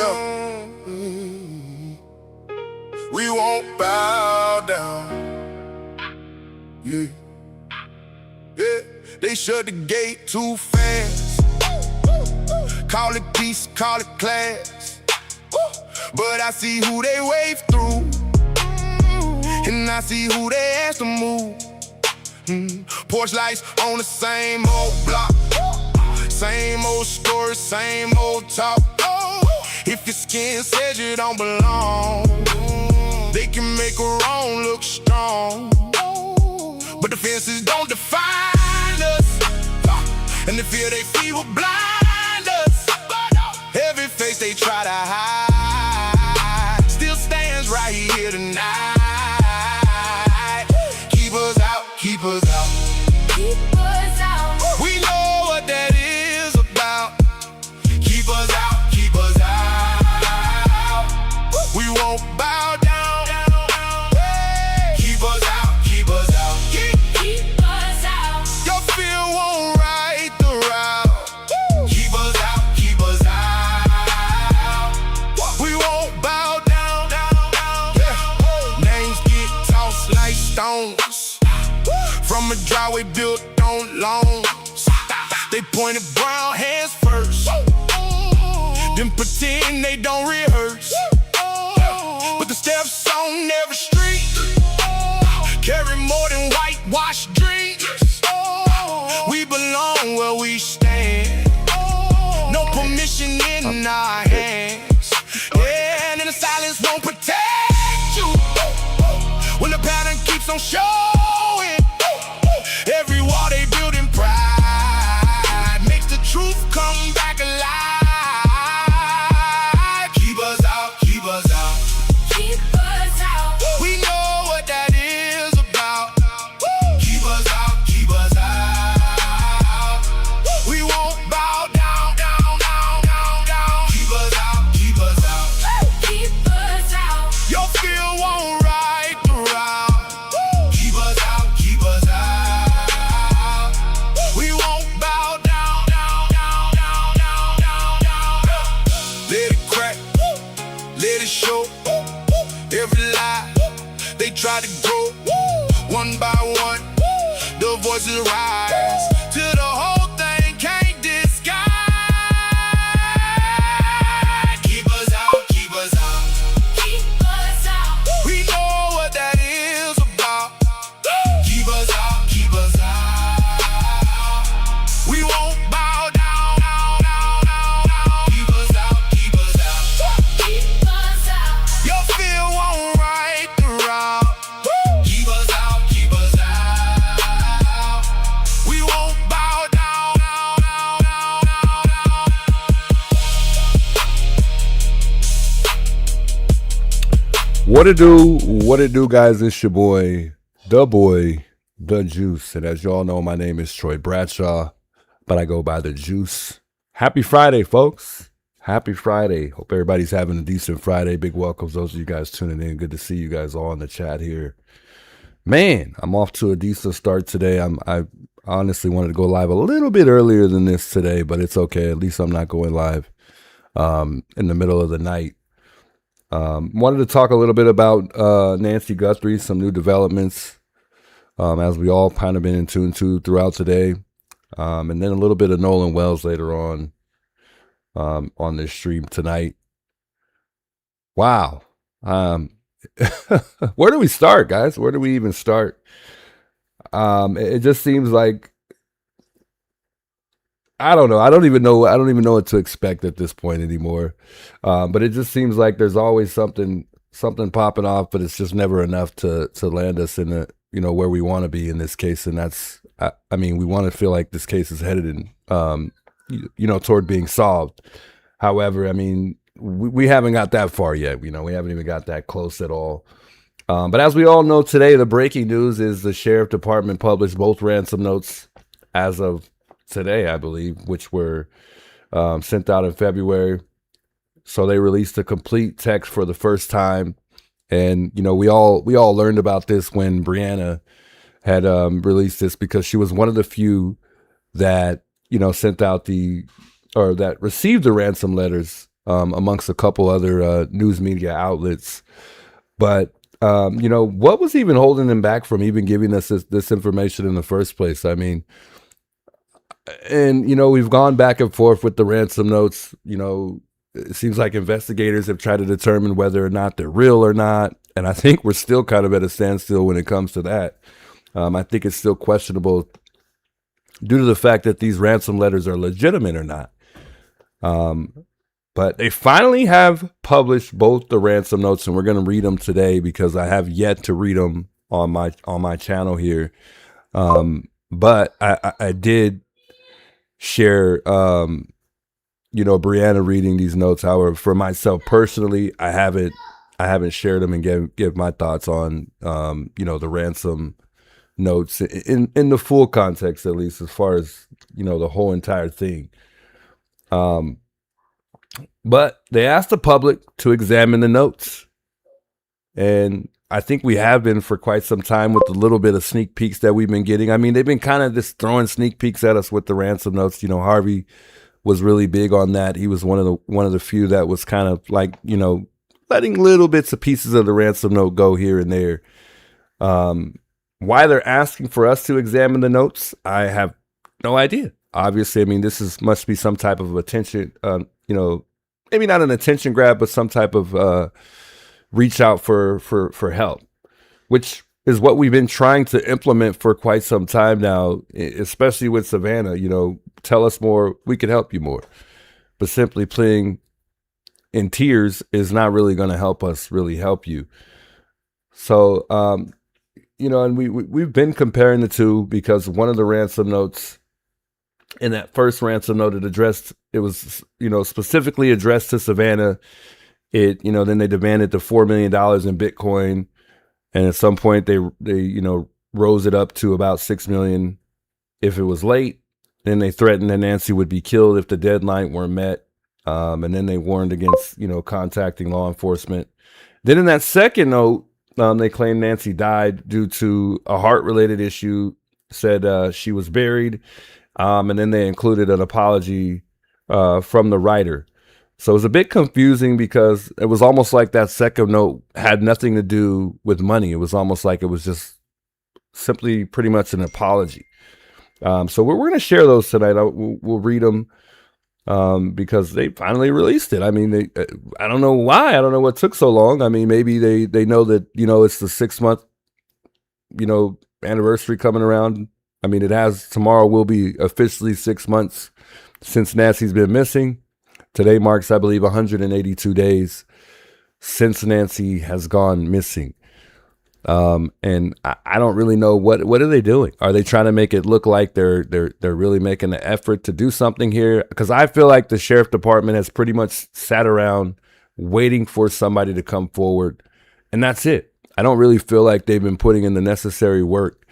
Yeah. We won't bow down. Yeah. Yeah. They shut the gate too fast. Call it peace, call it class. But I see who they wave through, and I see who they ask to move. Porch lights on the same old block, same old story, same old talk. If your skin says you don't belong, they can make a wrong look strong. But the fences don't define us, and the fear they feed will blind us. Every face they try to hide still stands right here tonight. Keep us out, keep us out, keep us out. We know what that is about. Keep us out, keep us out. We won't bow down. Keep us out, keep us out, keep us out. Your fear won't right the route. Keep us out, keep us out. We won't bow down. Names get tossed like stones from a driveway built on loans. They pointed brown hands first, then pretend they don't rehearse. But the steps on every street carry more than whitewashed dreams. We belong where we stand, no permission in our hands. Yeah, and the silence won't protect you when the pattern keeps on showing. Every wall they build in pride makes the truth come back alive. Keep us out, keep us out, keep us out. We know what that is about. Keep us out, keep us out. We won't bow down. Keep us out, keep us out, keep us out. Your fear won't right the route. Keep us out, keep us out. We won't bow down. Let it crack, let it show. Every lie they try to grow, one by one the voices rise till the whole thing can't disguise. Keep us out, keep us out, keep us out. We know what that is about. Keep us out, keep us out. We won't bow down. Keep us out, keep us out, keep us out. Your fear won't right the route. Keep us out, keep us out. We won't bow down. What it do, guys? It's your boy, the Juice. And as y'all know, my name is Troy Bradshaw, but I go by the Juice. Happy Friday, folks. Happy Friday. Hope everybody's having a decent Friday. Big welcomes those of you guys tuning in. Good to see you guys all in the chat here. Man, I'm off to a decent start today. I honestly wanted to go live a little bit earlier than this today, but it's okay. At least I'm not going live in the middle of the night. Wanted to talk a little bit about Nancy Guthrie, some new developments, as we all kind of been in tune to throughout today, and then a little bit of Nolan Wells later on this stream tonight. Wow. Where do we start, guys? Where do we even start? It just seems like, I don't know. I don't even know what to expect at this point anymore. But it just seems like there's always something popping off, but it's just never enough to land us in a, where we want to be in this case. And that's, I mean, we want to feel like this case is headed in, toward being solved. However, I mean, we haven't got that far yet. We haven't even got that close at all. But as we all know today, the breaking news is the sheriff department published both ransom notes as of today, I believe, which were sent out in February. So they released a complete text for the first time. And, we all learned about this when Brianna had released this, because she was one of the few that, sent out that received the ransom letters amongst a couple other news media outlets. But what was even holding them back from even giving us this information in the first place? I mean, and we've gone back and forth with the ransom notes. It seems like investigators have tried to determine whether or not they're real or not, and I think we're still kind of at a standstill when it comes to that. I think it's still questionable due to the fact that these ransom letters are legitimate or not. But they finally have published both the ransom notes, and we're going to read them today because I have yet to read them on my channel here. But I did share, Brianna reading these notes. However, for myself personally, I haven't shared them and give my thoughts on, the ransom notes in the full context, at least as far as, the whole entire thing. But they asked the public to examine the notes. And I think we have been for quite some time with the little bit of sneak peeks that we've been getting. I mean, they've been kind of just throwing sneak peeks at us with the ransom notes. Harvey was really big on that. He was one of the few that was kind of like, letting little bits of pieces of the ransom note go here and there. Why they're asking for us to examine the notes, I have no idea. Obviously, I mean, must be some type of attention, maybe not an attention grab, but some type of reach out for help, which is what we've been trying to implement for quite some time now, especially with Savannah. Tell us more, we can help you more. But simply playing in tears is not really going to help us really help you. So, and we've been comparing the two because one of the ransom notes, in that first ransom note, it was specifically addressed to Savannah. Then they demanded the $4 million in Bitcoin. And at some point they rose it up to about 6 million if it was late. Then they threatened that Nancy would be killed if the deadline weren't met. And then they warned against, contacting law enforcement. Then in that second note, they claimed Nancy died due to a heart-related issue, said she was buried. And then they included an apology from the writer. So it was a bit confusing because it was almost like that second note had nothing to do with money. It was almost like it was just simply pretty much an apology. So we're going to share those tonight. We'll read them because they finally released it. I mean, I don't know why. I don't know what took so long. I mean, maybe they know that, it's the 6-month, anniversary coming around. I mean, tomorrow will be officially 6 months since Nancy's been missing. Today marks, I believe, 182 days since Nancy has gone missing. And I don't really know what are they doing? Are they trying to make it look like they're really making an effort to do something here? Because I feel like the sheriff department has pretty much sat around waiting for somebody to come forward, and that's it. I don't really feel like they've been putting in the necessary work.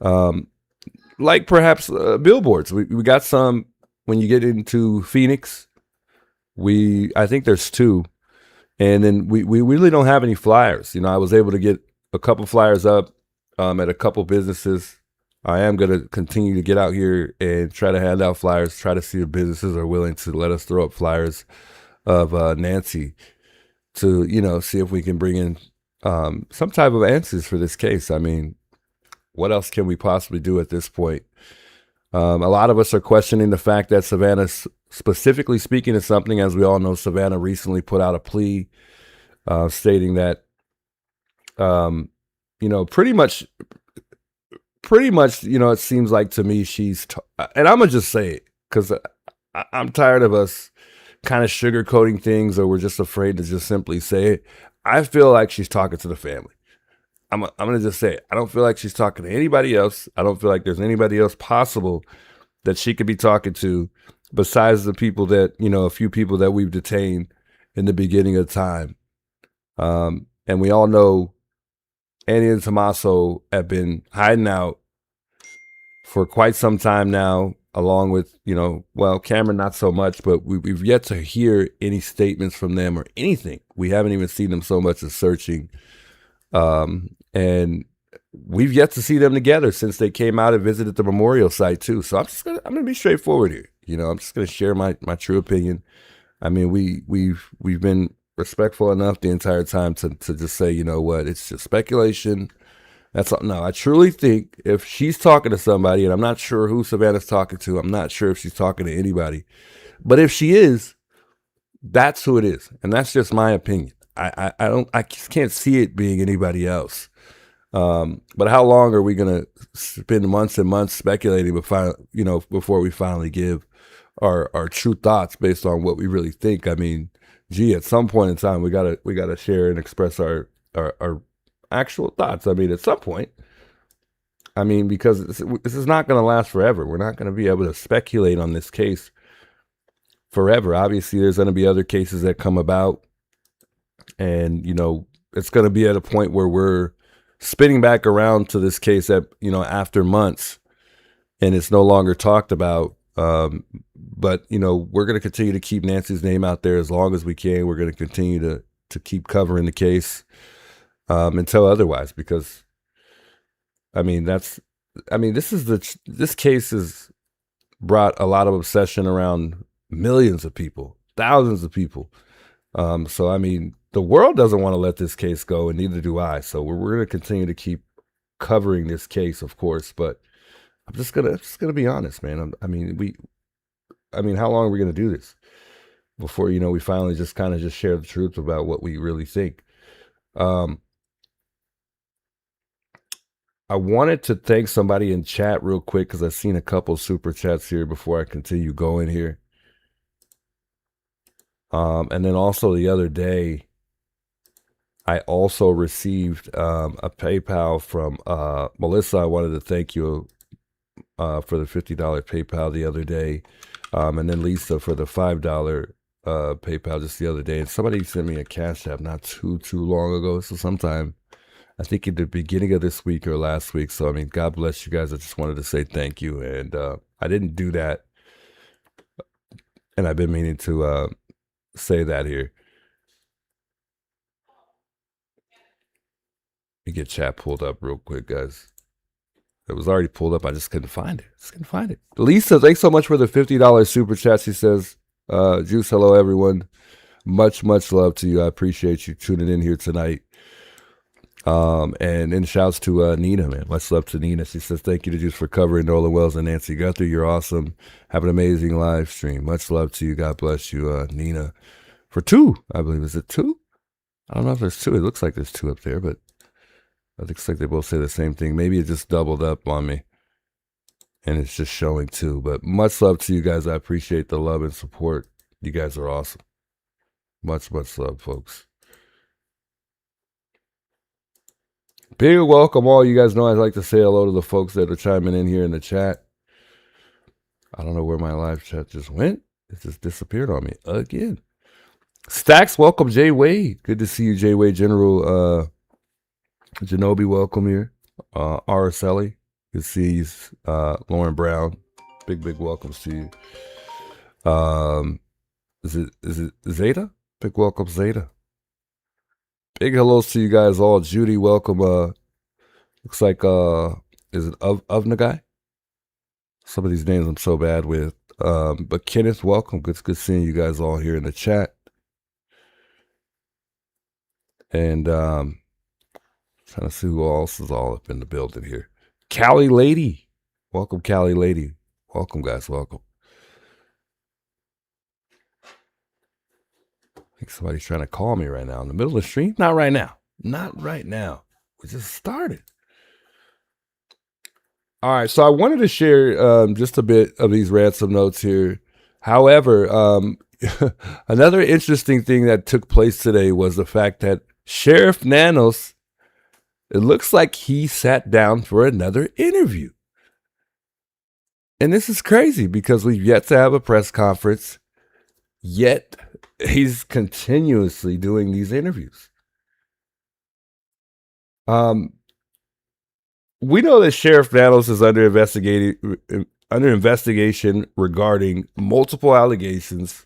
Like perhaps billboards. We got some when you get into Phoenix. I think there's 2, and then we really don't have any flyers. I was able to get a couple flyers up at a couple businesses. I am going to continue to get out here and try to hand out flyers, try to see if businesses are willing to let us throw up flyers of Nancy to, see if we can bring in some type of answers for this case. I mean, what else can we possibly do at this point? A lot of us are questioning the fact that Savannah's specifically speaking to something. As we all know, Savannah recently put out a plea stating that, pretty much, it seems like to me and I'm going to just say it because I'm tired of us kind of sugarcoating things, or we're just afraid to just simply say it. I feel like she's talking to the family. I'm going to just say it. I don't feel like she's talking to anybody else. I don't feel like there's anybody else possible that she could be talking to besides the people that, a few people that we've detained in the beginning of time. And we all know Annie and Tommaso have been hiding out for quite some time now, along with, Cameron, not so much, but we've yet to hear any statements from them or anything. We haven't even seen them so much as searching. And we've yet to see them together since they came out and visited the memorial site too. So I'm going to be straightforward here. I'm just going to share my true opinion. I mean, we've been respectful enough the entire time to just say, you know what, it's just speculation. That's all. No, I truly think if she's talking to somebody, and I'm not sure who Savannah's talking to, I'm not sure if she's talking to anybody, but if she is, that's who it is, and that's just my opinion. I just can't see it being anybody else. But how long are we gonna spend months and months speculating before we finally give our true thoughts based on what we really think? I mean, gee, at some point in time, we gotta share and express our actual thoughts. I mean, at some point. I mean, because this is not going to last forever. We're not going to be able to speculate on this case forever. Obviously, there's going to be other cases that come about, and it's going to be at a point where we're spinning back around to this case that after months, and it's no longer talked about. But we're going to continue to keep Nancy's name out there as long as we can. We're going to continue to keep covering the case until otherwise, because this case has brought a lot of obsession around millions of people, thousands of people. So I mean, the world doesn't want to let this case go, and neither do I. So we're going to continue to keep covering this case, of course. But I'm just gonna be honest, man. How long are we going to do this before we finally just kind of just share the truth about what we really think? I wanted to thank somebody in chat real quick because I've seen a couple super chats here before I continue going here. And then also the other day, I also received a PayPal from Melissa. I wanted to thank you for the $50 PayPal the other day. And then Lisa for the $5 PayPal just the other day. And somebody sent me a Cash App not too long ago. So sometime, I think at the beginning of this week or last week. So, I mean, God bless you guys. I just wanted to say thank you. And I didn't do that. And I've been meaning to say that here. Let me get chat pulled up real quick, guys. It was already pulled up. I just couldn't find it. Lisa, thanks so much for the $50 super chat. She says, Juice, hello, everyone. Much love to you. I appreciate you tuning in here tonight. And shouts to Nina, man. Much love to Nina. She says, thank you to Juice for covering Nolan Wells and Nancy Guthrie. You're awesome. Have an amazing live stream. Much love to you. God bless you, Nina. For 2, I believe. Is it 2? I don't know if there's 2. It looks like there's 2 up there, but it looks like they both say the same thing. Maybe it just doubled up on me and it's just showing 2. But much love to you guys. I appreciate the love and support. You guys are awesome. Much love, folks. Big welcome all. You guys know I'd like to say hello to the folks that are chiming in here in the chat. I don't know where my live chat just went. It just disappeared on me again. Stacks, welcome. Jay Wade. Good to see you, Jay Wade. General Genobi, welcome here. Araceli. Good to see you. Lauren Brown. Big welcomes to you. Is it Zeta? Big welcome, Zeta. Big hellos to you guys all. Judy, welcome. Looks like is it Nagai? Some of these names I'm so bad with. But Kenneth, welcome. Good seeing you guys all here in the chat. And trying to see who else is all up in the building here. Cali Lady. Welcome, Cali Lady. Welcome, guys. Welcome. I think somebody's trying to call me right now in the middle of the stream. Not right now. We just started. All right, so I wanted to share just a bit of these ransom notes here. However, another interesting thing that took place today was the fact that Sheriff Nanos, it looks like he sat down for another interview. And this is crazy because we've yet to have a press conference, yet he's continuously doing these interviews. We know that Sheriff Nanos is under investigation regarding multiple allegations.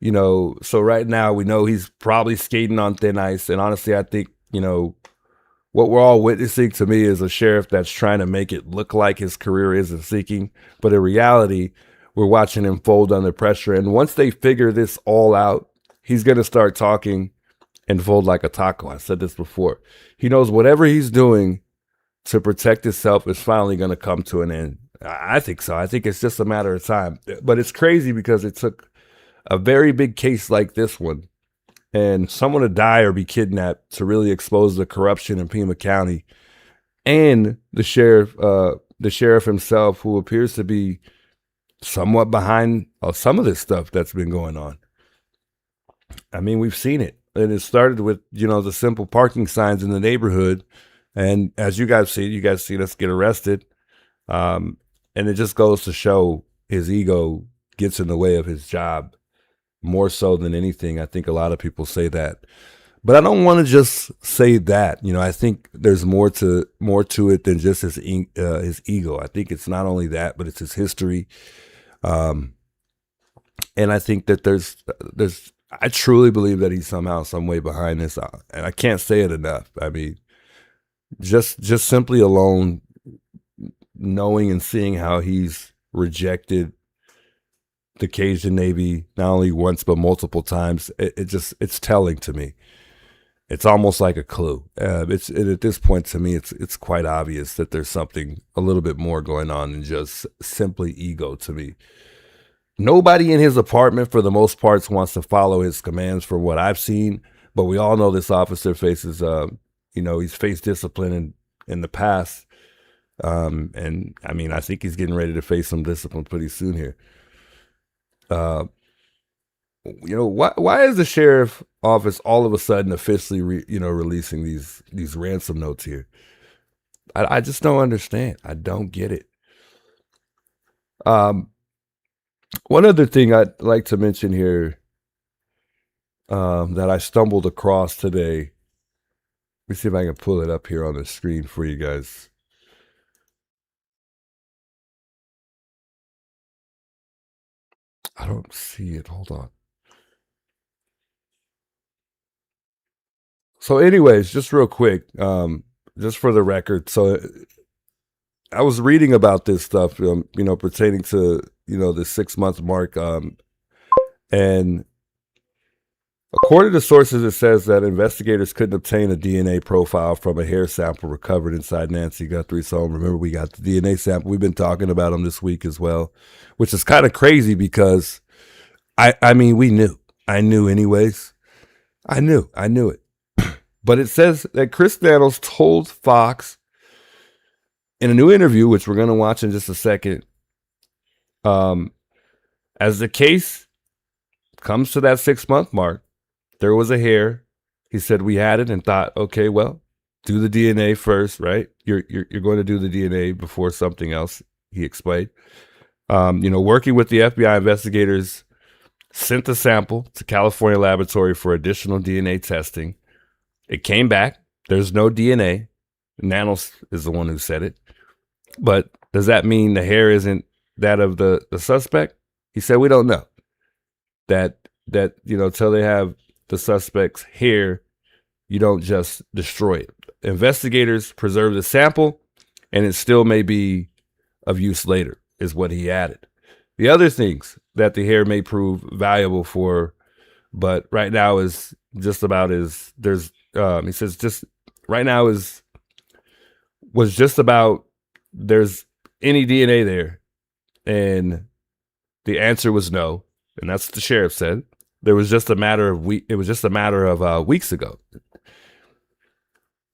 So right now we know he's probably skating on thin ice. And honestly, I think, what we're all witnessing to me is a sheriff that's trying to make it look like his career isn't sinking. But in reality, we're watching him fold under pressure. And once they figure this all out, he's going to start talking and fold like a taco. I said this before. He knows whatever he's doing to protect himself is finally going to come to an end. I think so. I think it's just a matter of time. But it's crazy because it took a very big case like this one and someone to die or be kidnapped to really expose the corruption in Pima County, and the sheriff himself, who appears to be somewhat behind some of this stuff that's been going on. I mean, we've seen it. And it started with, the simple parking signs in the neighborhood. And as you guys seen us get arrested. And it just goes to show his ego gets in the way of his job more so than anything. I think a lot of people say that. But I don't want to just say that. I think there's more to it than just his ego. I think it's not only that, but it's his history. And I think that I truly believe that he's somehow, some way behind this. And I can't say it enough. I mean, just simply alone knowing and seeing how he's rejected the Cajun Navy, not only once, but multiple times. It's telling to me. It's almost like a clue. At this point, to me, it's quite obvious that there's something a little bit more going on than just simply ego to me. Nobody in his apartment, for the most part, wants to follow his commands from what I've seen. But we all know this officer faces, he's faced discipline in the past. And I mean, I think he's getting ready to face some discipline pretty soon here. Why is the sheriff office all of a sudden officially, releasing these ransom notes here? I just don't understand. I don't get it. One other thing I'd like to mention here, that I stumbled across today. Let me see if I can pull it up here on the screen for you guys. I don't see it. Hold on. So anyways, just real quick, just for the record. So I was reading about this stuff, pertaining to, the 6-month mark. And according to sources, it says that investigators couldn't obtain a DNA profile from a hair sample recovered inside Nancy Guthrie's home. Remember, we got the DNA sample. We've been talking about them this week as well, which is kind of crazy because I mean, we knew. I knew anyways. I knew it. But it says that Chris Nanos told Fox in a new interview, which we're going to watch in just a second, as the case comes to that 6-month mark, there was a hair. He said we had it and thought, okay, well, do the DNA first, right? You're going to do the DNA before something else, he explained. Working with the FBI investigators, sent the sample to California laboratory for additional DNA testing. It came back. There's no DNA. Nanos is the one who said it. But does that mean the hair isn't that of the suspect? He said, we don't know. That till they have the suspect's hair, you don't just destroy it. Investigators preserve the sample, and it still may be of use later, is what he added. The other things that the hair may prove valuable for, but right now is just about is there's he says just right now was just about there's any DNA there, and the answer was no, and that's what the sheriff said. There was just a matter of weeks ago.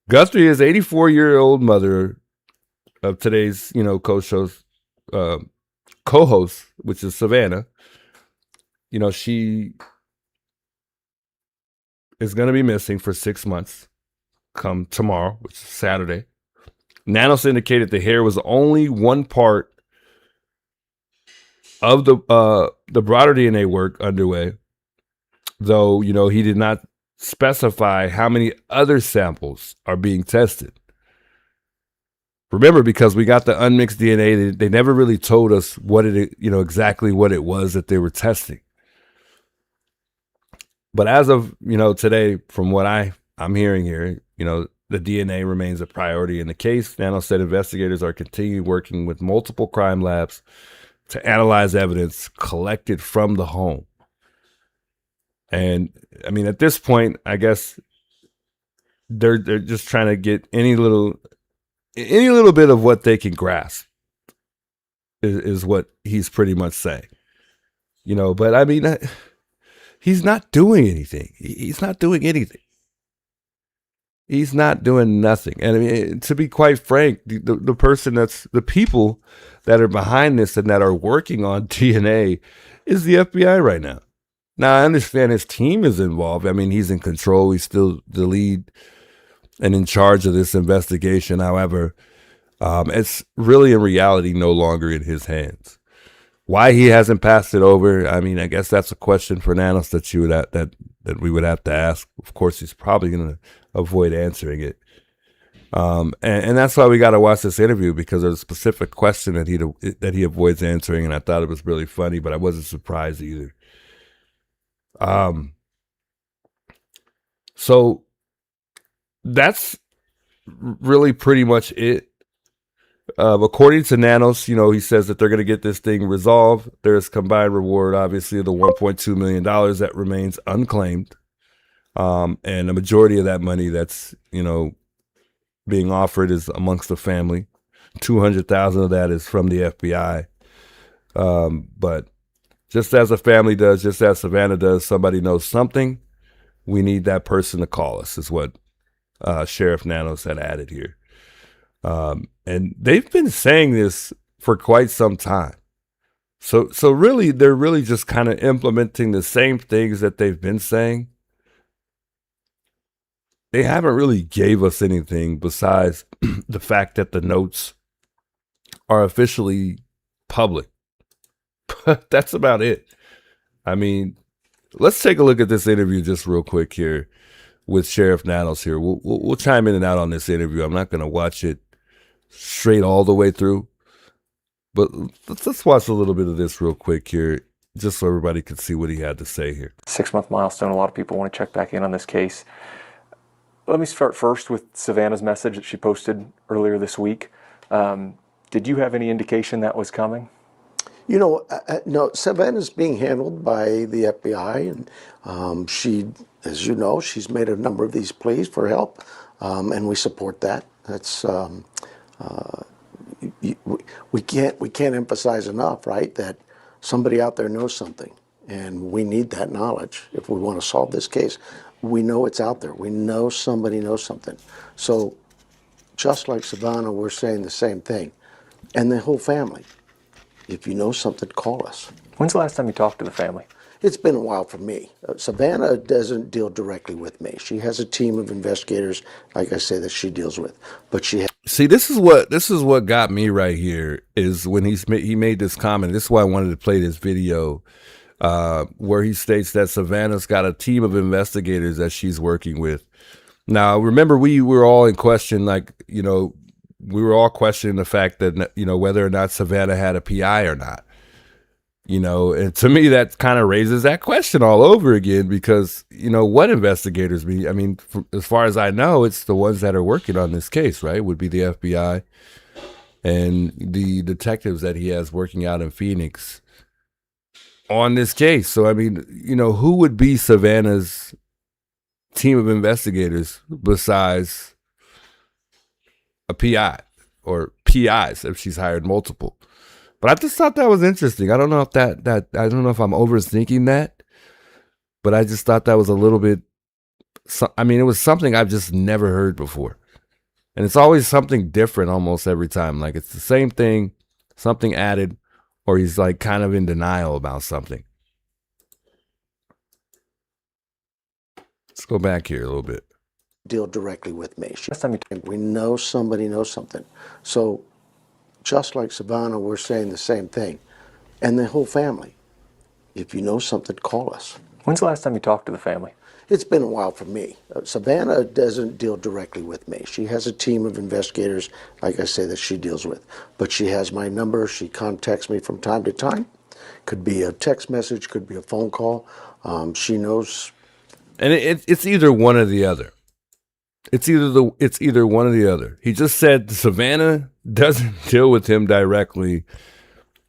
Guthrie is 84-year-old mother of today's co-host, which is Savannah. She is going to be missing for 6 months come tomorrow, which is Saturday. Nanos indicated the hair was only one part of the broader DNA work underway, though, he did not specify how many other samples are being tested. Remember, because we got the unmixed DNA, they never really told us exactly what it was that they were testing. But as of, today, from what I'm hearing here, the DNA remains a priority in the case. Nanos said investigators are continuing working with multiple crime labs to analyze evidence collected from the home. And I mean, at this point, I guess they're just trying to get any little bit of what they can grasp is what he's pretty much saying, you know. But I mean, he's not doing anything. He's not doing anything. He's not doing nothing. And I mean, to be quite frank, the person the people that are behind this and that are working on DNA is the FBI right now. Now, I understand his team is involved. I mean, he's in control. He's still the lead and in charge of this investigation. However, it's really in reality no longer in his hands. Why he hasn't passed it over, I mean, I guess that's a question for Nanos that we would have to ask. Of course, he's probably going to avoid answering it. And that's why we got to watch this interview, because there's a specific question that he avoids answering, and I thought it was really funny, but I wasn't surprised either. So that's really pretty much it. According to Nanos, you know, he says that they're going to get this thing resolved. There's combined reward, obviously, of the $1.2 million that remains unclaimed. And the majority of that money that's, you know, being offered is amongst the family. 200,000 of that is from the FBI. But just as a family does, just as Savannah does, somebody knows something, we need that person to call us, is what Sheriff Nanos had added here. And they've been saying this for quite some time. So really, they're really just kind of implementing the same things that they've been saying. They haven't really gave us anything besides the fact that the notes are officially public. But that's about it. I mean, let's take a look at this interview just real quick here with Sheriff Nanos here. We'll chime in and out on this interview. I'm not going to watch it straight all the way through, but let's watch a little bit of this real quick here, just so everybody can see what he had to say here. 6-month milestone. A lot of people want to check back in on this case. Let me start first with Savannah's message that she posted earlier this week. Did you have any indication that was coming? You know, no, Savannah's being handled by the FBI, and she, as you know, she's made a number of these pleas for help, and we support that. That's we can't emphasize enough, right, that somebody out there knows something, and we need that knowledge if we want to solve this case. We know it's out there. We know somebody knows something. So just like Savannah, we're saying the same thing, and the whole family. If you know something, call us. When's the last time you talked to the family? It's been a while for me. Savannah doesn't deal directly with me. She has a team of investigators, like I say, that she deals with. But she See, this is what got me right here, is when he made this comment. This is why I wanted to play this video, where he states that Savannah's got a team of investigators that she's working with. Now, remember, we were all in question, like, you know, we were all questioning the fact that, you know, whether or not Savannah had a PI or not. You know, and to me, that kind of raises that question all over again, because, you know, what investigators be? I mean, as far as I know, it's the ones that are working on this case, right? Would be the FBI and the detectives that he has working out in Phoenix on this case. So, I mean, you know, who would be Savannah's team of investigators besides a PI or PIs if she's hired multiple? But I just thought that was interesting. I don't know if I don't know if I'm overthinking that, but I just thought that was a little bit, I mean, it was something I've just never heard before. And it's always something different almost every time. Like, it's the same thing, something added, or he's like kind of in denial about something. Let's go back here a little bit. deal directly with me. We know somebody knows something. So just like Savannah, we're saying the same thing. And the whole family. If you know something, call us. When's the last time you talked to the family? It's been a while for me. Savannah doesn't deal directly with me. She has a team of investigators, like I say, that she deals with. But she has my number. She contacts me from time to time. Could be a text message, could be a phone call. She knows. And it's either one or the other. It's either one or the other. He just said Savannah doesn't deal with him directly,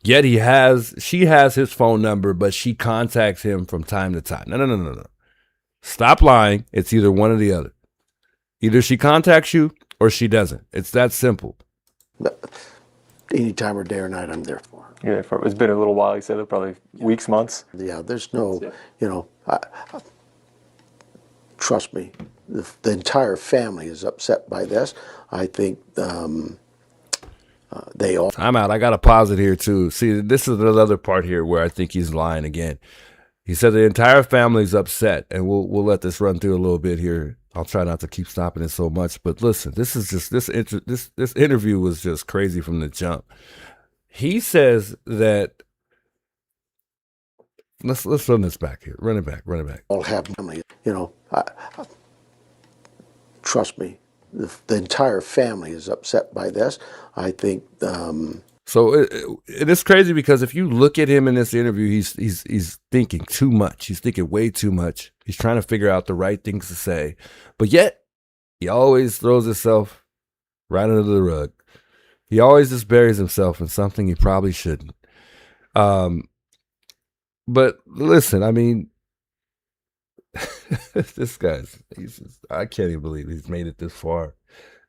Yet she has his phone number, but she contacts him from time to time. No. Stop lying. It's either one or the other. Either she contacts you or she doesn't. It's that simple. Any time or day or night, I'm there for her. Yeah, it's been a little while. You said probably weeks, months. Yeah, there's no, trust me, the entire family is upset by this. I think they all. I'm out. I got to pause it here too. See, this is another part here where I think he's lying again. He said the entire family's upset, and we'll let this run through a little bit here. I'll try not to keep stopping it so much, but listen, this is just this interview was just crazy from the jump. He says that let's run this back here. Run it back. All have family, trust me, the entire family is upset by this. I think. So it is crazy because if you look at him in this interview, he's thinking too much. He's thinking way too much. He's trying to figure out the right things to say, but yet he always throws himself right under the rug. He always just buries himself in something he probably shouldn't. But listen, I mean, this guy's, I can't even believe he's made it this far.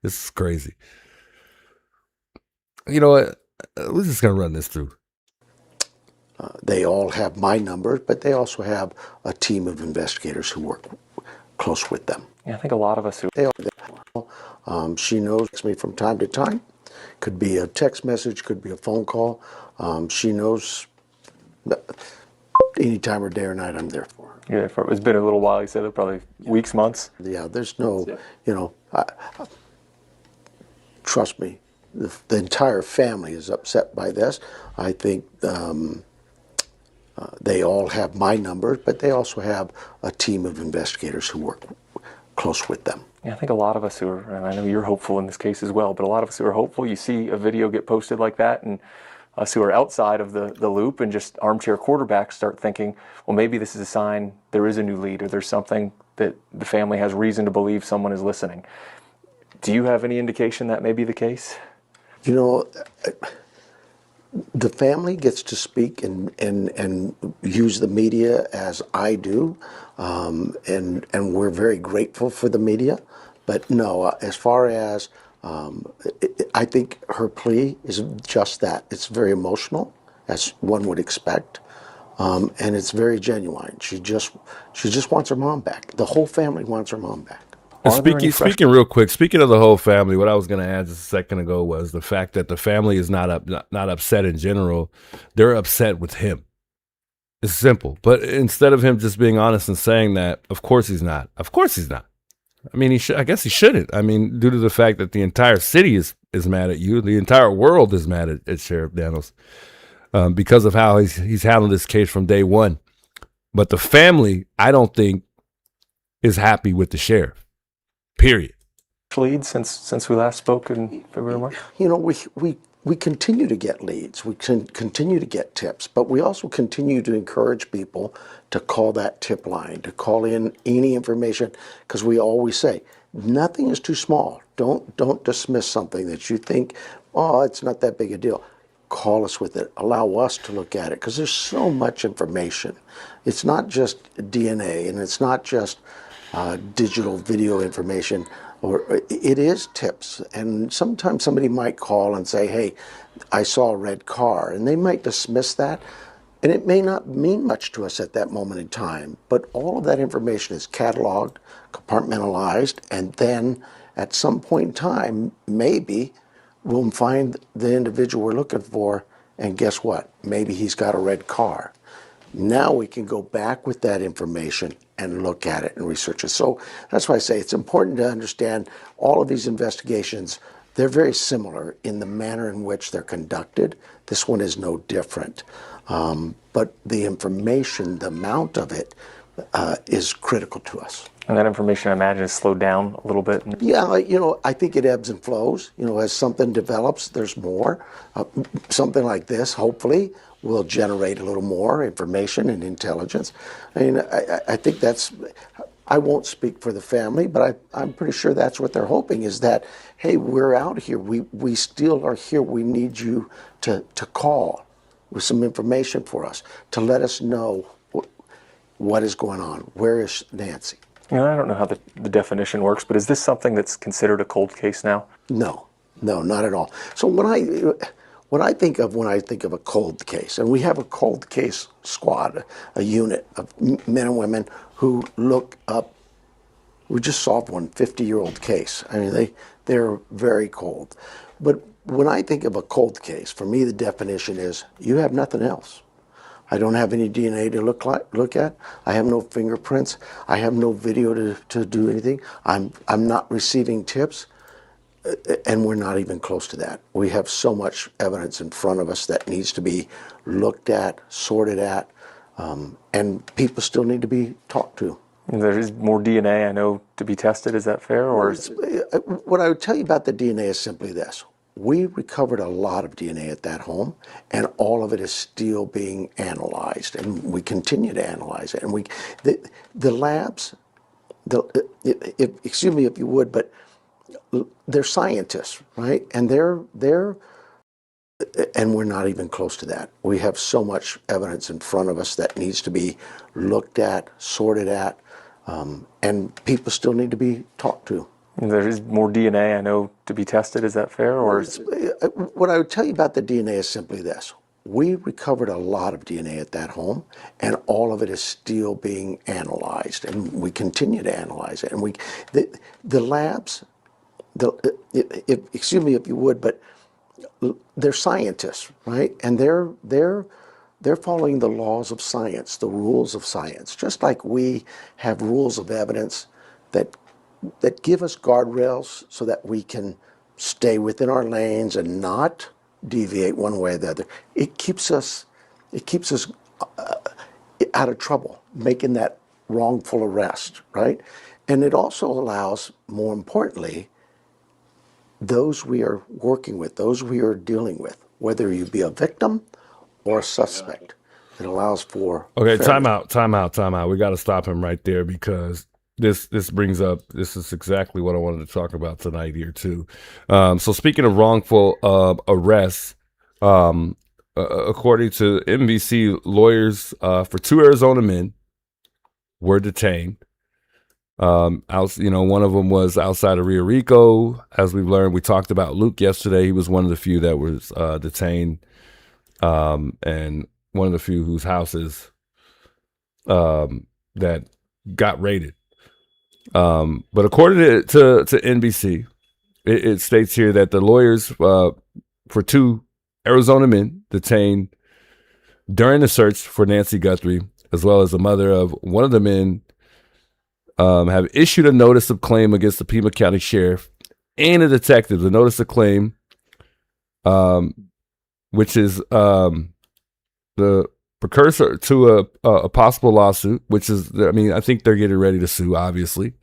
This is crazy. You know what? We're just going to run this through. They all have my number, but they also have a team of investigators who work close with them. Yeah, I think a lot of us who. She knows me from time to time. Could be a text message, could be a phone call. She knows any time or day or night I'm there for her. Yeah, it's been a little while. You said probably weeks, months. Yeah, there's no, trust me, the entire family is upset by this. I think they all have my number, but they also have a team of investigators who work close with them. Yeah, I think a lot of us who are, and I know you're hopeful in this case as well, but a lot of us who are hopeful, you see a video get posted like that, and us who are outside of the loop and just armchair quarterbacks start thinking, well, maybe this is a sign there is a new lead, or there's something that the family has reason to believe someone is listening. Do you have any indication that may be the case? The family gets to speak and use the media as I do, and we're very grateful for the media. But no, as far as I think her plea is just that. It's very emotional, as one would expect, and it's very genuine. She just wants her mom back. The whole family wants her mom back. Speaking real quick, speaking of the whole family, what I was going to add just a second ago was the fact that the family is not upset in general. They're upset with him. It's simple. But instead of him just being honest and saying that, of course he's not. Of course he's not. I mean, I guess he shouldn't. I mean, due to the fact that the entire city is mad at you, the entire world is mad at Sheriff Daniels because of how he's handled this case from day one. But the family, I don't think, is happy with the sheriff. Period. Leads since we last spoke in February, March? We continue to get leads. We continue to get tips, but we also continue to encourage people to call that tip line, to call in any information, because we always say nothing is too small. Don't dismiss something that you think, oh, it's not that big a deal. Call us with it. Allow us to look at it, because there's so much information. It's not just DNA, and it's not just digital video information, or it is tips. And sometimes somebody might call and say, hey, I saw a red car, and they might dismiss that, and it may not mean much to us at that moment in time, but all of that information is cataloged, compartmentalized, and then at some point in time, maybe we'll find the individual we're looking for, and guess what? Maybe he's got a red car. Now we can go back with that information and look at it and research it. So that's why I say it's important to understand all of these investigations. They're very similar in the manner in which they're conducted. This one is no different. But the information, the amount of it, is critical to us. And that information, I imagine, is slowed down a little bit. Yeah, I think it ebbs and flows. As something develops, there's more. Something like this, hopefully, will generate a little more information and intelligence. I mean, I think that's, I won't speak for the family, but I'm pretty sure that's what they're hoping, is that, hey, we're out here. We still are here. We need you to call. with some information for us to let us know what is going on. Where is Nancy? You know, I don't know how the definition works, but is this something that's considered a cold case now? No, not at all. So when I think of a cold case, and we have a cold case squad, a unit of men and women who look up. We just solved one 50-year-old case. I mean, they're very cold. But when I think of a cold case, for me the definition is you have nothing else. I don't have any DNA to look at. I have no fingerprints. I have no video to do anything. I'm not receiving tips, and we're not even close to that. We have so much evidence in front of us that needs to be looked at, sorted at, and people still need to be talked to. There is more DNA, I know, to be tested. Is that fair? Or What I would tell you about the DNA is simply this. We recovered a lot of DNA at that home, and all of it is still being analyzed, and we continue to analyze it. And the labs, excuse me if you would, but they're scientists, right? And and we're not even close to that. We have so much evidence in front of us that needs to be looked at, sorted at, and people still need to be talked to. there is more DNA, I know, to be tested. Is that fair? Or What I would tell you about the DNA is simply this. We recovered a lot of DNA at that home, and all of it is still being analyzed, and we continue to analyze it. And the labs, excuse me if you would, but they're scientists, right? And they're following the laws of science, the rules of science, just like we have rules of evidence that give us guardrails so that we can stay within our lanes and not deviate one way or the other. It keeps us out of trouble, making that wrongful arrest, right? And it also allows, more importantly, those we are working with, those we are dealing with, whether you be a victim or a suspect, it allows for Okay, fairness. time out. We got to stop him right there because this brings up, this is exactly what I wanted to talk about tonight here too. So speaking of wrongful arrests, according to NBC, lawyers for 2 Arizona men were detained. One of them was outside of Rio Rico. As we've learned, we talked about Luke yesterday. He was one of the few that was detained, and one of the few whose houses that got raided. But according to NBC, it states here that the lawyers for 2 Arizona men detained during the search for Nancy Guthrie, as well as the mother of one of the men, have issued a notice of claim against the Pima County Sheriff and a detective. The notice of claim, which is the precursor to a possible lawsuit, which is, I think they're getting ready to sue, obviously.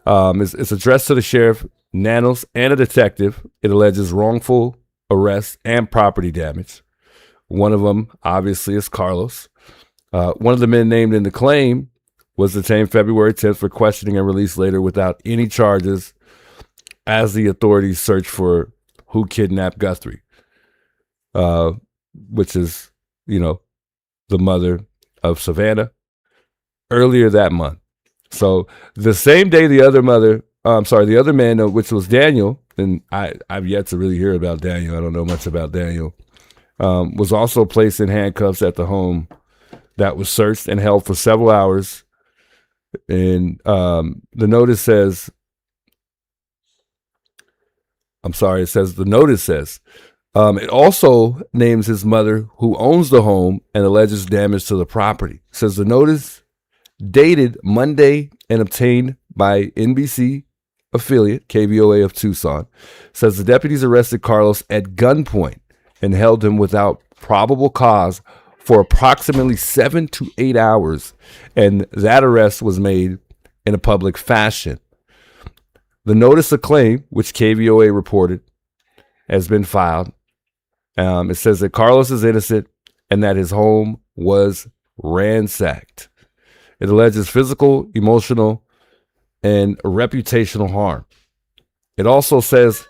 It's addressed to the sheriff, nanos, and a detective. It alleges wrongful arrest and property damage. One of them, obviously, is Carlos. One of the men named in the claim was detained February 10th for questioning and released later without any charges as the authorities search for who kidnapped Guthrie, which is, the mother of Savannah, earlier that month. So the same day the other man, which was Daniel, and I've yet to really hear about Daniel. I don't know much about Daniel, was also placed in handcuffs at the home that was searched and held for several hours. And the notice says, it also names his mother, who owns the home, and alleges damage to the property. It says the notice, dated Monday and obtained by NBC affiliate KVOA of Tucson, says the deputies arrested Carlos at gunpoint and held him without probable cause for approximately 7 to 8 hours, and that arrest was made in a public fashion. The notice of claim, which KVOA reported, has been filed. It says that Carlos is innocent and that his home was ransacked. It alleges physical, emotional, and reputational harm. It also says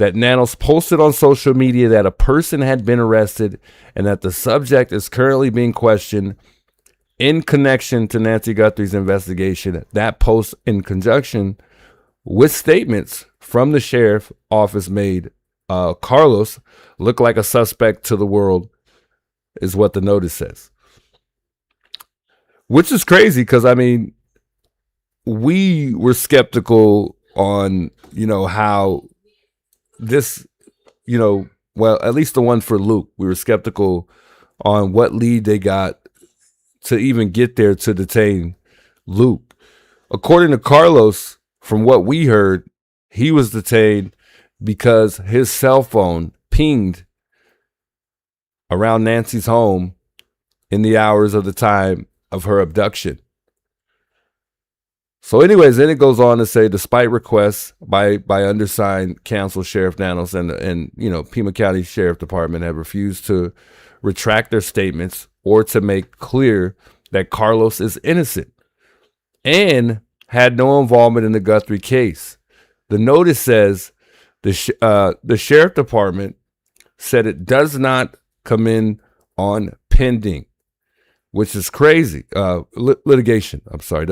that Nanos posted on social media that a person had been arrested and that the subject is currently being questioned in connection to Nancy Guthrie's investigation. That post, in conjunction with statements from the sheriff office, made Carlos look like a suspect to the world, is what the notice says. Which is crazy because, I mean, we were skeptical on, how this, well, at least the one for Luke, we were skeptical on what lead they got to even get there to detain Luke. According to Carlos, from what we heard, he was detained because his cell phone pinged around Nancy's home in the hours of the time of her abduction. So anyways, then it goes on to say, despite requests by undersigned counsel Sheriff Nanos and Pima County Sheriff Department have refused to retract their statements or to make clear that Carlos is innocent and had no involvement in the Guthrie case. The notice says the Sheriff Department said it does not come in on pending, which is crazy. Litigation. I'm sorry,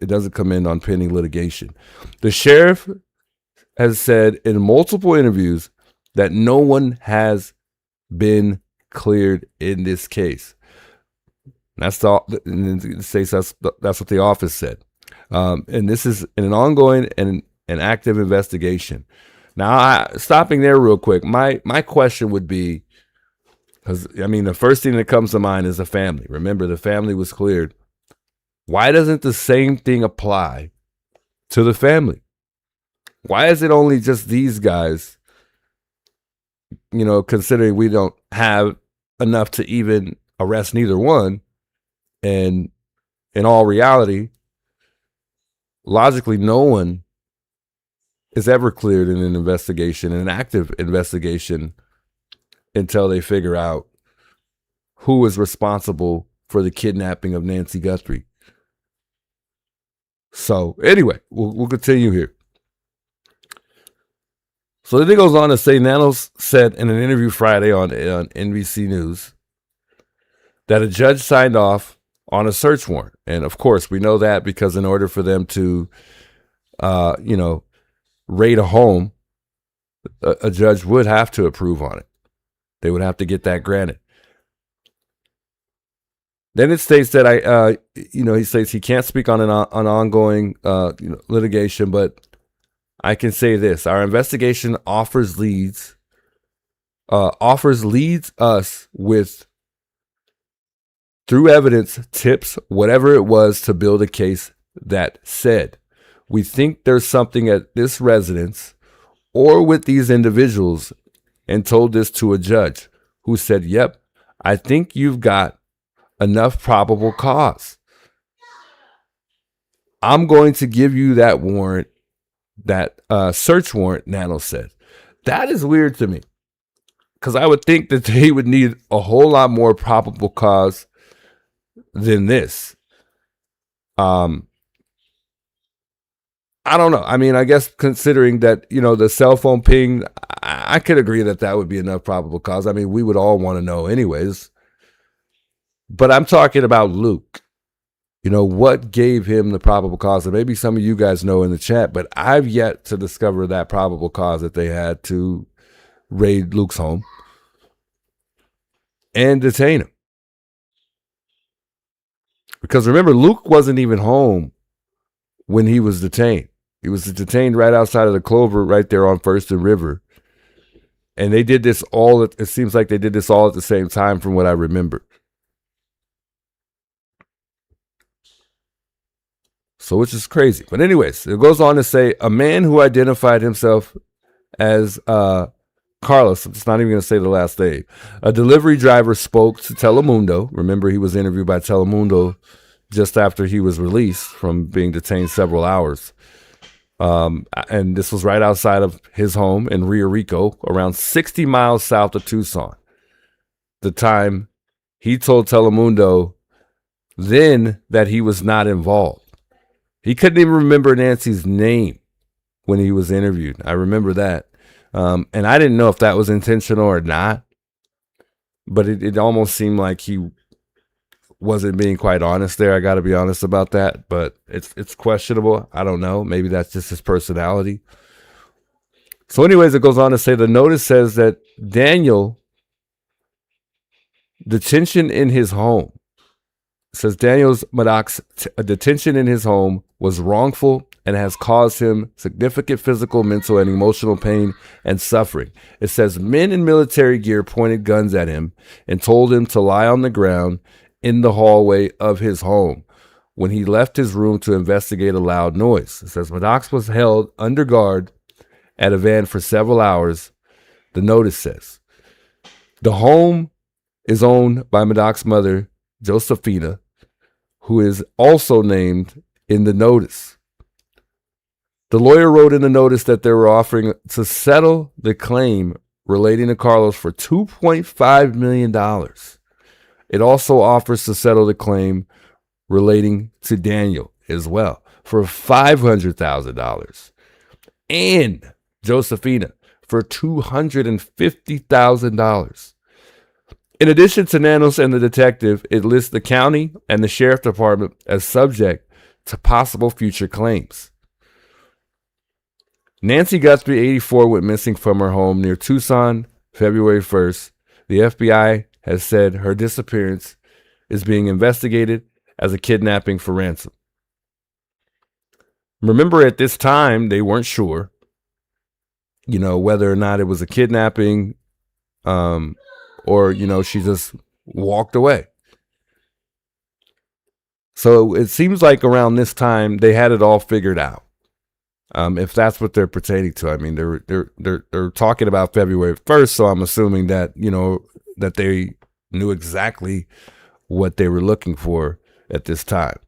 it doesn't come in on pending litigation. The sheriff has said in multiple interviews that no one has been cleared in this case. That's what the office said. And this is an ongoing and an active investigation. Now, stopping there real quick, my question would be, because the first thing that comes to mind is the family. Remember, the family was cleared. Why doesn't the same thing apply to the family? Why is it only just these guys, considering we don't have enough to even arrest neither one? And in all reality, logically, no one is ever cleared in an investigation, an active investigation, until they figure out who is responsible for the kidnapping of Nancy Guthrie. So anyway, we'll continue here. So then it goes on to say, Nanos said in an interview Friday on NBC News that a judge signed off on a search warrant. And of course, we know that because in order for them to, raid a home, a judge would have to approve on it. They would have to get that granted. Then it states that he states he can't speak on an ongoing litigation, but I can say this: our investigation offers leads us with, through evidence, tips, whatever it was, to build a case that said, we think there's something at this residence or with these individuals, and told this to a judge who said, yep, I think you've got enough probable cause. I'm going to give you that warrant, that search warrant, Nanos said. That is weird to me, because I would think that they would need a whole lot more probable cause than this. I don't know. I guess considering that, the cell phone ping, I could agree that would be enough probable cause. We would all want to know anyways. But I'm talking about Luke. What gave him the probable cause? And maybe some of you guys know in the chat, but I've yet to discover that probable cause that they had to raid Luke's home and detain him. Because remember, Luke wasn't even home when he was detained. He was detained right outside of the Clover, right there on First and River. And they did this all, it seems like they did this all at the same time from what I remember. So, which is crazy. But anyways, it goes on to say, a man who identified himself as Carlos, I'm just not even going to say the last name, a delivery driver, spoke to Telemundo. Remember, he was interviewed by Telemundo just after he was released from being detained several hours. And this was right outside of his home in Rio Rico, around 60 miles south of Tucson. The time he told Telemundo then that he was not involved. He couldn't even remember Nancy's name when he was interviewed. I remember that. And I didn't know if that was intentional or not, but it almost seemed like he wasn't being quite honest there. I got to be honest about that, but it's questionable. I don't know. Maybe that's just his personality. So anyways, it goes on to say the notice says that Daniel, detention in his home. It says Daniel's Maddox's detention in his home was wrongful and has caused him significant physical, mental, and emotional pain and suffering. It says men in military gear pointed guns at him and told him to lie on the ground in the hallway of his home when he left his room to investigate a loud noise. It says Maddox was held under guard at a van for several hours, the notice says. The home is owned by Maddox's mother, Josephina, who is also named in the notice. The lawyer wrote in the notice that they were offering to settle the claim relating to Carlos for $2.5 million. It also offers to settle the claim relating to Daniel as well for $500,000 and Josephina for $250,000. In addition to Nanos and the detective, it lists the county and the sheriff department as subject to possible future claims. Nancy Guthrie, 84, went missing from her home near Tucson, February 1st. The FBI has said her disappearance is being investigated as a kidnapping for ransom. Remember, at this time, they weren't sure, whether or not it was a kidnapping, or, she just walked away. So it seems like around this time they had it all figured out. If that's what they're pertaining to. I mean, they're talking about February 1st, so I'm assuming that, that they knew exactly what they were looking for at this time.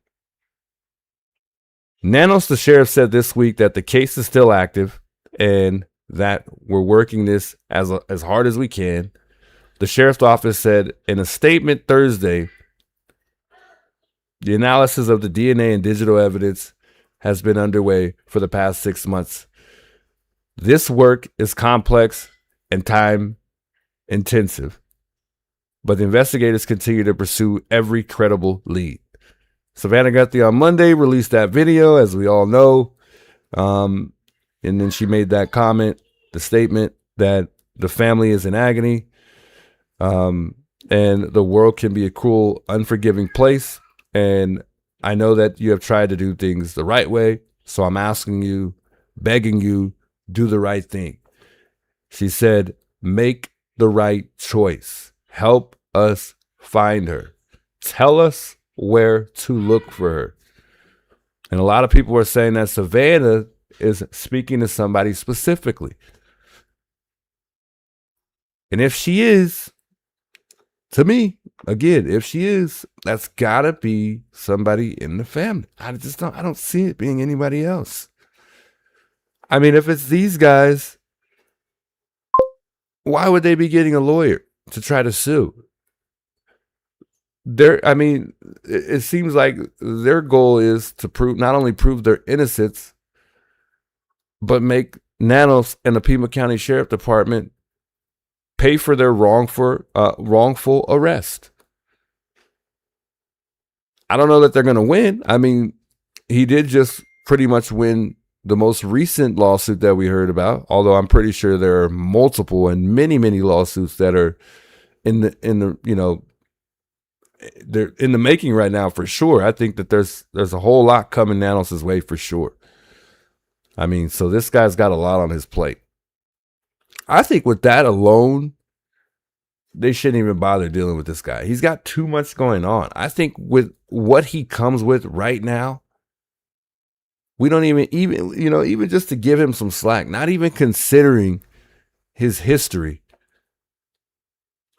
Nanos, the sheriff, said this week that the case is still active and that we're working this as hard as we can. The sheriff's office said in a statement Thursday, the analysis of the DNA and digital evidence has been underway for the past 6 months. This work is complex and time intensive, but the investigators continue to pursue every credible lead. Savannah Guthrie on Monday released that video, as we all know. And then she made that comment, the statement that the family is in agony. And the world can be a cruel, unforgiving place. And I know that you have tried to do things the right way. So I'm asking you, begging you, do the right thing. She said, make the right choice. Help us find her. Tell us where to look for her. And a lot of people are saying that Savannah is speaking to somebody specifically. And if she is, to me, again, if she is, that's gotta be somebody in the family. I don't see it being anybody else. I mean, if it's these guys, why would they be getting a lawyer to try to sue? It seems like their goal is to not only prove their innocence, but make Nanos and the Pima County Sheriff Department pay for their wrongful arrest. I don't know that they're going to win. I mean, he did just pretty much win the most recent lawsuit that we heard about, although I'm pretty sure there are multiple and many, many lawsuits that are they're in the making right now for sure. I think that there's a whole lot coming Nanos' way for sure. I mean, so this guy's got a lot on his plate. I think with that alone, they shouldn't even bother dealing with this guy. He's got too much going on. I think with what he comes with right now, we don't even just to give him some slack, not even considering his history.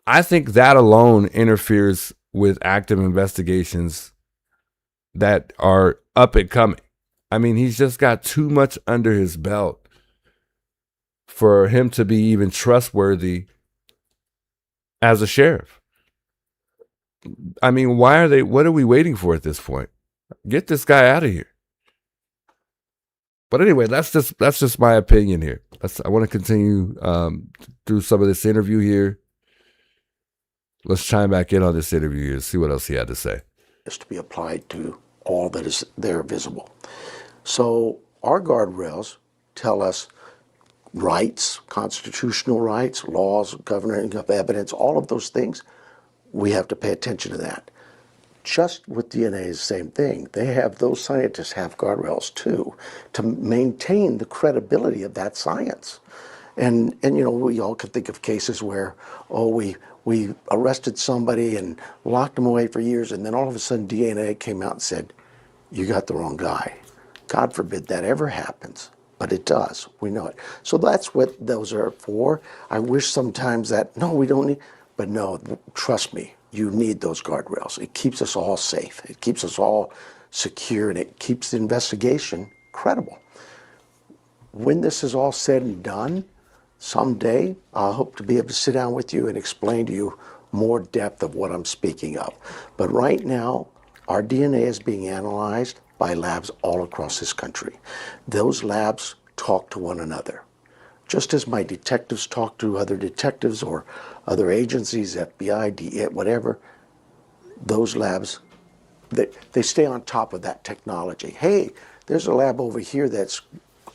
I think that alone interferes with active investigations that are up and coming. I mean, he's just got too much under his belt for him to be even trustworthy as a sheriff. I mean, what are we waiting for at this point? Get this guy out of here. But anyway, that's just my opinion here. I want to continue through some of this interview here. Let's chime back in on this interview here and see what else he had to say. Is to be applied to all that is there visible. So our guardrails tell us rights, constitutional rights, laws, governing of evidence, all of those things. We have to pay attention to that. Just with DNA is the same thing. Those scientists have guardrails too, to maintain the credibility of that science. And you know, we all can think of cases where, oh, we arrested somebody and locked them away for years, and then all of a sudden DNA came out and said, you got the wrong guy. God forbid that ever happens, but it does. We know it. So that's what those are for. I wish sometimes that, no, we don't need, but no, trust me, you need those guardrails. It keeps us all safe. It keeps us all secure, and it keeps the investigation credible. When this is all said and done, someday I hope to be able to sit down with you and explain to you more depth of what I'm speaking of. But right now, our DNA is being analyzed by labs all across this country. Those labs talk to one another. Just as my detectives talk to other detectives or other agencies, FBI, DEA, whatever, those labs, they stay on top of that technology. Hey, there's a lab over here that's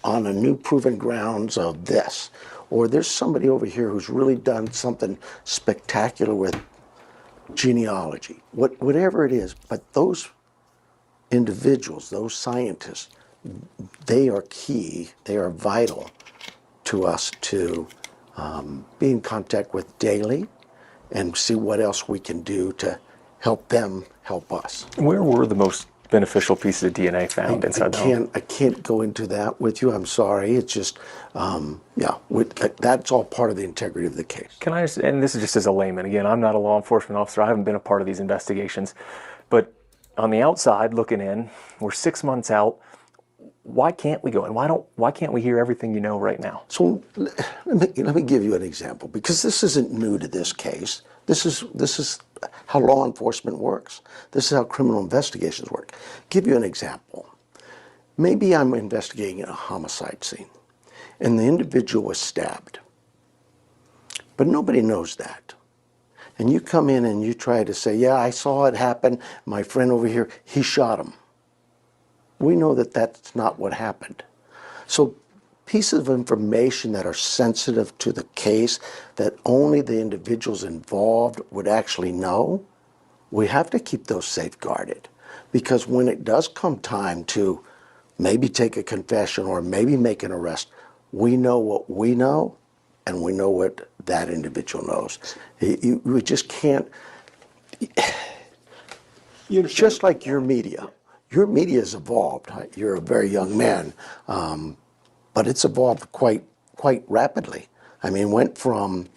on a new proven grounds of this. Or there's somebody over here who's really done something spectacular with genealogy. Whatever it is, but those individuals, those scientists, they are key, they are vital to us to be in contact with daily and see what else we can do to help them help us. Where were the most beneficial pieces of DNA found inside the home? I can't go into that with you. I'm sorry. It's just, that's all part of the integrity of the case. Can I just, and this is just as a layman, again, I'm not a law enforcement officer, I haven't been a part of these investigations, but on the outside looking in, we're 6 months out. Why can't we go in? Why can't we hear everything you know right now? So let me give you an example, because this isn't new to this case. This is how law enforcement works. This is how criminal investigations work. Give you an example. Maybe I'm investigating a homicide scene and the individual was stabbed, but nobody knows that. And you come in and you try to say, yeah, I saw it happen. My friend over here, he shot him. We know that that's not what happened. So pieces of information that are sensitive to the case that only the individuals involved would actually know, we have to keep those safeguarded. Because when it does come time to maybe take a confession or maybe make an arrest, we know what we know and we know what that individual knows. We just can't, just like your media. Your media has evolved. You're a very young man, but it's evolved quite rapidly. I mean, went from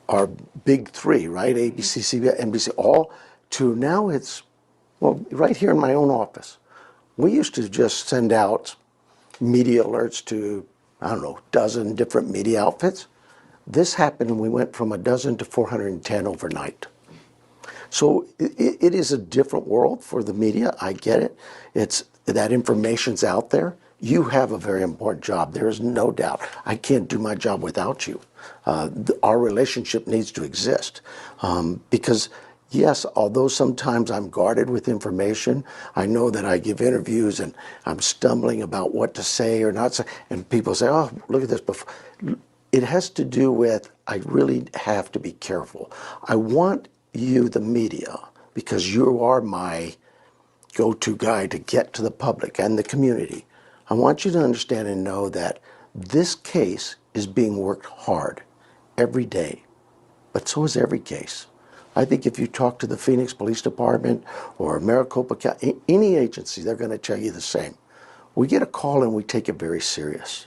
our big three, right? ABC, CBS, NBC, all to now it's, well, right here in my own office. We used to just send out media alerts to, I don't know, dozen different media outfits. This happened and we went from a dozen to 410 overnight. So it is a different world for the media. I get it. It's that information's out there. You have a very important job. There is no doubt. I can't do my job without you. Our relationship needs to exist because, yes, although sometimes I'm guarded with information, I know that I give interviews and I'm stumbling about what to say or not say, and people say, "Oh, look at this." It has to do with I really have to be careful. I want you, the media, because you are my go-to guy to get to the public and the community. I want you to understand and know that this case is being worked hard every day, but so is every case. I think if you talk to the Phoenix Police Department or Maricopa County, any agency, they're going to tell you the same. We get a call and we take it very serious.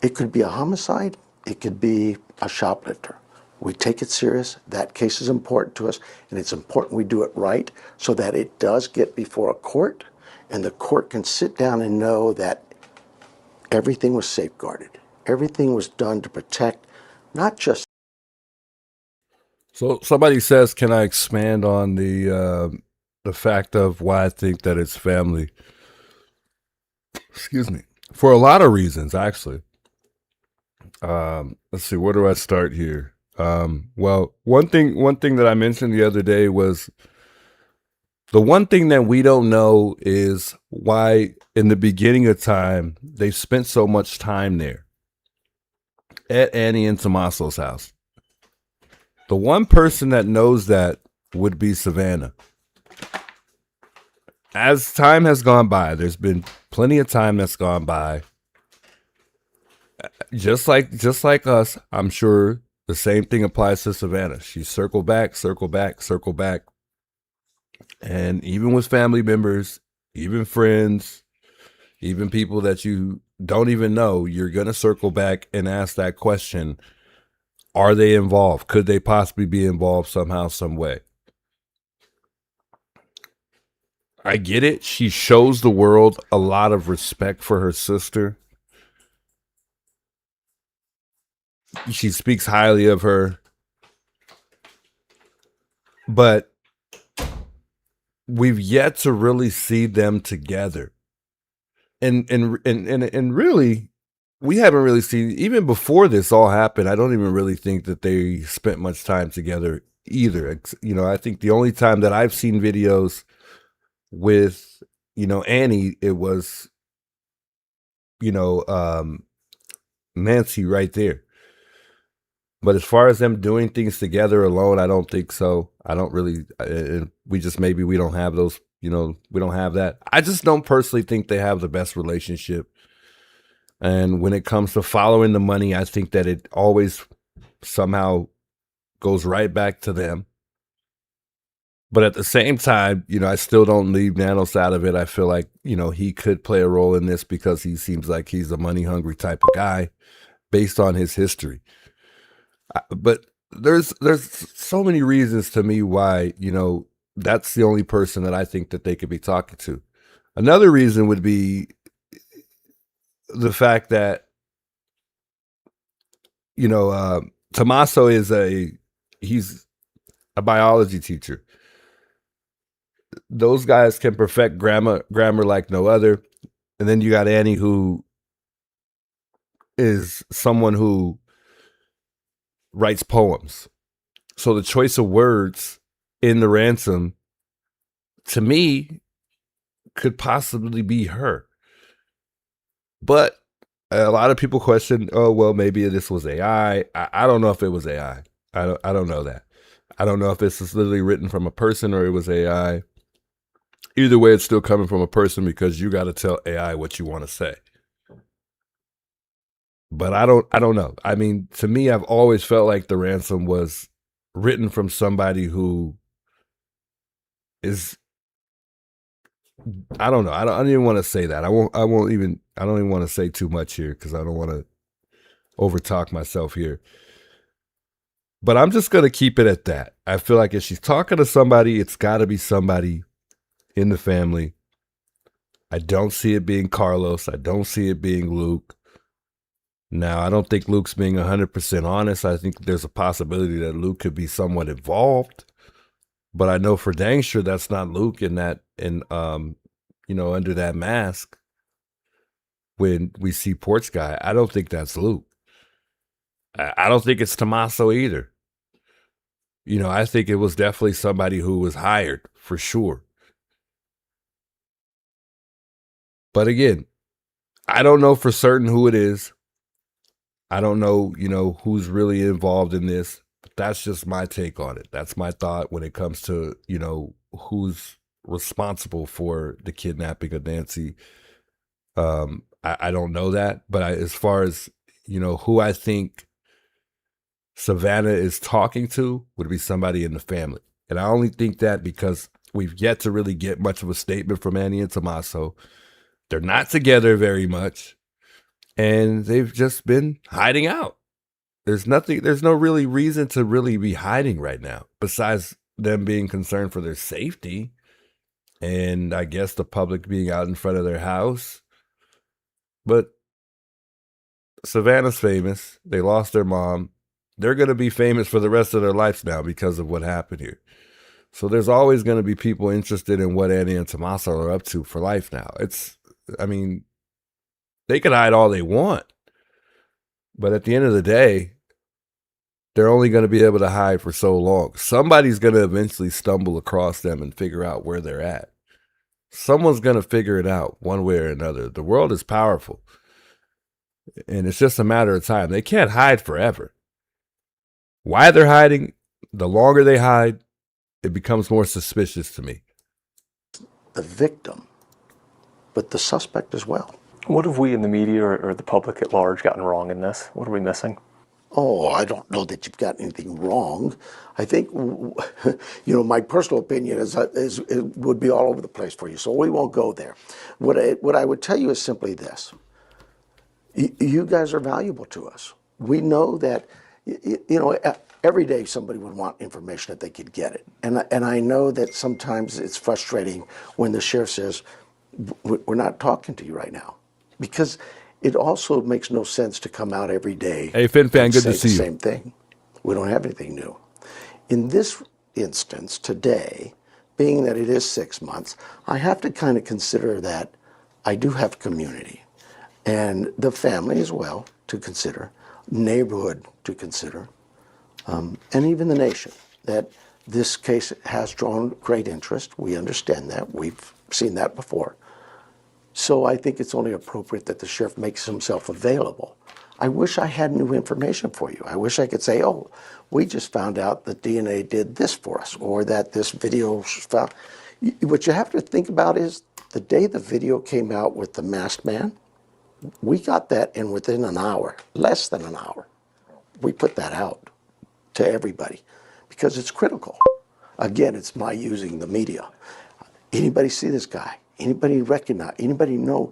It could be a homicide, it could be a shoplifter. We take it serious. That case is important to us, and it's important we do it right so that it does get before a court, and the court can sit down and know that everything was safeguarded. Everything was done to protect not just. So somebody says, can I expand on the fact of why I think that it's family? Excuse me. For a lot of reasons, actually. Let's see, where do I start here? Well, one thing that I mentioned the other day was the one thing that we don't know is why in the beginning of time they spent so much time there at Annie and Tommaso's house. The one person that knows that would be Savannah. As time has gone by, there's been plenty of time that's gone by. Just like us, I'm sure the same thing applies to Savannah. She circled back. And even with family members, even friends, even people that you don't even know, you're going to circle back and ask that question. Are they involved? Could they possibly be involved somehow, some way? I get it. She shows the world a lot of respect for her sister. She speaks highly of her. But we've yet to really see them together. And really, we haven't really seen, even before this all happened, I don't even really think that they spent much time together either. You know, I think the only time that I've seen videos with, you know, Annie, it was, you know, Nancy right there. But as far as them doing things together alone, I don't think so. I don't really, maybe we don't have those, you know, we don't have that. I just don't personally think they have the best relationship. And when it comes to following the money, I think that it always somehow goes right back to them. But at the same time, you know, I still don't leave Nanos out of it. I feel like, you know, he could play a role in this because he seems like he's a money hungry type of guy based on his history. But there's so many reasons to me why, you know, that's the only person that I think that they could be talking to. Another reason would be the fact that, you know, Tommaso he's a biology teacher. Those guys can perfect grammar like no other. And then you got Annie, who is someone who writes poems. So the choice of words in the ransom, to me, could possibly be her. But a lot of people question, oh, well, maybe this was AI. I don't know if it was AI. I don't know that. I don't know if this is literally written from a person or it was AI. Either way, it's still coming from a person because you got to tell AI what you want to say. But I don't know. I mean, to me, I've always felt like the ransom was written from somebody who is, I don't know. I don't even want to say that. I don't even want to say too much here because I don't want to overtalk myself here. But I'm just going to keep it at that. I feel like if she's talking to somebody, it's got to be somebody in the family. I don't see it being Carlos. I don't see it being Luke. Now, I don't think Luke's being 100% honest. I think there's a possibility that Luke could be somewhat involved. But I know for dang sure that's not Luke you know, under that mask. When we see Porch Guy, I don't think that's Luke. I don't think it's Tommaso either. You know, I think it was definitely somebody who was hired for sure. But again, I don't know for certain who it is. I don't know, you know, who's really involved in this. But that's just my take on it. That's my thought when it comes to, you know, who's responsible for the kidnapping of Nancy. I don't know that. But as far as, you know, who I think Savannah is talking to would be somebody in the family. And I only think that because we've yet to really get much of a statement from Annie and Tommaso. They're not together very much. And they've just been hiding out. There's no really reason to really be hiding right now, besides them being concerned for their safety. And I guess the public being out in front of their house. But Savannah's famous. They lost their mom. They're going to be famous for the rest of their lives now because of what happened here. So there's always going to be people interested in what Annie and Tommaso are up to for life now. I mean, They can hide all they want. But at the end of the day, they're only going to be able to hide for so long. Somebody's going to eventually stumble across them and figure out where they're at. Someone's going to figure it out one way or another. The world is powerful. And it's just a matter of time. They can't hide forever. Why they're hiding, the longer they hide, it becomes more suspicious to me. The victim, but the suspect as well. What have we in the media or the public at large gotten wrong in this? What are we missing? Oh, I don't know that you've got anything wrong. I think, my personal opinion is it would be all over the place for you, so we won't go there. What I would tell you is simply this. You guys are valuable to us. We know that, every day somebody would want information if they could get it. And I know that sometimes it's frustrating when the sheriff says, we're not talking to you right now. Because it also makes no sense to come out every day. Hey, FinFan, and good say to see the you. same thing. We don't have anything new. In this instance, today, being that it is 6 months, I have to kind of consider that I do have community. And the family as well to consider, neighborhood to consider, and even the nation. That this case has drawn great interest. We understand that. We've seen that before. So I think it's only appropriate that the sheriff makes himself available. I wish I had new information for you. I wish I could say, oh, we just found out that DNA did this for us, or that this video was found. What you have to think about is the day the video came out with the masked man, we got that in within an hour, less than an hour. We put that out to everybody because it's critical. Again, it's my using the media. Anybody see this guy? Anybody recognize? Anybody know?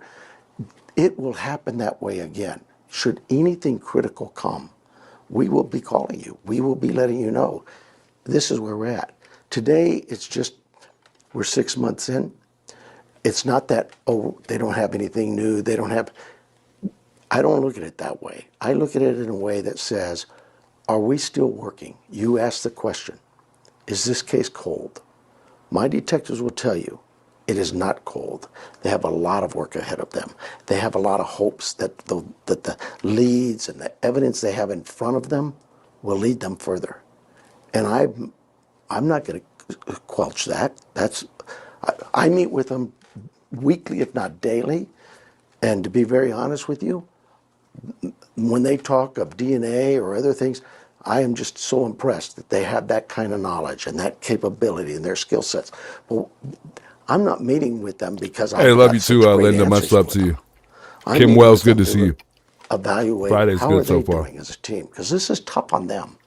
It will happen that way again. Should anything critical come, we will be calling you. We will be letting you know. This is where we're at. Today, it's just, we're 6 months in. It's not that, oh, they don't have anything new. They don't have, I don't look at it that way. I look at it in a way that says, are we still working? You ask the question, is this case cold? My detectives will tell you, it is not cold. They have a lot of work ahead of them. They have a lot of hopes that the leads and the evidence they have in front of them will lead them further. And I'm not going to quelch that. I meet with them weekly, if not daily. And to be very honest with you, when they talk of DNA or other things, I am just so impressed that they have that kind of knowledge and that capability and their skill sets. But I'm not meeting with them because I love you too, Linda. Much love to you. Kim Wells, good to see you. Evaluate Friday's how good are so they far. doing as a team, because this is tough on them.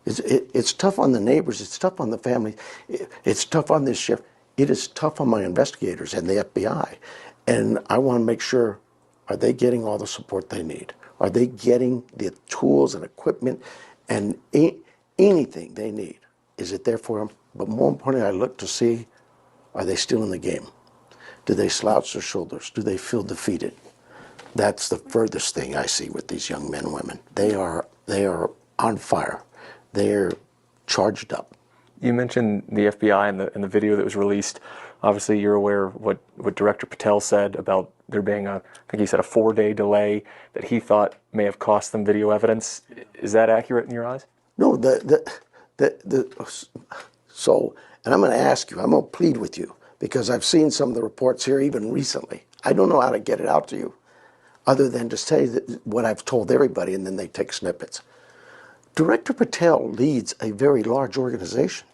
It's tough on the neighbors. It's tough on the family. It's tough on this sheriff. It is tough on my investigators and the FBI. And I want to make sure, are they getting all the support they need? Are they getting the tools and equipment and anything they need? Is it there for them? But more importantly, I look to see, are they still in the game? Do they slouch their shoulders? Do they feel defeated? That's the furthest thing I see with these young men and women. They are on fire. They're charged up. You mentioned the FBI and the video that was released. Obviously, you're aware of what Director Patel said about there being I think he said a 4-day delay that he thought may have cost them video evidence. Is that accurate in your eyes? No, so, and I'm going to ask you, I'm going to plead with you, because I've seen some of the reports here even recently. I don't know how to get it out to you other than to say that what I've told everybody, and then they take snippets. Director Patel leads a very large organization.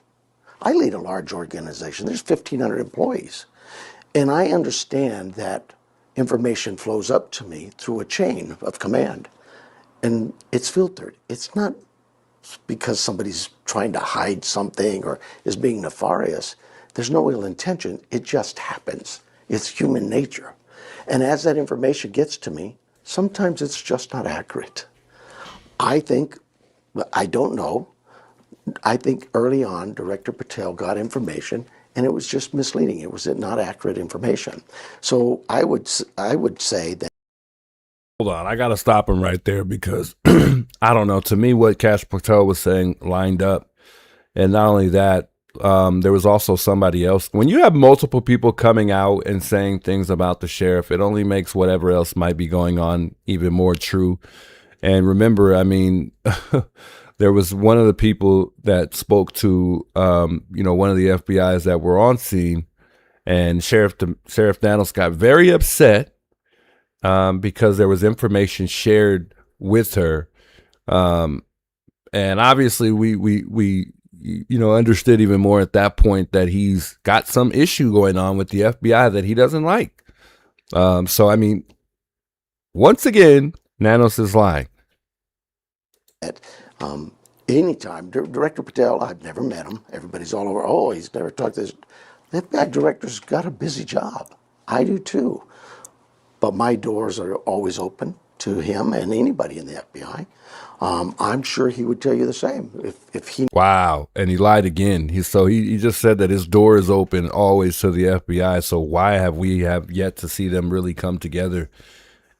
I lead a large organization. There's 1,500 employees. And I understand that information flows up to me through a chain of command. And it's filtered. It's not because somebody's trying to hide something or is being nefarious. There's no ill intention. It just happens. It's human nature. And as that information gets to me, sometimes it's just not accurate. I don't know. I think early on, Director Patel got information and it was just misleading. It was not accurate information. So I would say that. Hold on, I got to stop him right there because I don't know. To me, what Cash Patel was saying lined up. And not only that, there was also somebody else. When you have multiple people coming out and saying things about the sheriff, it only makes whatever else might be going on even more true. And remember, I mean, there was one of the people that spoke to, one of the FBI's that were on scene, and Sheriff Daniels got very upset because there was information shared with her. And obviously we understood even more at that point that he's got some issue going on with the FBI that he doesn't like. So, I mean, once again, Nanos is lying. Anytime, Director Patel, I've never met him. Everybody's all over, oh, he's never talked to this. The FBI director's got a busy job. I do too. But my doors are always open to him and anybody in the FBI. I'm sure he would tell you the same. If he Wow, and he lied again. He just said that his door is open always to the FBI. So why have we yet to see them really come together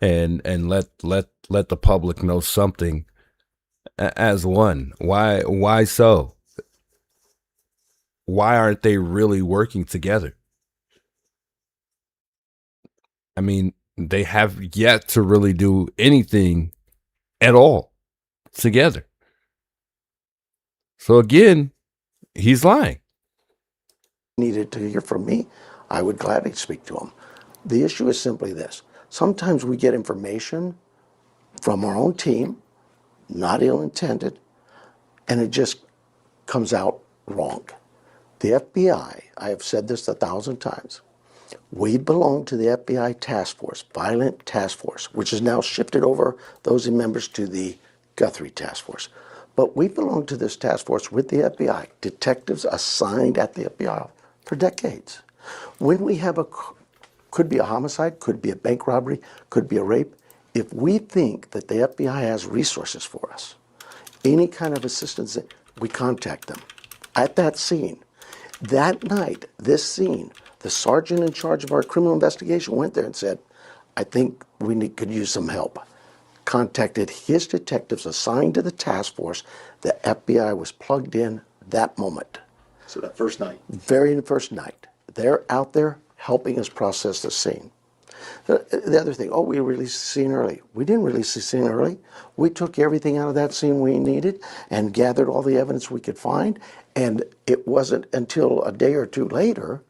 and let the public know something as one? Why so? Why aren't they really working together? I mean, they have yet to really do anything at all together. So again, he's lying. needed to hear from me, I would gladly speak to him. The issue is simply this. Sometimes we get information from our own team, not ill-intended, and it just comes out wrong. The FBI, I have said this 1,000 times, we belong to the FBI task force, Violent Task Force, which has now shifted over those members to the Guthrie Task Force. But we belong to this task force with the FBI, detectives assigned at the FBI for decades. When we have could be a homicide, could be a bank robbery, could be a rape, if we think that the FBI has resources for us, any kind of assistance, we contact them. At that scene, that night, this scene, the sergeant in charge of our criminal investigation went there and said, I think we could use some help. Contacted his detectives assigned to the task force. The FBI was plugged in that moment. So that first night? Very first night. They're out there helping us process the scene. The other thing, we released the scene early. We didn't release the scene early. We took everything out of that scene we needed and gathered all the evidence we could find. And it wasn't until a day or two later,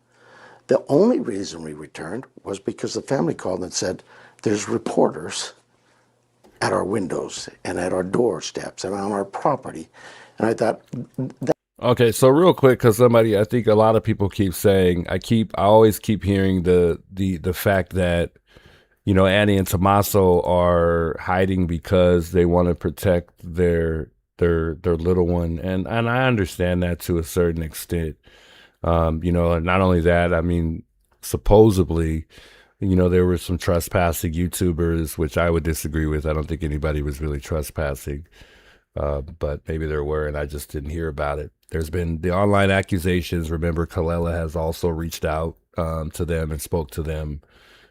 the only reason we returned was because the family called and said, there's reporters at our windows and at our doorsteps and on our property. And I thought, Okay, so real quick, because I think a lot of people keep saying, I always keep hearing the fact that, Annie and Tommaso are hiding because they want to protect their little one, and I understand that to a certain extent. And not only that, I mean, supposedly, there were some trespassing YouTubers, which I would disagree with. I don't think anybody was really trespassing. But maybe there were, and I just didn't hear about it. There's been the online accusations. Remember, Kalela has also reached out to them and spoke to them.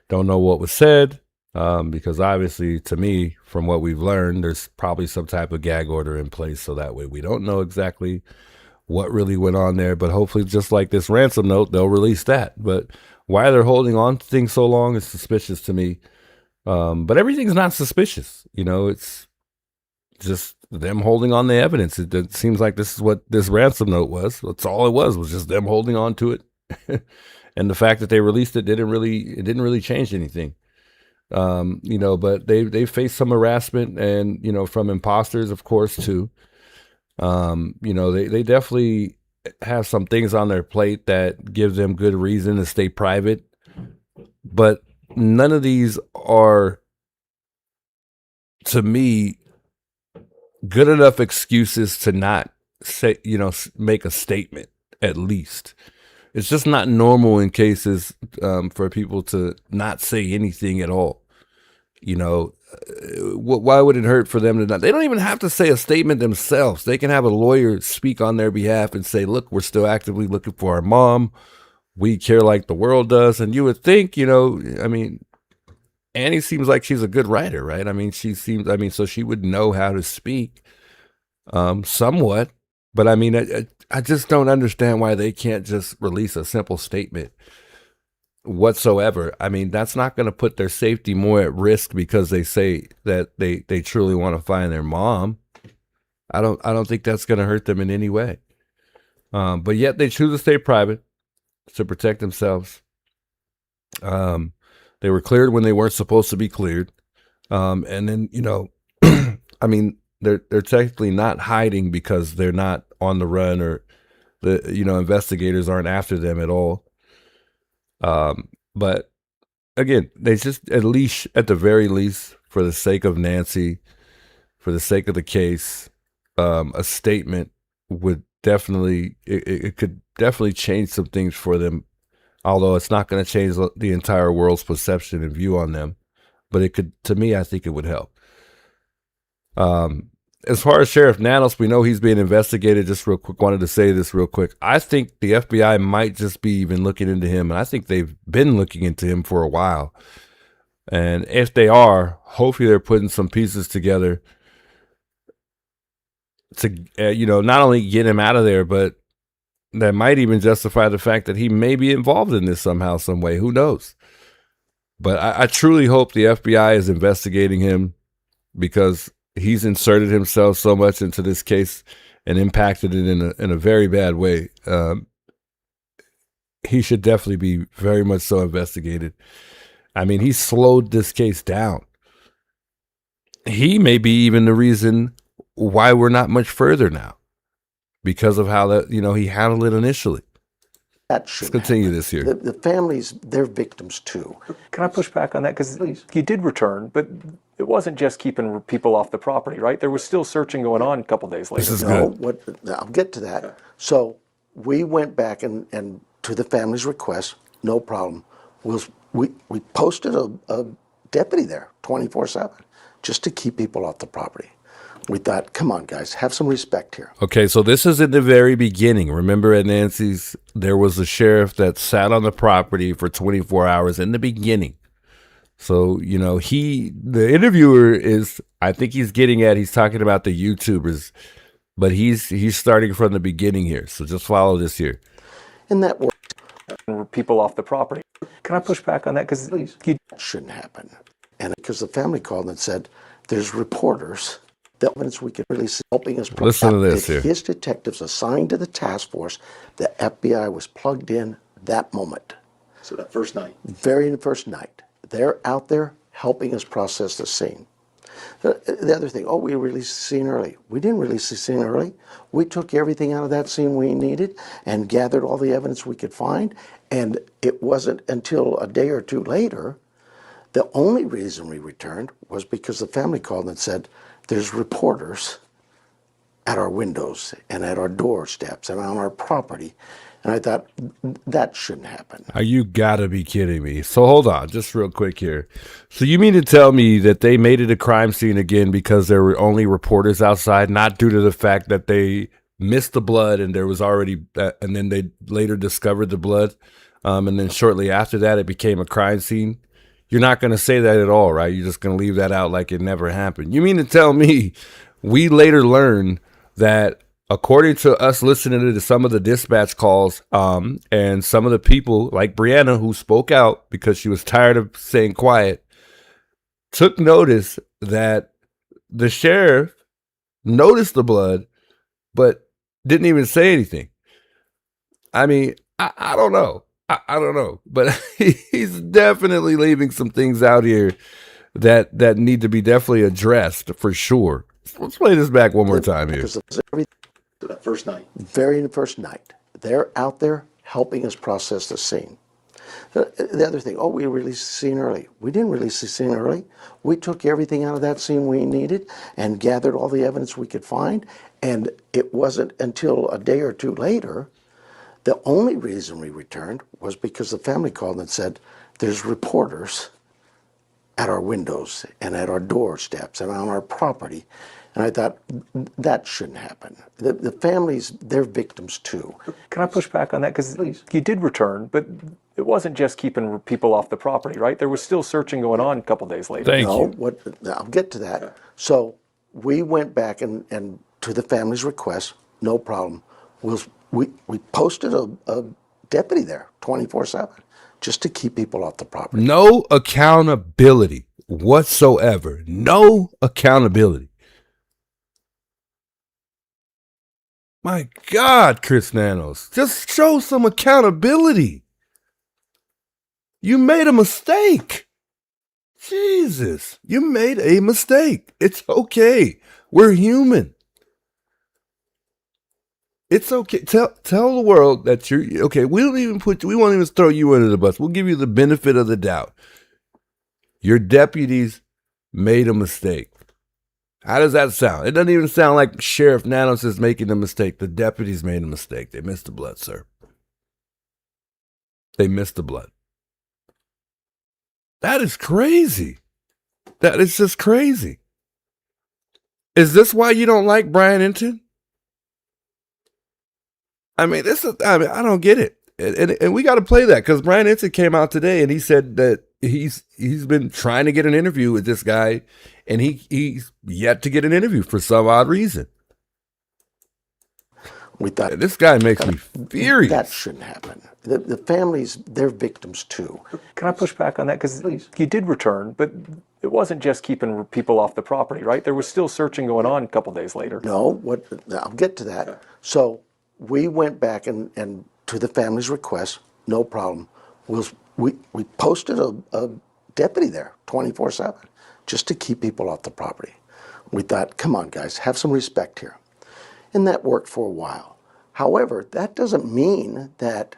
Don't know what was said, because obviously, to me, from what we've learned, there's probably some type of gag order in place, so that way we don't know exactly what really went on there. But hopefully, just like this ransom note, they'll release that. But why they're holding on to things so long is suspicious to me. But everything's not suspicious. It's just them holding on the evidence. It seems like this is what this ransom note was. That's all it was just them holding on to it. And the fact that they released it didn't really change anything. But they faced some harassment and, from imposters, of course, too. They definitely have some things on their plate that give them good reason to stay private. But none of these are, to me, good enough excuses to not say, make a statement, at least. It's just not normal in cases for people to not say anything at all. Why would it hurt for them to not? They don't even have to say a statement themselves. They can have a lawyer speak on their behalf and say, look, we're still actively looking for our mom. We care like the world does. And you would think, Annie seems like she's a good writer, right? So she would know how to speak somewhat. But I I just don't understand why they can't just release a simple statement whatsoever. I mean, that's not going to put their safety more at risk because they say that they truly want to find their mom. I don't think that's going to hurt them in any way. But yet they choose to stay private to protect themselves. They were cleared when they weren't supposed to be cleared. And then, you know, I mean, they're technically not hiding because they're not on the run, or the, you know, investigators aren't after them at all. But again, they just, at least, at the very least, for the sake of Nancy, for the sake of the case, a statement would definitely, it could definitely change some things for them. Although it's not going to change the entire world's perception and view on them, but it could, to me, I think it would help. As far as Sheriff Nanos, we know he's being investigated. Just real quick, wanted to say this real quick. I think the FBI might just be even looking into him, and I think they've been looking into him for a while. And if they are, hopefully they're putting some pieces together to, you know, not only get him out of there, but that might even justify the fact that he may be involved in this somehow, some way. Who knows? But I truly hope the FBI is investigating him, because he's inserted himself so much into this case and impacted it in a very bad way. He should definitely be very much so investigated. I mean, he slowed this case down. He may be even the reason why we're not much further now, because of how that, you know, he handled it initially. Let's continue this here. The families, they're victims too. Can I push back on that? Because you did return, but it wasn't just keeping people off the property, right? There was still searching going on a couple days later. This is good. I'll get to that. So we went back and to the family's request, no problem. We posted a deputy there 24/7 just to keep people off the property. We thought, come on, guys, have some respect here. Okay, so this is in the very beginning. Remember at Nancy's, there was a sheriff that sat on the property for 24 hours in the beginning. So, you know, the interviewer is, I think he's talking about the YouTubers, but he's starting from the beginning here. So just follow this here. And that worked. People off the property. Can I push back on that? Because that shouldn't happen. And because the family called and said, there's reporters, the evidence we could release helping us. Listen to this here. His detectives assigned to the task force, the FBI was plugged in that moment. So that first night. Very first night. They're out there helping us process the scene. The other thing, we released the scene early. We didn't release the scene early. We took everything out of that scene we needed and gathered all the evidence we could find. And it wasn't until a day or two later, the only reason we returned was because the family called and said, there's reporters at our windows and at our doorsteps and on our property. And I thought, that shouldn't happen. You gotta be kidding me. So hold on, just real quick here. So you mean to tell me that they made it a crime scene again because there were only reporters outside, not due to the fact that they missed the blood and there was already, and then they later discovered the blood, and then shortly after that it became a crime scene? You're not going to say that at all, right? You're just going to leave that out like it never happened. You mean to tell me we later learned that, according to us listening to some of the dispatch calls, and some of the people like Brianna who spoke out because she was tired of staying quiet, took notice that the sheriff noticed the blood but didn't even say anything? I mean, I don't know. I don't know, but he's definitely leaving some things out here that need to be definitely addressed for sure. Let's play this back one more time here. That first night. Very first night. They're out there helping us process the scene. The other thing, we released the scene early. We didn't release the scene early. We took everything out of that scene we needed and gathered all the evidence we could find. And it wasn't until a day or two later, the only reason we returned was because the family called and said, there's reporters at our windows and at our doorsteps and on our property. And I thought, that shouldn't happen. The families, they're victims too. Can I push back on that? Because you did return, but it wasn't just keeping people off the property, right? There was still searching going on a couple days later. Thank you. I'll get to that. So we went back and to the family's request, no problem. we posted a deputy there 24/7 just to keep people off the property. No accountability whatsoever. No accountability. My God, Chris Nanos, just show some accountability. You made a mistake. Jesus, you made a mistake. It's okay. We're human. It's okay. Tell the world that you're okay. We won't even throw you under the bus. We'll give you the benefit of the doubt. Your deputies made a mistake. How does that sound? It doesn't even sound like Sheriff Nanos is making a mistake. The deputies made a mistake. They missed the blood, sir. They missed the blood. That is crazy. That is just crazy. Is this why you don't like Brian Enton? I mean, I don't get it. And we got to play that because Brian Enton came out today and he said that he's been trying to get an interview with this guy and he's yet to get an interview for some odd reason. We thought this guy makes me furious. That shouldn't happen. The families, they're victims too. Can I push back on that? Because you did return, but it wasn't just keeping people off the property, right? There was still searching going on a couple days later. No, I'll get to that. So we went back and to the family's request, no problem. We posted a deputy there 24/7 just to keep people off the property. We thought, come on, guys, have some respect here. And that worked for a while. However, that doesn't mean that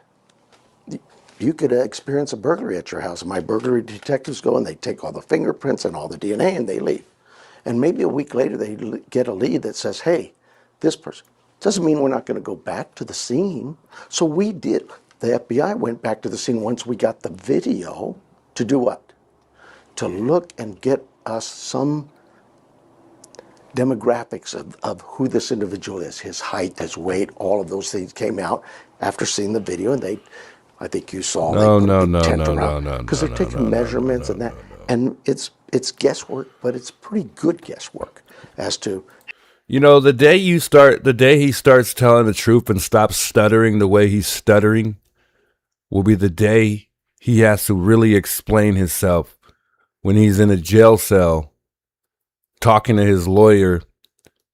you could experience a burglary at your house. My burglary detectives go and they take all the fingerprints and all the DNA and they leave. And maybe a week later they get a lead that says, hey, this person. Doesn't mean we're not going to go back to the scene. So we did. The FBI went back to the scene once we got the video to do what? To look and get us some demographics of who this individual is, his height, his weight, all of those things came out after seeing the video, and I think you saw. No. Because they're taking measurements and that, and it's guesswork, but it's pretty good guesswork as to. You know, the day he starts telling the truth and stops stuttering the way he's stuttering will be the day he has to really explain himself when he's in a jail cell talking to his lawyer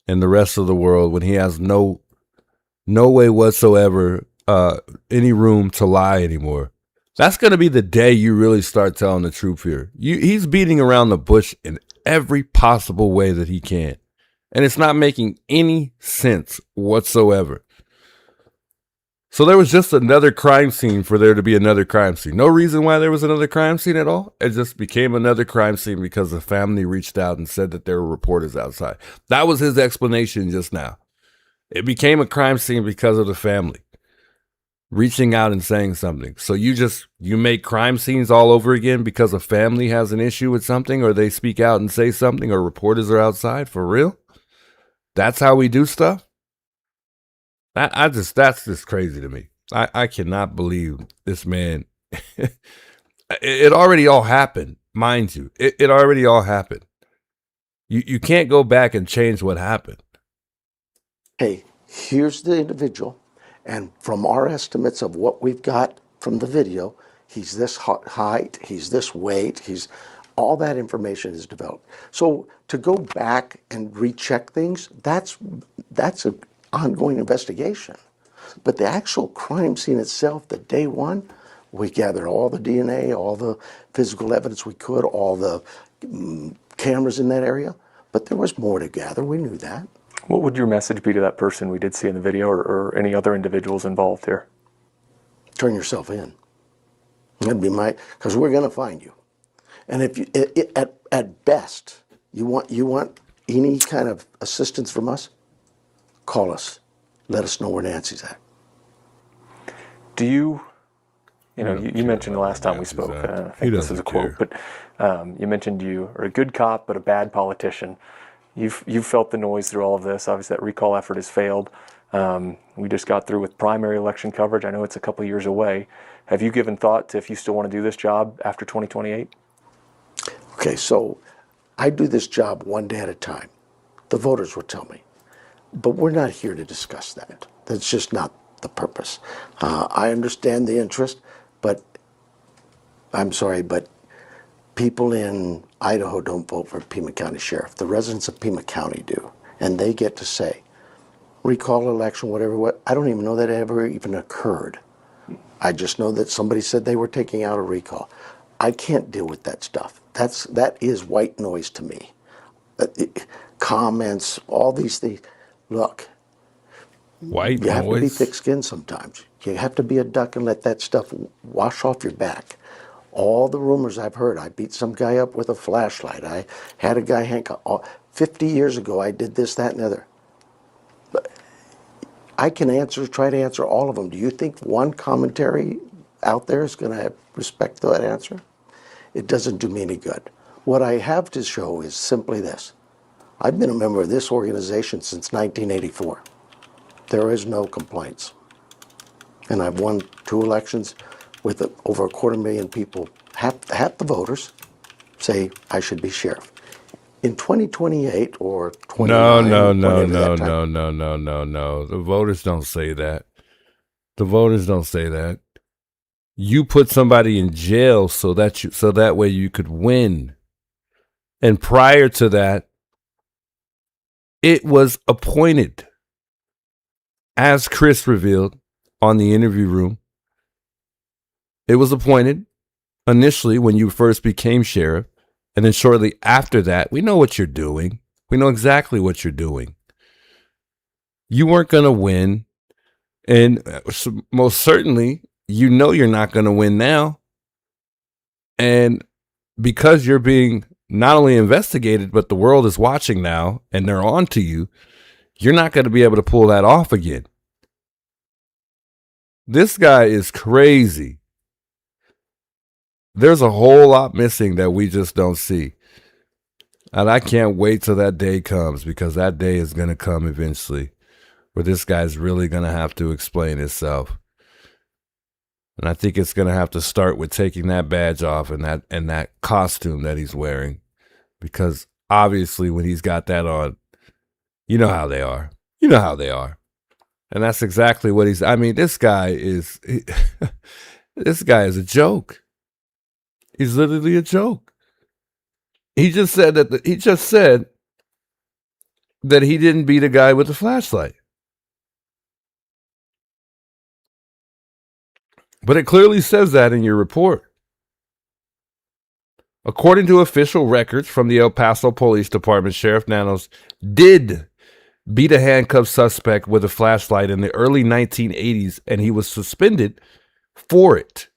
and the rest of the world when he has no way whatsoever, any room to lie anymore. That's going to be the day you really start telling the truth here. He's beating around the bush in every possible way that he can. And it's not making any sense whatsoever. So there was just another crime scene for there to be another crime scene. No reason why there was another crime scene at all. It just became another crime scene because the family reached out and said that there were reporters outside. That was his explanation just now. It became a crime scene because of the family reaching out and saying something. So you make crime scenes all over again because a family has an issue with something, or they speak out and say something, or reporters are outside. For real? That's how we do stuff? That's just crazy to me. I cannot believe this man. It already all happened, mind you. It already all happened. You can't go back and change what happened. Hey, here's the individual, and from our estimates of what we've got from the video, he's this height, he's this weight, all that information is developed. So to go back and recheck things, that's an ongoing investigation. But the actual crime scene itself, the day one, we gathered all the DNA, all the physical evidence we could, all the cameras in that area. But there was more to gather. We knew that. What would your message be to that person we did see in the video, or any other individuals involved here? Turn yourself in. That'd be because we're going to find you. And if you, at best, you want any kind of assistance from us, call us. Let us know where Nancy's at. Do you mentioned the last time we spoke, I think this is a quote, but you mentioned you are a good cop but a bad politician. You've felt the noise through all of this. Obviously, that recall effort has failed. We just got through with primary election coverage. I know it's a couple years away. Have you given thought to if you still want to do this job after 2028? Okay, so I do this job one day at a time. The voters will tell me. But we're not here to discuss that. That's just not the purpose. I understand the interest, but I'm sorry, but people in Idaho don't vote for Pima County Sheriff. The residents of Pima County do, and they get to say, recall election, whatever. What I don't even know that it ever even occurred. I just know that somebody said they were taking out a recall. I can't deal with that stuff. That is white noise to me. Comments, all these things. Look, White you have to be noise. thick-skinned sometimes. You have to be a duck and let that stuff wash off your back. All the rumors I've heard, I beat some guy up with a flashlight. I had a guy hang 50 years ago, I did this, that, and the other. But I can try to answer all of them. Do you think one commentary out there is going to respect that answer? It doesn't do me any good. What I have to show is simply this. I've been a member of this organization since 1984. There is no complaints. And I've won 2 elections with over 250,000 people. Half the voters say I should be sheriff. In 2028 or 29, No. The voters don't say that. The voters don't say that. You put somebody in jail so that way you could win. And prior to that, it was appointed, as Chris revealed on the interview room. It was appointed initially when you first became sheriff, and then shortly after that, we know what you're doing. We know exactly what you're doing. You weren't going to win, and most certainly, you know you're not going to win now. And because you're being not only investigated, but the world is watching now, and they're on to you, you're not going to be able to pull that off again. This guy is crazy. There's a whole lot missing that we just don't see. And I can't wait till that day comes, because that day is going to come eventually where this guy's really going to have to explain himself. And I think it's going to have to start with taking that badge off and that costume that he's wearing, because obviously when he's got that on, you know how they are. You know how they are. And that's exactly what this guy is this guy is a joke. He's literally a joke. He just said that he didn't beat a guy with a flashlight. But it clearly says that in your report. According to official records from the El Paso Police Department, Sheriff Nanos did beat a handcuffed suspect with a flashlight in the early 1980s, and he was suspended for it.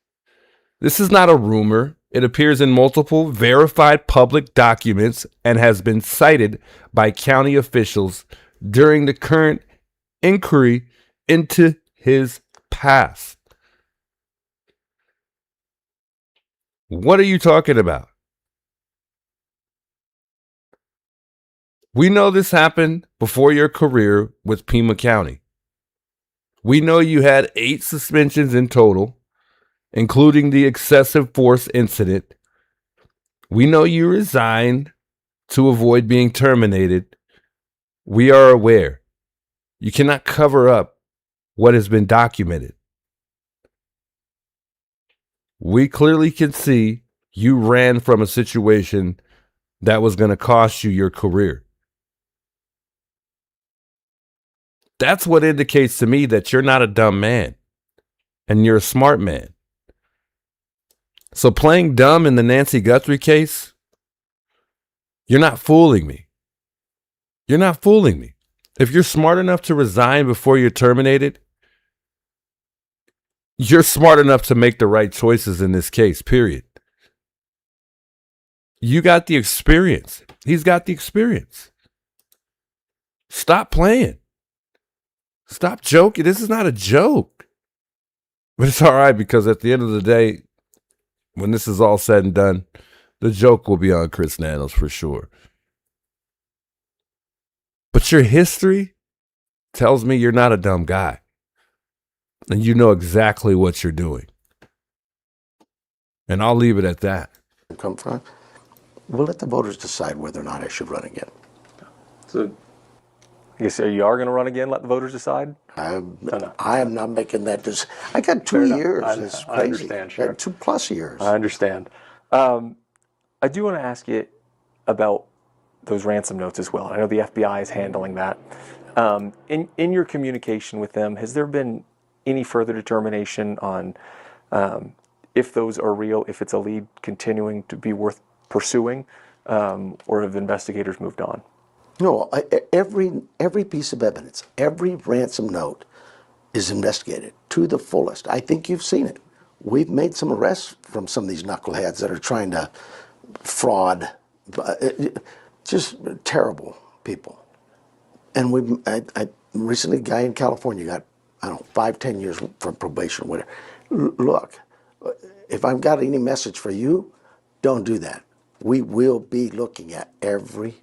This is not a rumor. It appears in multiple verified public documents and has been cited by county officials during the current inquiry into his past. What are you talking about? We know this happened before your career with Pima County. We know you had 8 suspensions in total, including the excessive force incident. We know you resigned to avoid being terminated. We are aware. You cannot cover up what has been documented. We clearly can see you ran from a situation that was going to cost you your career. That's what indicates to me that you're not a dumb man and you're a smart man. So playing dumb in the Nancy Guthrie case, you're not fooling me. You're not fooling me. If you're smart enough to resign before you're terminated, you're smart enough to make the right choices in this case, period. You got the experience. He's got the experience. Stop playing. Stop joking. This is not a joke. But it's all right, because at the end of the day, when this is all said and done, the joke will be on Chris Nanos for sure. But your history tells me you're not a dumb guy. And you know exactly what you're doing. And I'll leave it at that. Come from. We'll let the voters decide whether or not I should run again. So I guess you are going to run again, let the voters decide? I am not making that decision. I got 2 enough. years. I It's crazy. understand, sure. 2+ years. I understand. I do want to ask you about those ransom notes as well. I know the FBI is handling that. In your communication with them, has there been any further determination on if those are real, if it's a lead continuing to be worth pursuing, or have investigators moved on? No, every piece of evidence, every ransom note is investigated to the fullest. I think you've seen it. We've made some arrests from some of these knuckleheads that are trying to fraud, just terrible people. And I recently, a guy in California got, I don't know, 5-10 years for probation or whatever. Look, if I've got any message for you, don't do that. We will be looking at every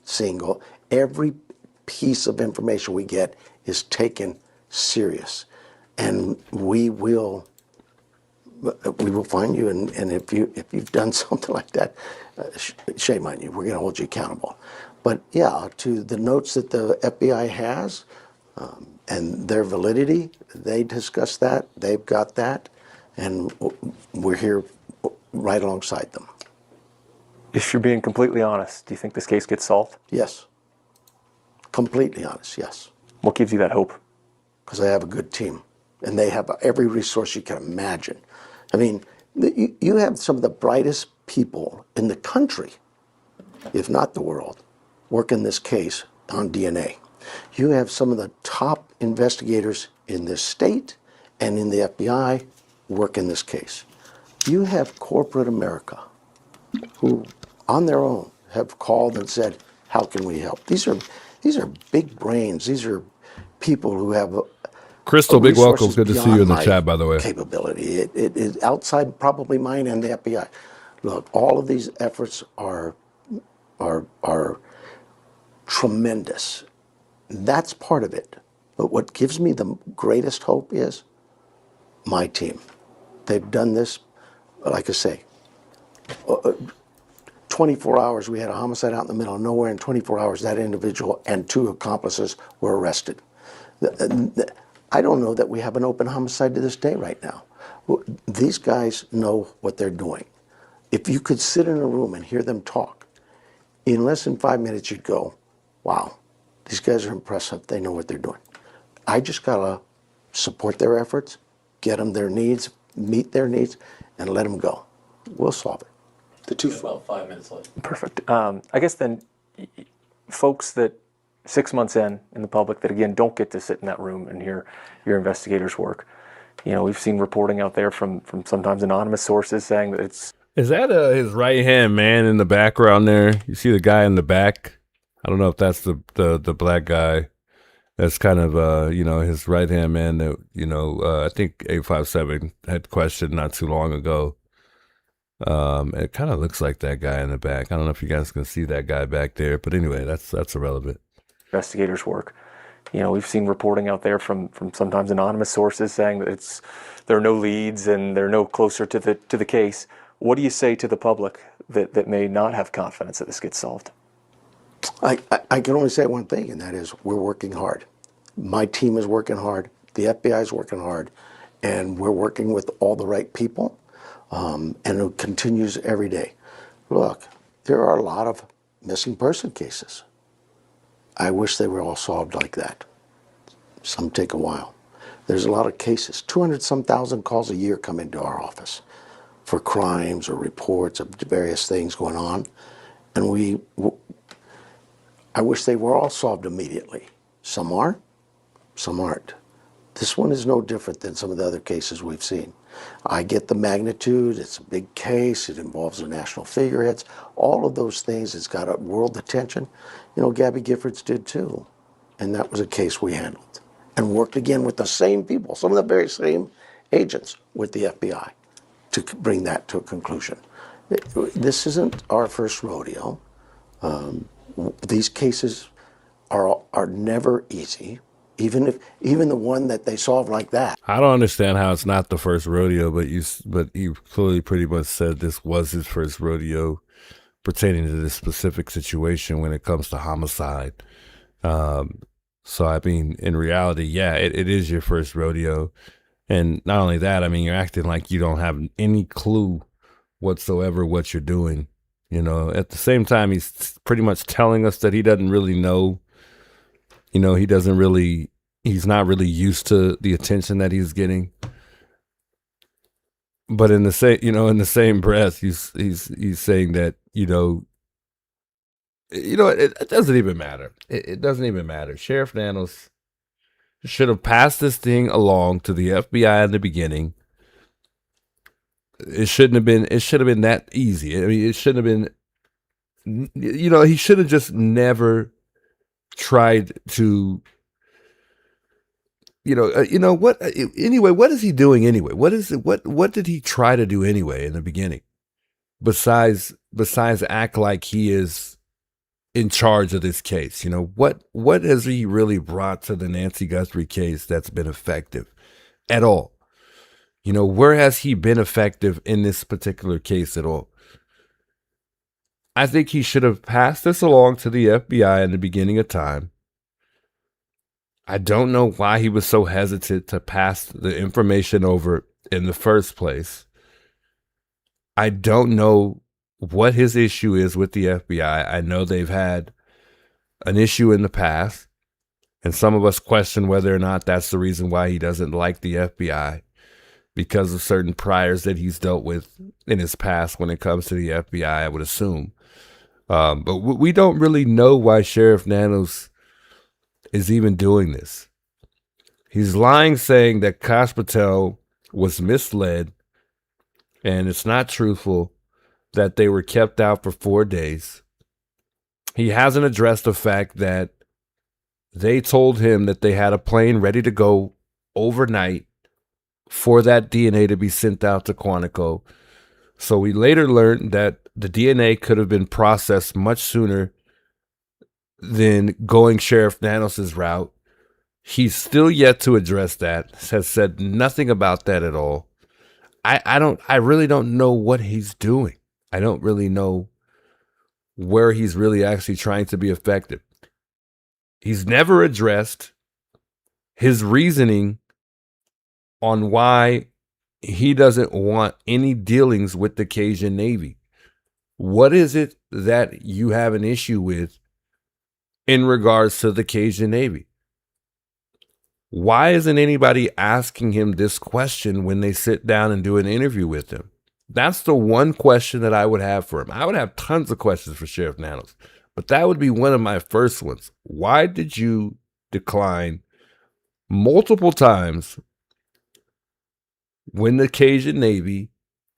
piece of information we get is taken serious, and we will find you. And if you've done something like that, shame on you. We're going to hold you accountable. But yeah, to the notes that the FBI has and their validity, they discussed that. They've got that, and we're here right alongside them. If you're being completely honest, do you think this case gets solved? Yes. Completely honest, yes. What gives you that hope? Because I have a good team, and they have every resource you can imagine. I mean, you have some of the brightest people in the country, if not the world, working this case on DNA. You have some of the top investigators in this state and in the FBI working this case. You have corporate America who, on their own, have called and said, how can we help? These are big brains. These are people who have Crystal, big welcome. Good to see you in the my chat, by the way. capability. It is outside probably mine and the FBI. Look, all of these efforts are tremendous. That's part of it. But what gives me the greatest hope is my team. They've done this, like I say, 24 hours, we had a homicide out in the middle of nowhere. In 24 hours, that individual and 2 accomplices were arrested. I don't know that we have an open homicide to this day right now. These guys know what they're doing. If you could sit in a room and hear them talk, in less than 5 minutes you'd go, wow, these guys are impressive. They know what they're doing. I just gotta support their efforts, get them their needs, meet their needs, and let them go. We'll solve it. About 5 minutes left. Perfect. I guess then, folks that 6 months in the public that again don't get to sit in that room and hear your investigators work. You know, we've seen reporting out there from sometimes anonymous sources saying that it's. Is that his right hand man in the background there? You see the guy in the back? I don't know if that's the black guy. That's kind of you know, his right hand man that, you know, I think 857 had questioned not too long ago. It kind of looks like that guy in the back. I don't know if you guys can see that guy back there, but anyway, that's irrelevant. Investigators work. You know, we've seen reporting out there from sometimes anonymous sources saying that there are no leads and they're no closer to the case. What do you say to the public that may not have confidence that this gets solved? I can only say one thing, and that is we're working hard. My team is working hard. The FBI is working hard, and we're working with all the right people. And it continues every day. Look, there are a lot of missing person cases. I wish they were all solved like that. Some take a while. There's a lot of cases. 200-some thousand calls a year come into our office for crimes or reports of various things going on. And I wish they were all solved immediately. Some are, some aren't. This one is no different than some of the other cases we've seen. I get the magnitude, it's a big case, it involves the national figureheads, all of those things, it's got a world attention. You know, Gabby Giffords did too, and that was a case we handled. And worked again with the same people, some of the very same agents with the FBI to bring that to a conclusion. This isn't our first rodeo. These cases are never easy. Even the one that they solved like that. I don't understand how it's not the first rodeo, but he clearly pretty much said this was his first rodeo pertaining to this specific situation when it comes to homicide. So, I mean, in reality, yeah, it is your first rodeo. And not only that, I mean, you're acting like you don't have any clue whatsoever what you're doing. You know, at the same time, he's pretty much telling us that he doesn't really know. You know, he's not really used to the attention that he's getting. But in the same breath, he's saying that, it doesn't even matter. It doesn't even matter. Sheriff Nanos should have passed this thing along to the FBI in the beginning. It should have been that easy. I mean, it shouldn't have been, he should have just never tried to, anyway, what is he doing anyway? What did he try to do anyway in the beginning? Besides act like he is in charge of this case. What has he really brought to the Nancy Guthrie case that's been effective at all? Where has he been effective in this particular case at all? I think he should have passed this along to the FBI in the beginning of time. I don't know why he was so hesitant to pass the information over in the first place. I don't know what his issue is with the FBI. I know they've had an issue in the past, and some of us question whether or not that's the reason why he doesn't like the FBI, because of certain priors that he's dealt with in his past when it comes to the FBI, I would assume. But we don't really know why Sheriff Nanos is even doing this. He's lying, saying that Kash Patel was misled and it's not truthful that they were kept out for 4 days. He hasn't addressed the fact that they told him that they had a plane ready to go overnight for that DNA to be sent out to Quantico. So we later learned that the DNA could have been processed much sooner than going Sheriff Nanos's route. He's still yet to address that, has said nothing about that at all. I really don't know what he's doing. I don't really know where he's really actually trying to be effective. He's never addressed his reasoning on why he doesn't want any dealings with the Cajun Navy. What is it that you have an issue with in regards to the Cajun Navy? Why isn't anybody asking him this question when they sit down and do an interview with him? That's the one question that I would have for him. I would have tons of questions for Sheriff Nanos, but that would be one of my first ones. Why did you decline multiple times when the Cajun Navy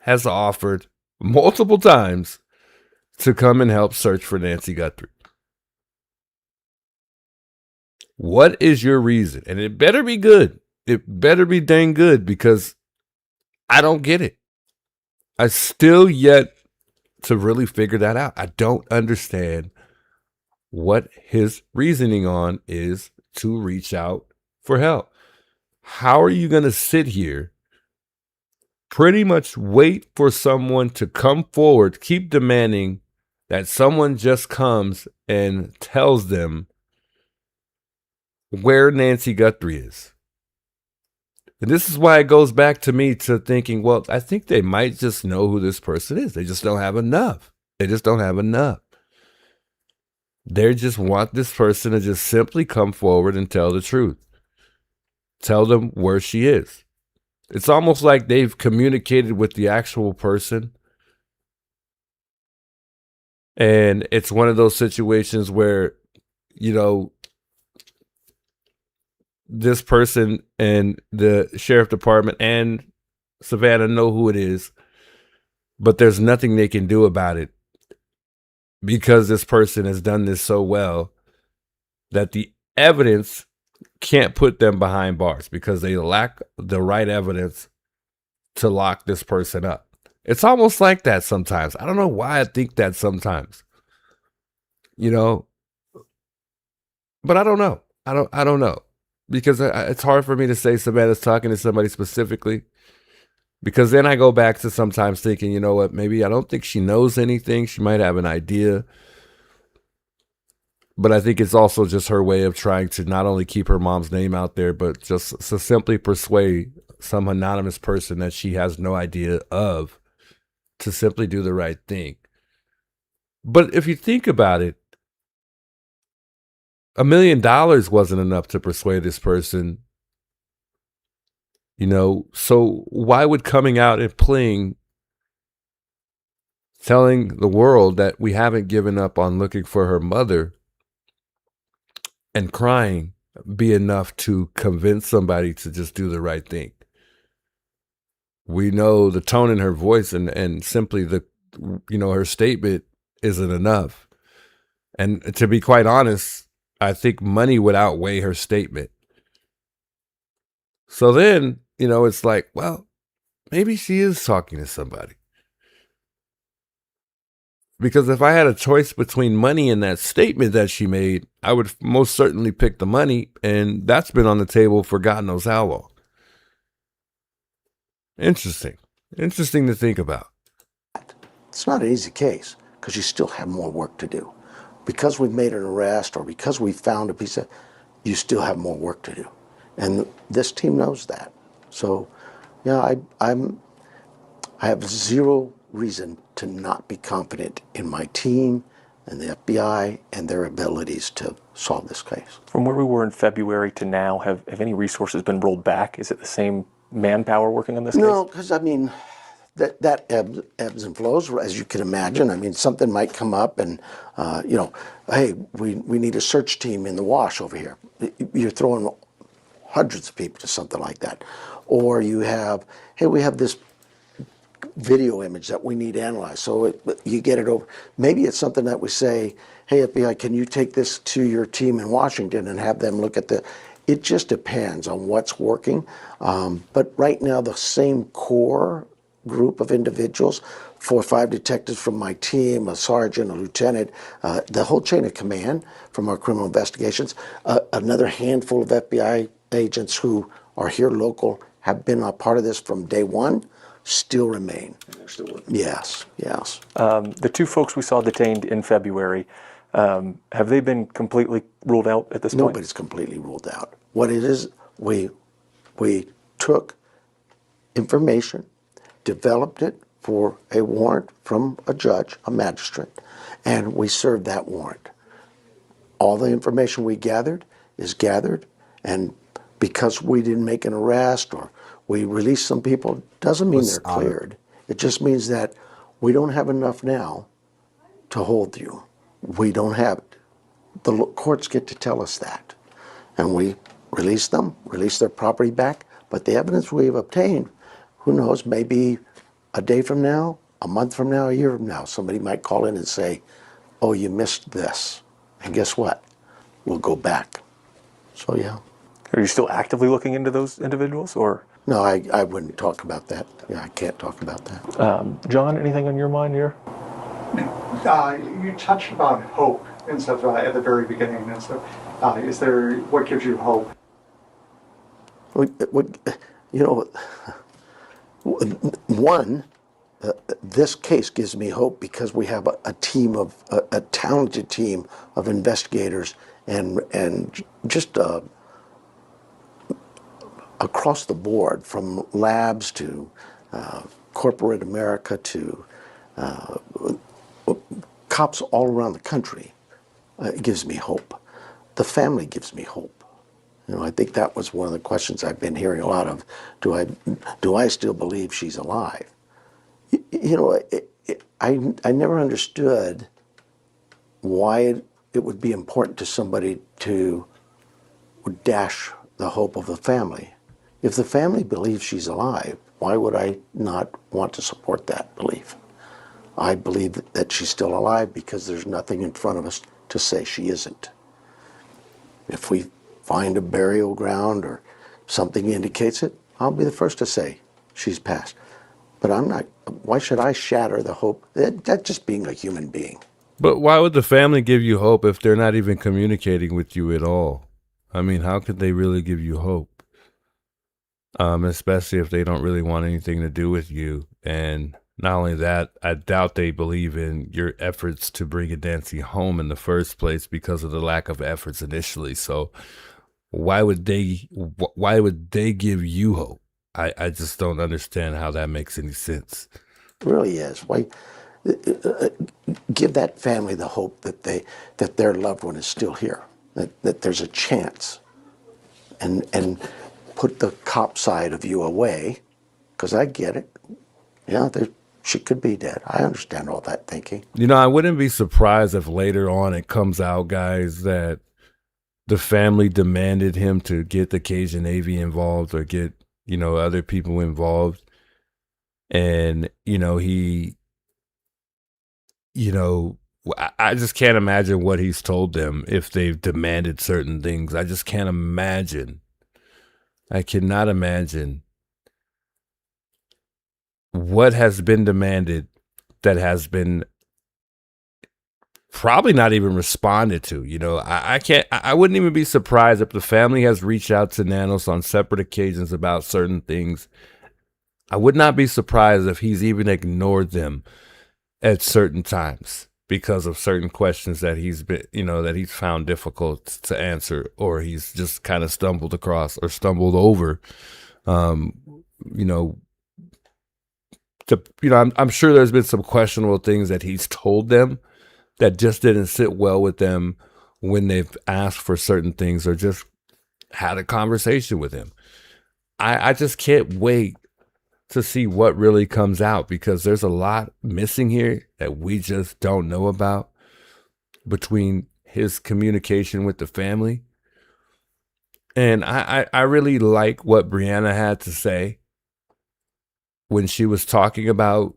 has offered multiple times to come and help search for Nancy Guthrie? What is your reason? And it better be good. It better be dang good, because I don't get it. I still yet to really figure that out. I don't understand what his reasoning on is to reach out for help. How are you going to sit here, pretty much wait for someone to come forward, keep demanding that someone just comes and tells them where Nancy Guthrie is? And this is why it goes back to me to thinking, well, I think they might just know who this person is. They just don't have enough. They just don't have enough. They just want this person to just simply come forward and tell the truth. Tell them where she is. It's almost like they've communicated with the actual person. And it's one of those situations where, this person and the sheriff department and Savannah know who it is, but there's nothing they can do about it because this person has done this so well that the evidence can't put them behind bars because they lack the right evidence to lock this person up. It's almost like that sometimes. I don't know why I think that sometimes, but I don't know. I don't know. Because it's hard for me to say Savannah's talking to somebody specifically, because then I go back to sometimes thinking, you know what, maybe I don't think she knows anything. She might have an idea. But I think it's also just her way of trying to not only keep her mom's name out there, but just to simply persuade some anonymous person that she has no idea of to simply do the right thing. But if you think about it, $1 million wasn't enough to persuade this person, you know. So why would coming out and playing, telling the world that we haven't given up on looking for her mother and crying be enough to convince somebody to just do the right thing? We know the tone in her voice and simply the, you know, her statement isn't enough. And to be quite honest, I think money would outweigh her statement. So then, you know, it's like, well, maybe she is talking to somebody. Because if I had a choice between money and that statement that she made, I would most certainly pick the money. And that's been on the table for God knows how long. Interesting. Interesting to think about. It's not an easy case because you still have more work to do. Because we've made an arrest or because we found a piece of, you still have more work to do. And this team knows that. So, yeah, I have zero reason to not be confident in my team and the FBI and their abilities to solve this case. From where we were in February to now, have any resources been rolled back? Is it the same manpower working on this case? No, because I mean, that ebbs and flows, as you can imagine. I mean, something might come up and, you know, hey, we need a search team in the wash over here. You're throwing hundreds of people to something like that. Or you have, hey, we have this video image that we need analyzed. So you get it over. Maybe it's something that we say, hey, FBI, can you take this to your team in Washington and have them look at the, it just depends on what's working. But right now, the same core group of individuals, 4 or 5 detectives from my team, a sergeant, a lieutenant, the whole chain of command from our criminal investigations, another handful of FBI agents who are here local, have been a part of this from day one, still remain. They're still working. Yes, yes. The 2 folks we saw detained in February, have they been completely ruled out at this point? Nobody's completely ruled out. What it is, we took information, developed it for a warrant from a judge, a magistrate, and we served that warrant. All the information we gathered is gathered, and because we didn't make an arrest or we released some people, doesn't mean they're cleared. It just means that we don't have enough now to hold you. We don't have it. The courts get to tell us that. And we release them, release their property back, but the evidence we've obtained, who knows, maybe a day from now, a month from now, a year from now, somebody might call in and say, oh, you missed this. And guess what? We'll go back. So, yeah. Are you still actively looking into those individuals, or? No, I wouldn't talk about that. Yeah, I can't talk about that. John, anything on your mind here? You touched about hope and stuff at the very beginning and stuff. Is there, what gives you hope? You know, one, this case gives me hope because we have a team of, a talented team of investigators and just across the board, from labs to corporate America to cops all around the country. It gives me hope. The family gives me hope. You know, I think that was one of the questions I've been hearing a lot of. Do I still believe she's alive? You know, I never understood why it would be important to somebody to dash the hope of the family. If the family believes she's alive, why would I not want to support that belief? I believe that she's still alive because there's nothing in front of us to say she isn't. If we find a burial ground or something indicates it, I'll be the first to say she's passed. But I'm not, why should I shatter the hope? That's just being a human being. But why would the family give you hope if they're not even communicating with you at all? I mean, how could they really give you hope? Especially if they don't really want anything to do with you. And Not only that, I doubt they believe in your efforts to bring Nancy home in the first place because of the lack of efforts initially. So why would they give you hope? I just don't understand how that makes any sense. It really is. Why give that family the hope that their loved one is still here, that there's a chance, and put the cop side of you away, because I get it. Yeah, she could be dead. I understand all that thinking. You know, I wouldn't be surprised if later on it comes out, guys, that the family demanded him to get the Cajun Navy involved or get, you know, other people involved. And, you know, he, you know, I just can't imagine what he's told them if they've demanded certain things. I just can't imagine. I cannot imagine what has been demanded that has been probably not even responded to. You know, I wouldn't even be surprised if the family has reached out to Nanos on separate occasions about certain things. I would not be surprised if he's even ignored them at certain times because of certain questions that he's been, you know, that he's found difficult to answer, or he's just kind of stumbled across or stumbled over. You know, I'm sure there's been some questionable things that he's told them that just didn't sit well with them when they've asked for certain things or just had a conversation with him. I just can't wait to see what really comes out, because there's a lot missing here that we just don't know about between his communication with the family. And I really like what Brianna had to say when she was talking about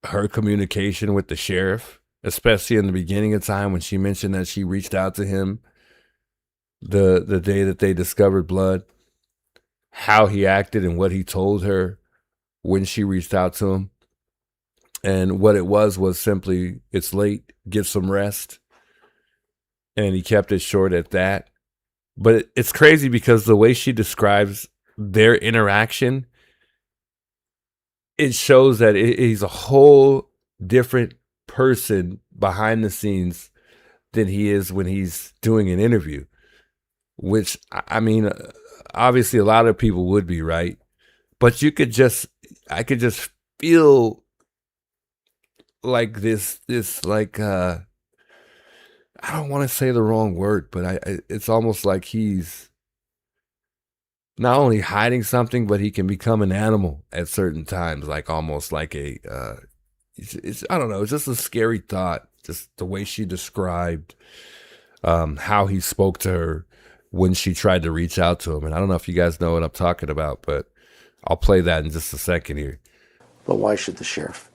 her communication with the sheriff, especially in the beginning of time when she mentioned that she reached out to him the day that they discovered blood, how he acted and what he told her when she reached out to him. And what it was simply, it's late, get some rest. And he kept it short at that. But it's crazy because the way she describes their interaction, it shows that he's a whole different person behind the scenes than he is when he's doing an interview, which, I mean, obviously a lot of people would be, right? But I could just feel like this like, I don't want to say the wrong word, but it's almost like he's not only hiding something, but he can become an animal at certain times, like almost like I don't know, it's just a scary thought, just the way she described how he spoke to her when she tried to reach out to him. And I don't know if you guys know what I'm talking about, but I'll play that in just a second here. But why should the sheriff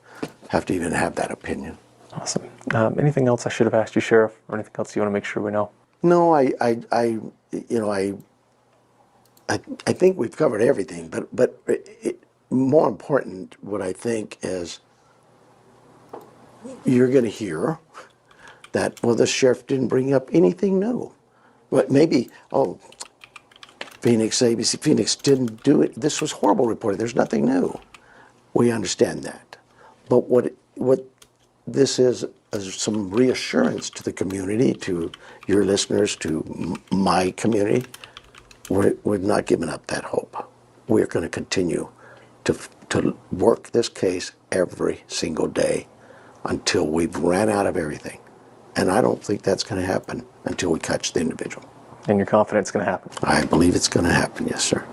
have to even have that opinion? Awesome. Anything else I should have asked you, Sheriff, or anything else you want to make sure we know? No, I think we've covered everything, but more important, what I think is you're going to hear that, well, the sheriff didn't bring up anything new. But maybe, ABC Phoenix didn't do it. This was horrible reporting. There's nothing new. We understand that. But what this is some reassurance to the community, to your listeners, to my community. We're not giving up that hope. We're going to continue to work this case every single day until we've ran out of everything. And I don't think that's going to happen until we catch the individual. And you're confident it's going to happen? I believe it's going to happen, yes, sir.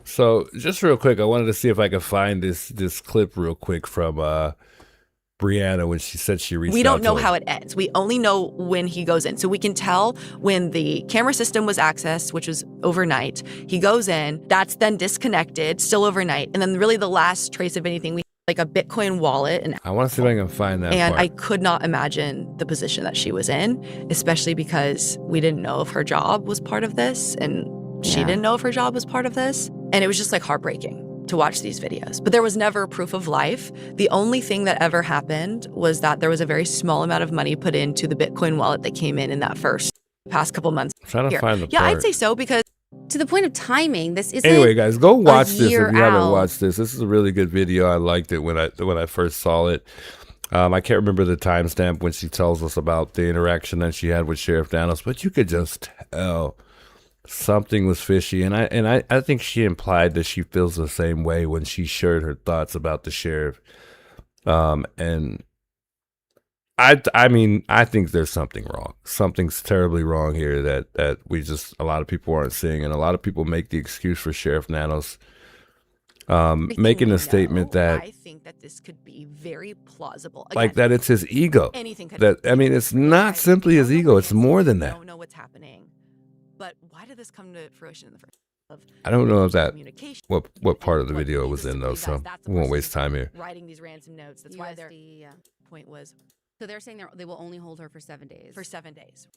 So just real quick, I wanted to see if I could find this clip real quick from Brianna when she said she reached out to him. We don't know how it ends. We only know when he goes in. So we can tell when the camera system was accessed, which was overnight. He goes in, that's then disconnected, still overnight. And then really the last trace of anything, we like a Bitcoin wallet. And I want to see if I can find that And part. I could not imagine the position that she was in, especially because we didn't know if her job was part of this, and she didn't know if her job was part of this. And it was just like heartbreaking to watch these videos. But there was never proof of life. The only thing that ever happened was that there was a very small amount of money put into the Bitcoin wallet that came in that past couple months. I'm trying to find the Yeah, part. I'd say so, because to the point of timing, this isn't. Anyway, guys, go watch this if you year haven't out. watched this. This is a really good video. I liked it when I first saw it. I can't remember the timestamp when she tells us about the interaction that she had with Sheriff Danos, but you could just tell something was fishy. And I think she implied that she feels the same way when she shared her thoughts about the sheriff. And I mean, I think there's something wrong. Something's terribly wrong here that a lot of people aren't seeing. And a lot of people make the excuse for Sheriff Danos making a statement that I think that this could be very plausible. like Again, that it's his ego. anything could That I mean, it's not simply his ego. It's more than that. Don't know what's happening, but why did this come to fruition in the first place? I don't know if that Communication. what part of the video it was in though, so we won't waste time here. Writing these ransom notes. That's why their point was So they're saying they will only hold her for 7 days. for 7 days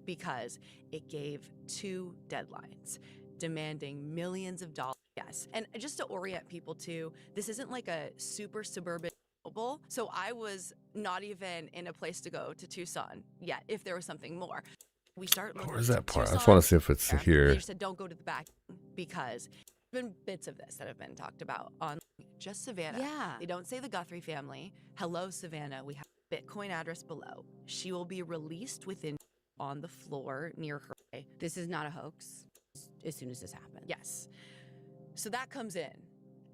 because it gave 2 deadlines demanding millions of dollars. Yes. And just to orient people to, this isn't like a super suburban mobile. So I was not even in a place to go to Tucson yet if there was something more. We start looking Where's to that part? I just Tucson. want to see if it's They here. just said don't go to the back because there's been bits of this that have been talked about on just Savannah. Yeah. They don't say the Guthrie family. Hello, Savannah. We have a Bitcoin address below. She will be released within on the floor near her. This is not a hoax as soon as this happens. Yes. So that comes in.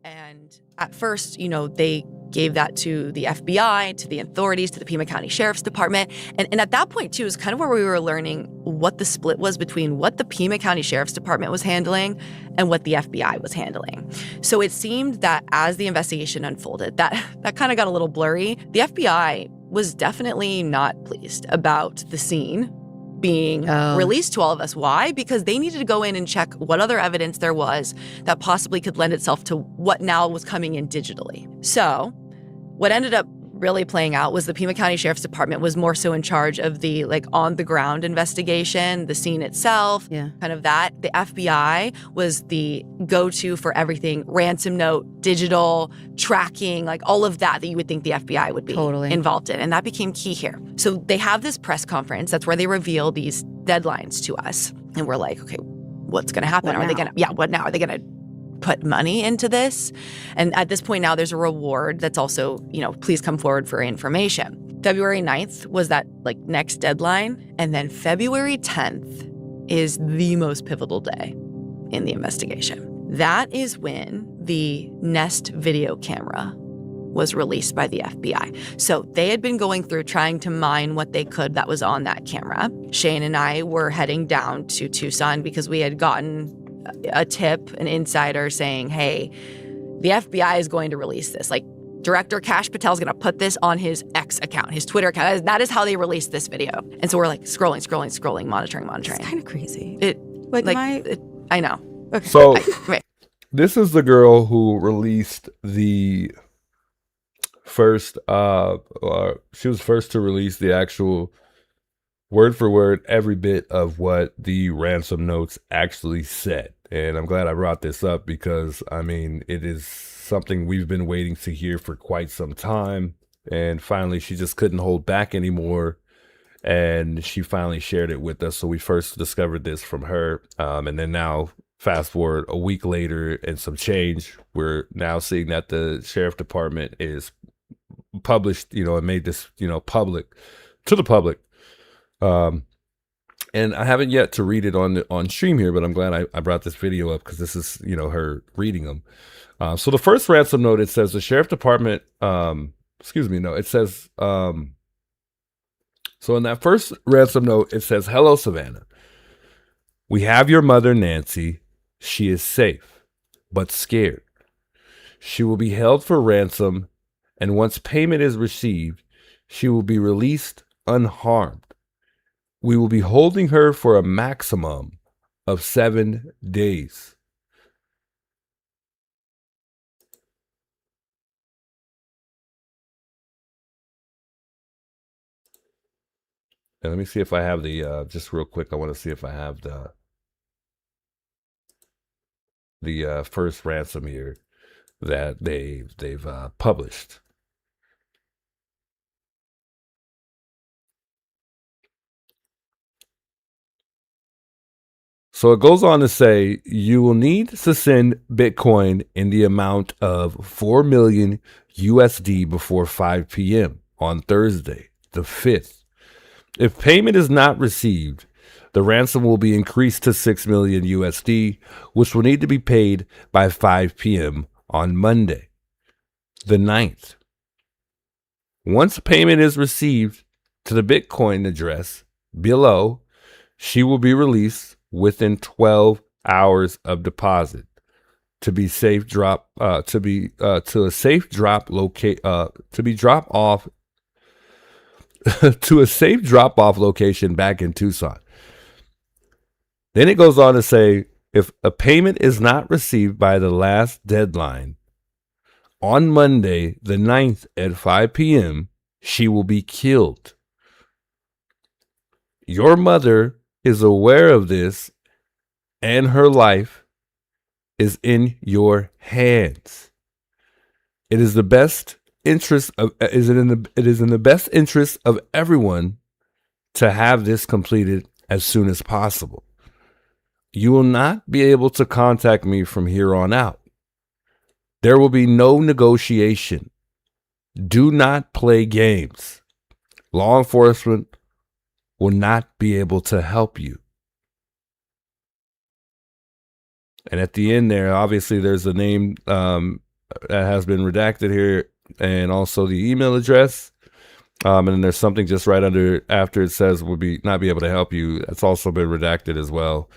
And at first, they gave that to the FBI, to the authorities, to the Pima County Sheriff's Department. And at that point, too, is kind of where we were learning what the split was between what the Pima County Sheriff's Department was handling and what the FBI was handling. So it seemed that as the investigation unfolded, that kind of got a little blurry. The FBI was definitely not pleased about the scene being released to all of us. Why? Because they needed to go in and check what other evidence there was that possibly could lend itself to what now was coming in digitally. So what ended up really playing out was the Pima County Sheriff's Department was more so in charge of the on the ground investigation, the scene itself, kind of that. The FBI was the go-to for everything, ransom note, digital, tracking, all of that you would think the FBI would be involved in. And that became key here. So they have this press conference. That's where they reveal these deadlines to us. And we're like, okay, what's going to happen? What now? Are they going to put money into this? And at this point now, there's a reward that's also, please come forward for information. February 9th was that next deadline. And then February 10th is the most pivotal day in the investigation. That is when the Nest video camera was released by the FBI. So they had been going through trying to mine what they could that was on that camera. Shane and I were heading down to Tucson because we had gotten a tip, an insider saying, hey, the FBI is going to release this. Director Kash Patel is going to put this on his X account, his Twitter account. That is how they released this video. And so we're scrolling, monitoring. It's kind of crazy. I know. Okay. So this is the girl who released the first, she was first to release the actual word for word, every bit of what the ransom notes actually said. And I'm glad I brought this up because, I mean, it is something we've been waiting to hear for quite some time. And finally, she just couldn't hold back anymore. And she finally shared it with us. So we first discovered this from her. And then now, fast forward a week later and some change, we're now seeing that the sheriff department is published, and made this, public to the public. And I haven't yet to read it on stream here, but I'm glad I brought this video up because this is, her reading them. So the first ransom note, it says the sheriff department, it says, so in that first ransom note, it says, hello, Savannah. We have your mother, Nancy. She is safe, but scared. She will be held for ransom, and once payment is received, she will be released unharmed. We will be holding her for a maximum of 7 days. And let me see if I have the, just real quick, I want to see if I have the first ransom here that they've published. So it goes on to say you will need to send Bitcoin in the amount of 4 million USD before 5 p.m. on Thursday, the 5th. If payment is not received, the ransom will be increased to 6 million USD, which will need to be paid by 5 p.m. on Monday, the 9th. Once payment is received to the Bitcoin address below, she will be released within 12 hours of deposit to be safe drop to a safe drop locate to be dropped off to a safe drop off location back in Tucson. Then it goes on to say if a payment is not received by the last deadline on Monday the 9th at 5 p.m., she will be killed. Your mother is aware of this and her life is in your hands. It is the best interest of it is in the best interest of everyone to have this completed as soon as possible. You will not be able to contact me from here on out. There will be no negotiation. Do not play games. Law enforcement will not be able to help you. And at the end there, obviously there's a name that has been redacted here and also the email address. And then there's something just right under after it says will be not be able to help you. That's also been redacted as well.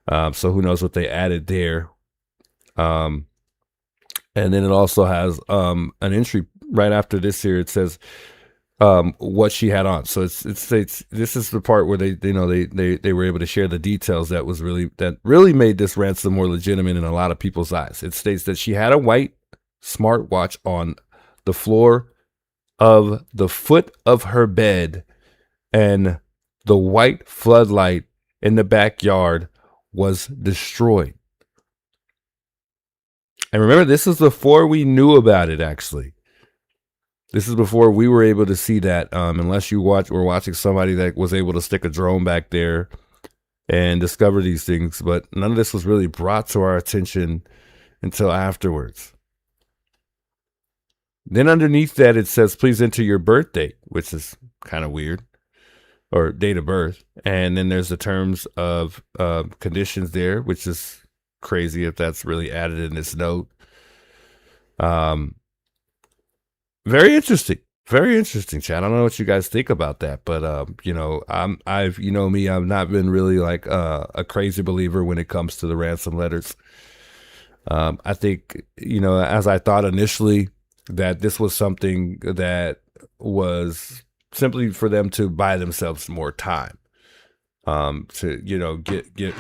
So who knows what they added there. And then it also has an entry right after this here. It says what she had on. So it states this is the part where they were able to share the details that really made this ransom more legitimate in a lot of people's eyes. It states that she had a white smartwatch on the floor of the foot of her bed, and the white floodlight in the backyard was destroyed. And remember, this is before we knew about it, actually. This is before we were able to see that, unless you were watching somebody that was able to stick a drone back there and discover these things. But none of this was really brought to our attention until afterwards. Then underneath that, it says, please enter your birth date, which is kind of weird, or date of birth. And then there's the terms of conditions there, which is crazy if that's really added in this note. Very interesting, Chad. I don't know what you guys think about that, but I've not been really like a crazy believer when it comes to the ransom letters. I think, as I thought initially, that this was something that was simply for them to buy themselves more time, to get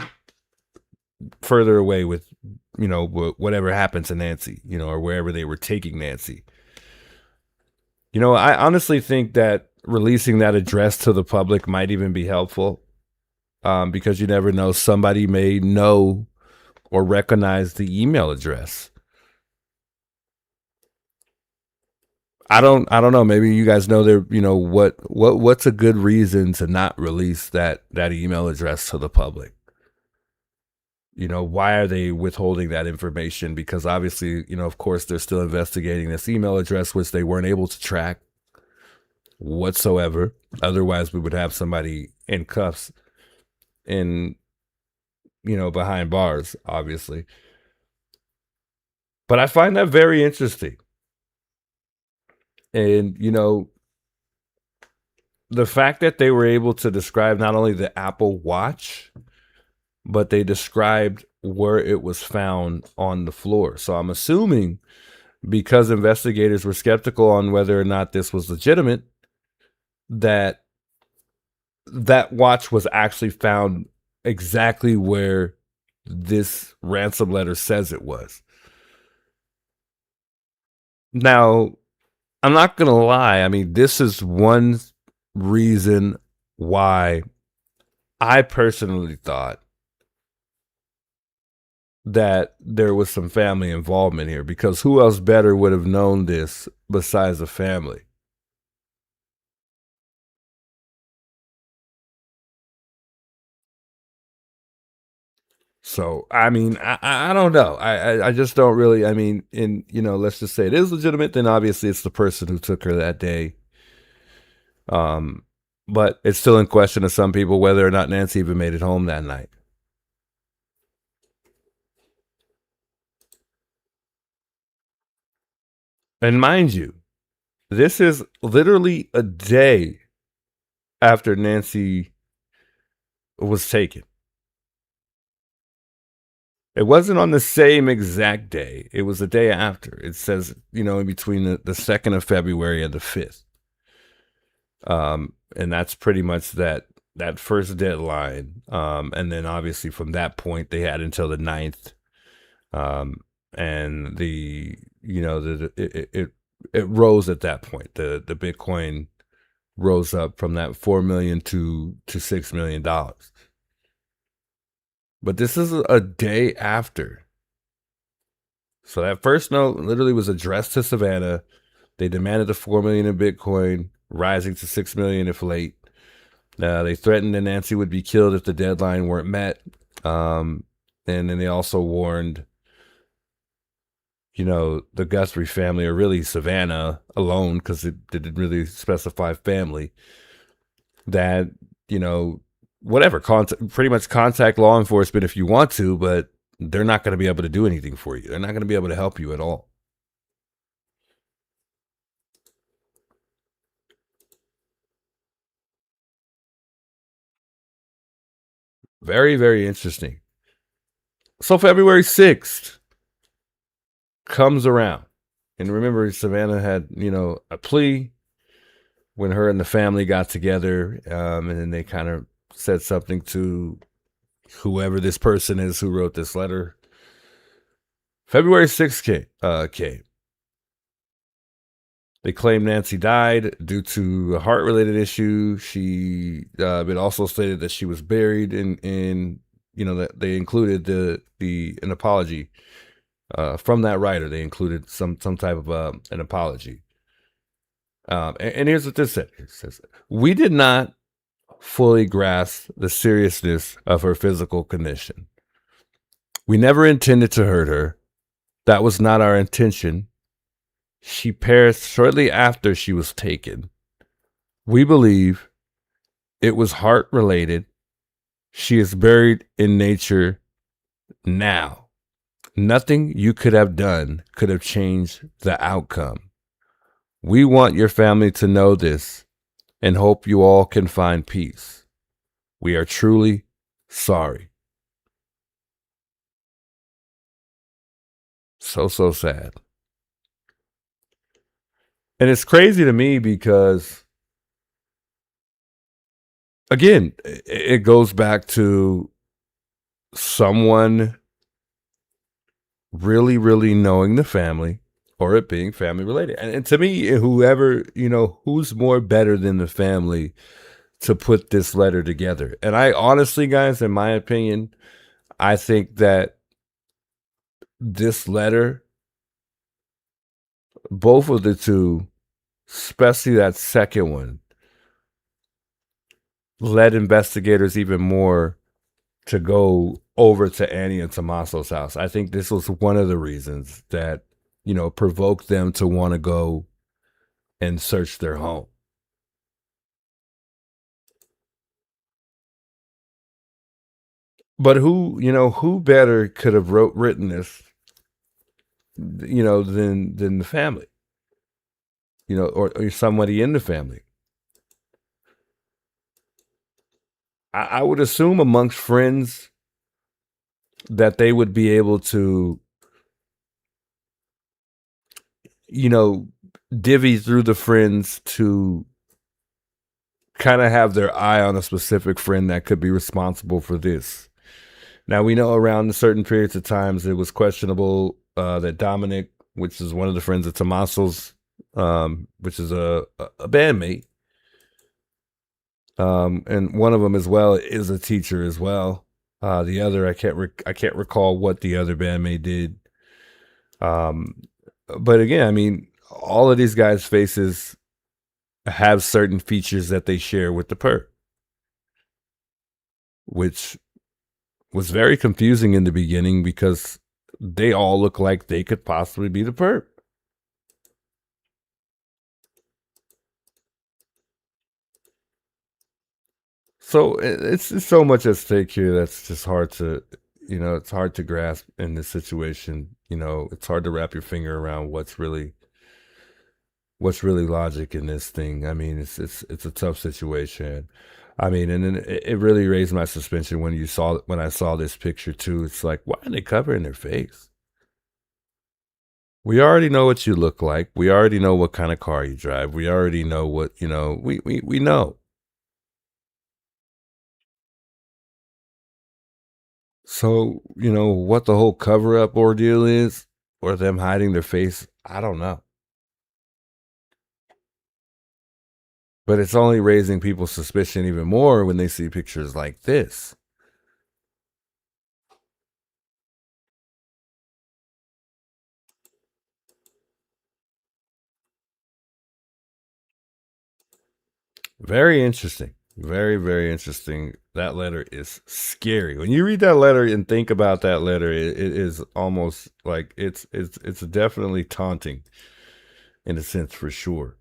further away with whatever happened to Nancy, or wherever they were taking Nancy. I honestly think that releasing that address to the public might even be helpful, because you never know, somebody may know or recognize the email address. I don't know. Maybe you guys know there, what's a good reason to not release that email address to the public? Why are they withholding that information? Because obviously, of course, they're still investigating this email address, which they weren't able to track whatsoever. Otherwise, we would have somebody in cuffs and, behind bars, obviously. But I find that very interesting. And, the fact that they were able to describe not only the Apple Watch, but they described where it was found on the floor. So I'm assuming, because investigators were skeptical on whether or not this was legitimate, that watch was actually found exactly where this ransom letter says it was. Now, I'm not going to lie. I mean, this is one reason why I personally thought that there was some family involvement here, because who else better would have known this besides the family? So, I mean, I don't know. I just don't really, I mean, let's just say it is legitimate, then obviously it's the person who took her that day. But it's still in question to some people whether or not Nancy even made it home that night. And mind you, this is literally a day after Nancy was taken. It wasn't on the same exact day. It was the day after. It says, in between the 2nd of February and the 5th. And that's pretty much that first deadline. And then obviously from that point, they had until the 9th. And it rose at that point. The Bitcoin rose up from that 4 million to $6 million. But this is a day after. So that first note literally was addressed to Savannah. They demanded the 4 million in Bitcoin, rising to 6 million if late. They threatened that Nancy would be killed if the deadline weren't met. And then they also warned, the Guthrie family, or really Savannah alone, because it didn't really specify family, that, whatever, pretty much contact law enforcement if you want to, but they're not going to be able to do anything for you. They're not going to be able to help you at all. Very, very interesting. So February 6th comes around. And remember, Savannah had, a plea when her and the family got together. And then they kind of said something to whoever this person is who wrote this letter. February 6th came. They claim Nancy died due to a heart-related issue. It also stated that she was buried in that they included an apology from that writer. They included some type of an apology. And here's what this said. It says, "We did not fully grasp the seriousness of her physical condition. We never intended to hurt her. That was not our intention. She perished shortly after she was taken. We believe it was heart-related. She is buried in nature now. Nothing you could have done could have changed the outcome. We want your family to know this and hope you all can find peace. We are truly sorry." So sad. And it's crazy to me because, again, it goes back to someone really, really knowing the family, or it being family related. And to me, whoever, who's more better than the family to put this letter together? And I honestly, guys, in my opinion, I think that this letter, both of the two, especially that second one, led investigators even more to go over to Annie and Tommaso's house. I think this was one of the reasons that, provoked them to want to go and search their home. But who better could have written this, than the family, or somebody in the family. I would assume amongst friends that they would be able to, divvy through the friends to kind of have their eye on a specific friend that could be responsible for this. Now, we know around certain periods of times it was questionable that Dominic, which is one of the friends of Tommaso's, which is a bandmate, and one of them as well is a teacher as well. The other, I can't recall what the other bandmate did. But again, I mean, all of these guys' faces have certain features that they share with the perp, which was very confusing in the beginning because they all look like they could possibly be the perp. So it's so much at stake here that's just hard to, it's hard to grasp in this situation. It's hard to wrap your finger around what's really logic in this thing. I mean, it's a tough situation. I mean, and then it really raised my suspicion when I saw this picture too. It's like, why are they covering their face? We already know what you look like. We already know what kind of car you drive. We already know what, we know. So, what the whole cover up ordeal is, or them hiding their face, I don't know. But it's only raising people's suspicion even more when they see pictures like this. Very interesting. Very, very interesting. That letter is scary. When you read that letter and think about that letter, it is almost like it's definitely taunting in a sense, for sure.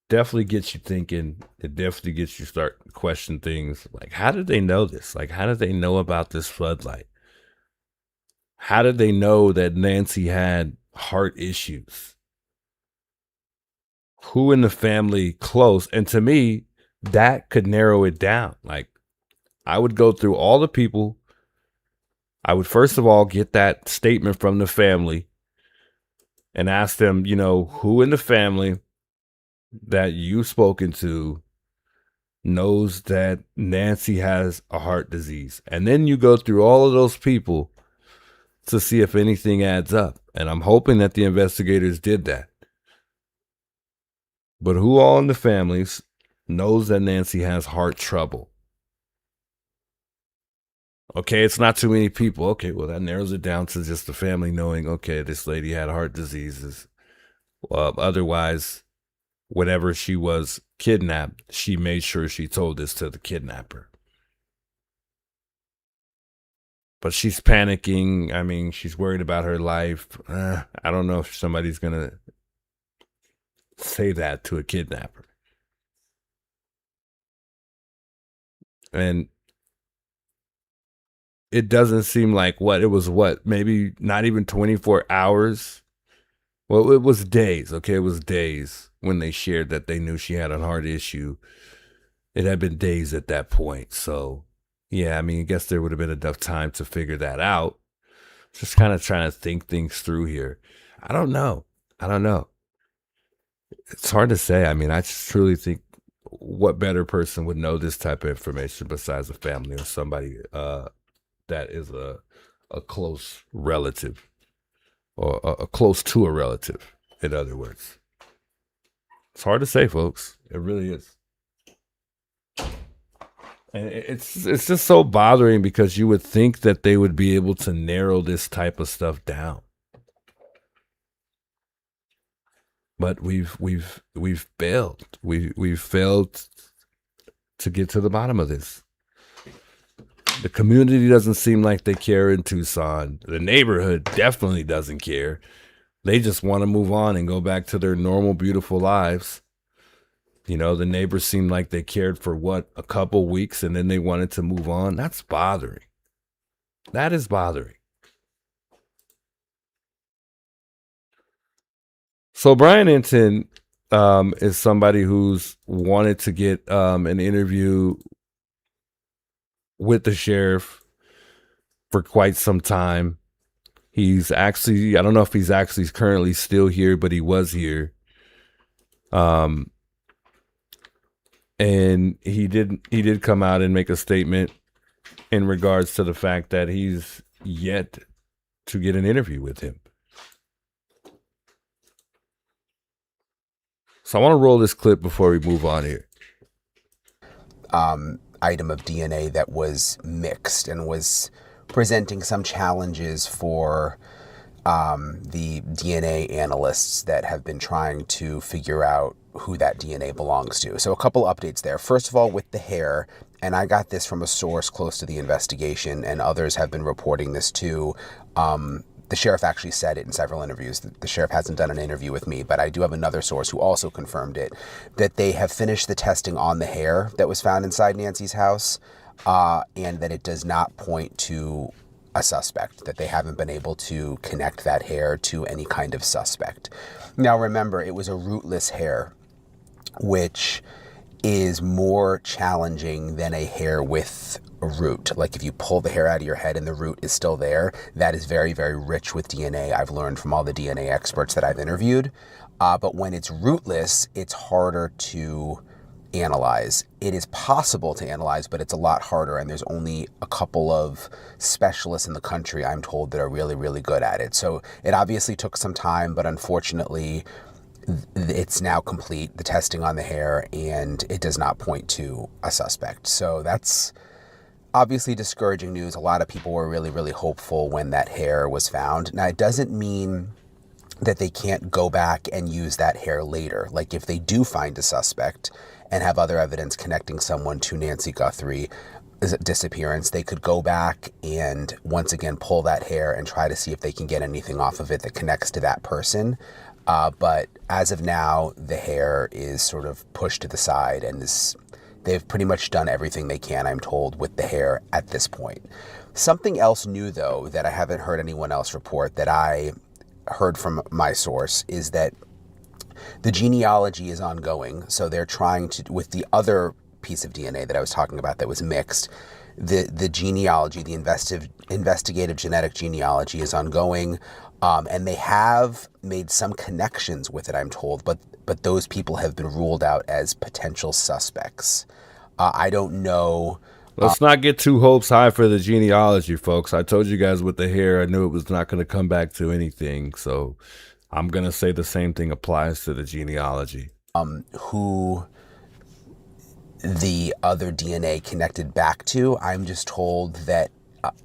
Definitely gets you thinking. It definitely gets you start question things like, how did they know this? Like, how did they know about this floodlight? How did they know that Nancy had heart issues? Who in the family close? And to me, that could narrow it down. Like, I would go through all the people. I would first of all get that statement from the family and ask them, who in the family that you've spoken to knows that Nancy has a heart disease. And then you go through all of those people to see if anything adds up. And I'm hoping that the investigators did that. But who all in the families knows that Nancy has heart trouble? Okay, it's not too many people. Okay, well, that narrows it down to just the family knowing, okay, this lady had heart diseases. Otherwise, whenever she was kidnapped, she made sure she told this to the kidnapper. But she's panicking. I mean, she's worried about her life. I don't know if somebody's going to say that to a kidnapper. And it doesn't seem like maybe not even 24 hours. Well, it was days. Okay, it was days when they shared that they knew she had a heart issue. It had been days at that point. So, yeah, I mean, I guess there would have been enough time to figure that out. Just kind of trying to think things through here. I don't know. It's hard to say. I mean, I just truly think what better person would know this type of information besides a family or somebody that is a close relative or a close to a relative, in other words. It's hard to say, folks. It really is. And it's just so bothering because you would think that they would be able to narrow this type of stuff down. But we've failed. We've failed to get to the bottom of this. The community doesn't seem like they care in Tucson. The neighborhood definitely doesn't care. They just want to move on and go back to their normal, beautiful lives. The neighbors seemed like they cared for a couple weeks and then they wanted to move on. That's bothering. That is bothering. So Brian Enton is somebody who's wanted to get an interview with the sheriff for quite some time. He's actually, I don't know if he's actually currently still here, but he was here. And he did come out and make a statement in regards to the fact that he's yet to get an interview with him. So I want to roll this clip before we move on here. Item of DNA that was mixed and was presenting some challenges for the DNA analysts that have been trying to figure out who that DNA belongs to. So a couple updates there. First of all, with the hair, and I got this from a source close to the investigation, and others have been reporting this too. The sheriff actually said it in several interviews. The sheriff hasn't done an interview with me, but I do have another source who also confirmed it, that they have finished the testing on the hair that was found inside Nancy's house, and that it does not point to a suspect, that they haven't been able to connect that hair to any kind of suspect. Now, remember, it was a rootless hair, which is more challenging than a hair with a root. Like if you pull the hair out of your head and the root is still there, that is very, very rich with DNA. I've learned from all the DNA experts that I've interviewed. But when it's rootless, it's harder to analyze. It is possible to analyze, but it's a lot harder. And there's only a couple of specialists in the country, I'm told, that are really, really good at it. So it obviously took some time, but unfortunately, it's now complete, the testing on the hair, and it does not point to a suspect. So that's obviously discouraging news. A lot of people were really, really hopeful when that hair was found. Now, it doesn't mean that they can't go back and use that hair later. Like if they do find a suspect and have other evidence connecting someone to Nancy Guthrie's disappearance, they could go back and once again pull that hair and try to see if they can get anything off of it that connects to that person. But as of now, the hair is sort of pushed to the side, and they've pretty much done everything they can, I'm told, with the hair at this point. Something else new, though, that I haven't heard anyone else report, that I heard from my source, is that the genealogy is ongoing. So they're trying to, with the other piece of DNA that I was talking about that was mixed, the genealogy, the investigative genetic genealogy is ongoing. And they have made some connections with it, I'm told, but those people have been ruled out as potential suspects. I don't know. Let's not get too hopes high for the genealogy, folks. I told you guys with the hair, I knew it was not going to come back to anything. So I'm going to say the same thing applies to the genealogy. Who the other DNA connected back to, I'm just told that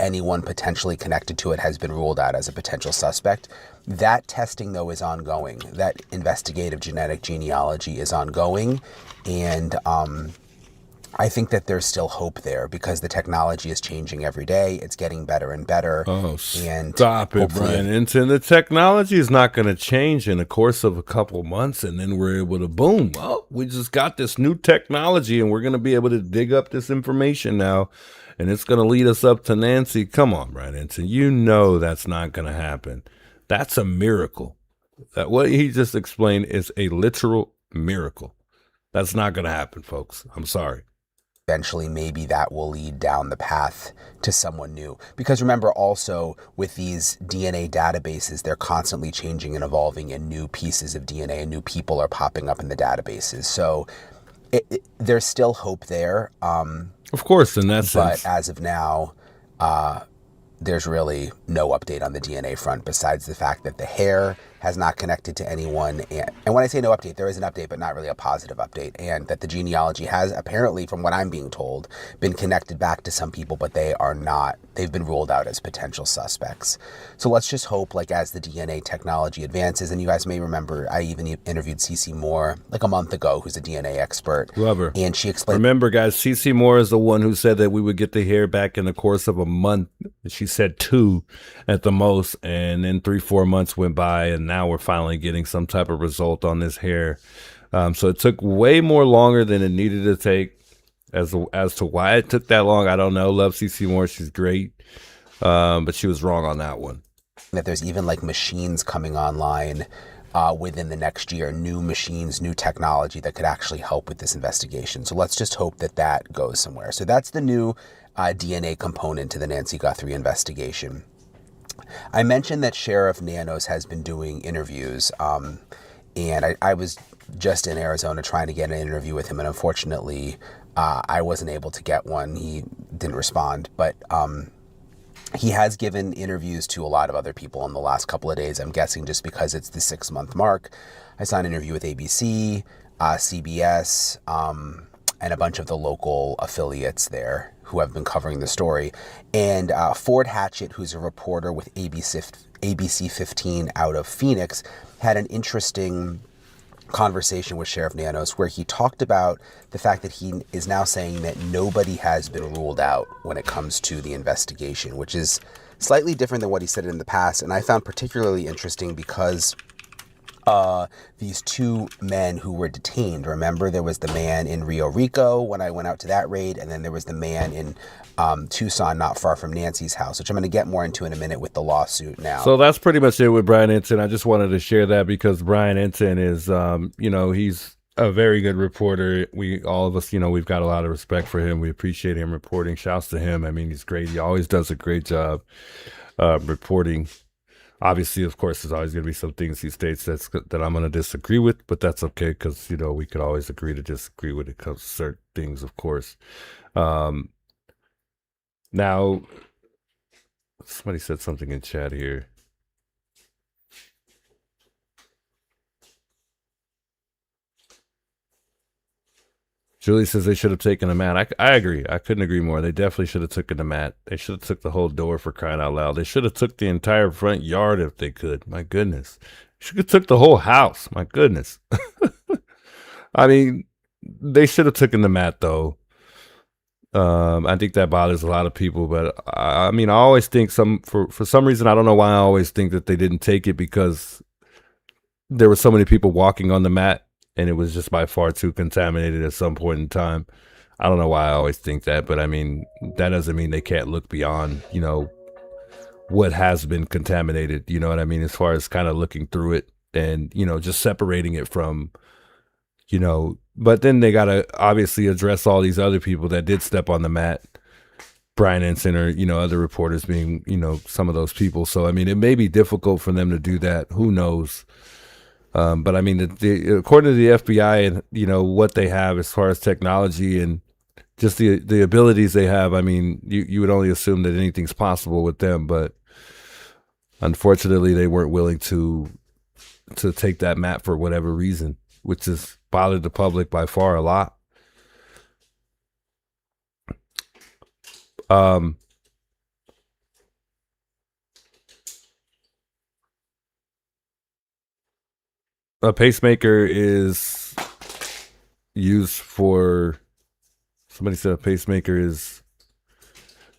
anyone potentially connected to it has been ruled out as a potential suspect. That testing, though, is ongoing. That investigative genetic genealogy is ongoing. And I think that there's still hope there because the technology is changing every day. It's getting better and better. Oh, and stop it, Brian. And the technology is not going to change in the course of a couple months, and then we're able to boom. Well, we just got this new technology, and we're going to be able to dig up this information now, and it's going to lead us up to Nancy. Come on, Brian Ensign. You know that's not going to happen. That's a miracle. That what he just explained is a literal miracle. That's not going to happen, folks. I'm sorry. Eventually, maybe that will lead down the path to someone new. Because remember also, with these DNA databases, they're constantly changing and evolving, and new pieces of DNA and new people are popping up in the databases. So there's still hope there. Of course, in that sense. But as of now, there's really no update on the DNA front besides the fact that the hair has not connected to anyone. And when I say no update, there is an update, but not really a positive update. And that the genealogy has apparently, from what I'm being told, been connected back to some people, but they are not, they've been ruled out as potential suspects. So let's just hope, like, as the DNA technology advances, and you guys may remember, I even interviewed CeCe Moore like a month ago, who's a DNA expert. Love her. And she explained. Remember, guys, CeCe Moore is the one who said that we would get the hair back in the course of a month. She said 2 at the most, and then 3-4 months went by, and now we're finally getting some type of result on this hair. So it took way more longer than it needed to take. As to why it took that long, I don't know. Love CeCe Moore. She's great. But she was wrong on that one. That there's even like machines coming online within the next year, new machines, new technology that could actually help with this investigation. So let's just hope that that goes somewhere. So that's the new DNA component to the Nancy Guthrie investigation. I mentioned that Sheriff Nanos has been doing interviews, and I was just in Arizona trying to get an interview with him, and unfortunately, I wasn't able to get one. He didn't respond, but he has given interviews to a lot of other people in the last couple of days, I'm guessing just because it's the 6-month mark. I saw an interview with ABC, CBS, and a bunch of the local affiliates there who have been covering the story. And Ford Hatchett, who's a reporter with ABC 15 out of Phoenix, had an interesting conversation with Sheriff Nanos where he talked about the fact that he is now saying that nobody has been ruled out when it comes to the investigation, which is slightly different than what he said in the past. And I found particularly interesting because these two men who were detained, remember there was the man in Rio Rico when I went out to that raid, and then there was the man in Tucson, not far from Nancy's house, which I'm going to get more into in a minute with the lawsuit now. So that's pretty much it with Brian Ensign. I just wanted to share that because Brian Ensign is, he's a very good reporter. All of us, we've got a lot of respect for him. We appreciate him reporting. Shouts to him. I mean, he's great. He always does a great job reporting. Obviously, of course, there's always going to be some things he states that I'm going to disagree with, but that's okay because, we could always agree to disagree when it comes to certain things, of course. Now, somebody said something in chat here. Julie says they should have taken a mat. I agree. I couldn't agree more. They definitely should have taken a mat. They should have took the whole door, for crying out loud. They should have took the entire front yard if they could. My goodness. Should have took the whole house. My goodness. I mean, they should have taken the mat though. I think that bothers a lot of people, but I mean, I always think for some reason, I don't know why I always think that they didn't take it because there were so many people walking on the mat. And it was just by far too contaminated at some point in time. I don't know why I always think that, but I mean, that doesn't mean they can't look beyond, what has been contaminated. You know what I mean? As far as kind of looking through it and, just separating it from, but then they got to obviously address all these other people that did step on the mat. Brian Ensign or, other reporters being, some of those people. So, I mean, it may be difficult for them to do that. Who knows? But I mean, according to the FBI and, what they have as far as technology and just the abilities they have, I mean, you would only assume that anything's possible with them. But unfortunately, they weren't willing to take that map for whatever reason, which has bothered the public by far a lot. A pacemaker is used for, somebody said a pacemaker is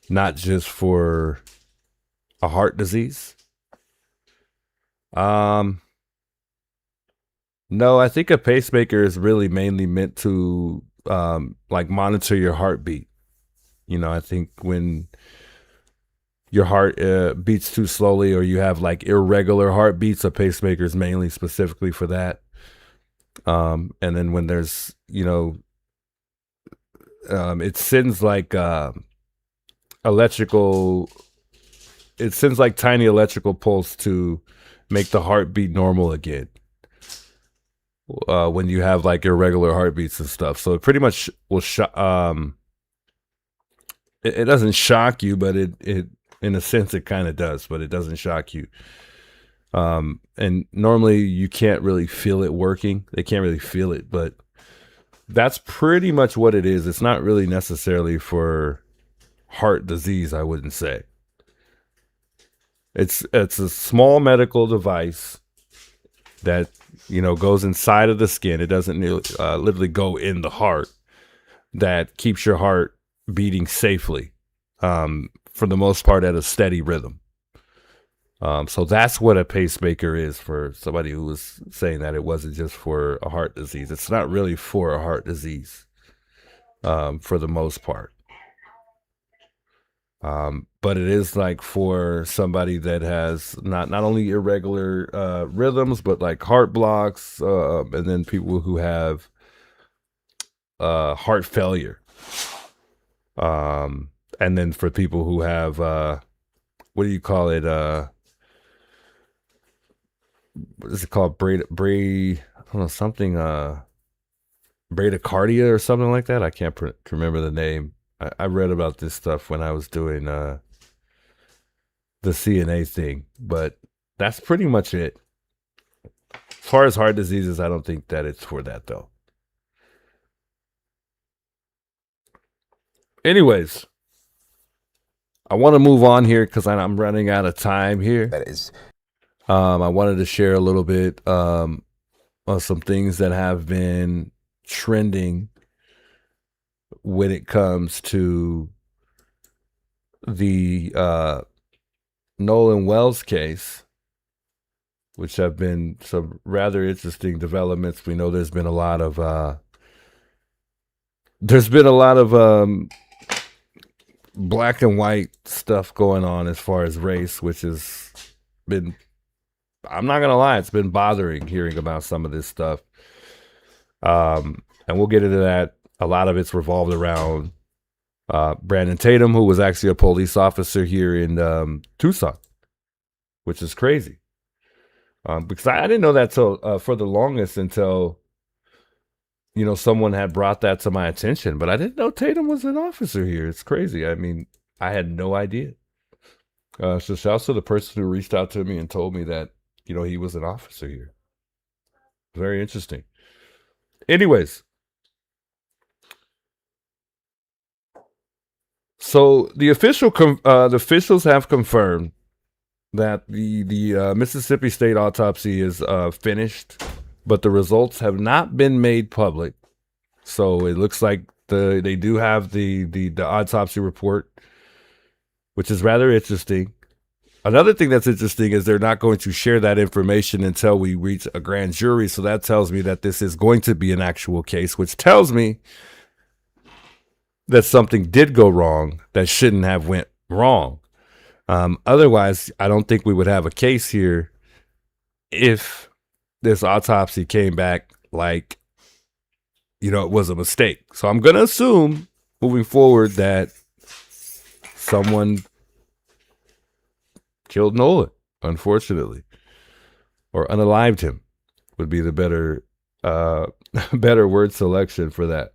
not just for a heart disease. No, I think a pacemaker is really mainly meant to like monitor your heartbeat. I think when your heart beats too slowly or you have like irregular heartbeats, a pacemaker is mainly specifically for that. And then when there's, it sends like it sends like tiny electrical pulse to make the heartbeat normal again. When you have like irregular heartbeats and stuff. So it pretty much will it doesn't shock you, but it in a sense, it kind of does, but it doesn't shock you. And normally you can't really feel it working. They can't really feel it, but that's pretty much what it is. It's not really necessarily for heart disease, I wouldn't say. It's a small medical device that, goes inside of the skin. It doesn't literally go in the heart, that keeps your heart beating safely. For the most part at a steady rhythm. So that's what a pacemaker is for somebody who was saying that it wasn't just for a heart disease. It's not really for a heart disease for the most part. But it is like for somebody that has not only irregular rhythms, but like heart blocks, and then people who have heart failure. And then for people who have, what do you call it? What is it called? I don't know, something, bradycardia or something like that. I can't remember the name. I read about this stuff when I was doing the CNA thing, but that's pretty much it. As far as heart diseases, I don't think that it's for that though. Anyways. I want to move on here because I'm running out of time here. That is. I wanted to share a little bit some things that have been trending when it comes to the Nolan Wells case, which have been some rather interesting developments. We know there's been a lot of black and white stuff going on as far as race, which has been, I'm not gonna lie, it's been bothering hearing about some of this stuff. And we'll get into that. A lot of it's revolved around Brandon Tatum, who was actually a police officer here in Tucson, which is crazy. Because I didn't know that till for the longest until, you know, someone had brought that to my attention. But I didn't know Tatum was an officer here. It's crazy. I mean, I had no idea. So shouts to the person who reached out to me and told me that, you know, he was an officer here. Very interesting. Anyways. So the officials have confirmed that the Mississippi State autopsy is finished, but the results have not been made public. So it looks like they do have the autopsy report, which is rather interesting. Another thing that's interesting is they're not going to share that information until we reach a grand jury. So that tells me that this is going to be an actual case, which tells me that something did go wrong that shouldn't have went wrong. Otherwise, I don't think we would have a case here if this autopsy came back like, you know, it was a mistake. So I'm going to assume moving forward that someone killed Nolan, unfortunately, or unalived him would be the better word selection for that.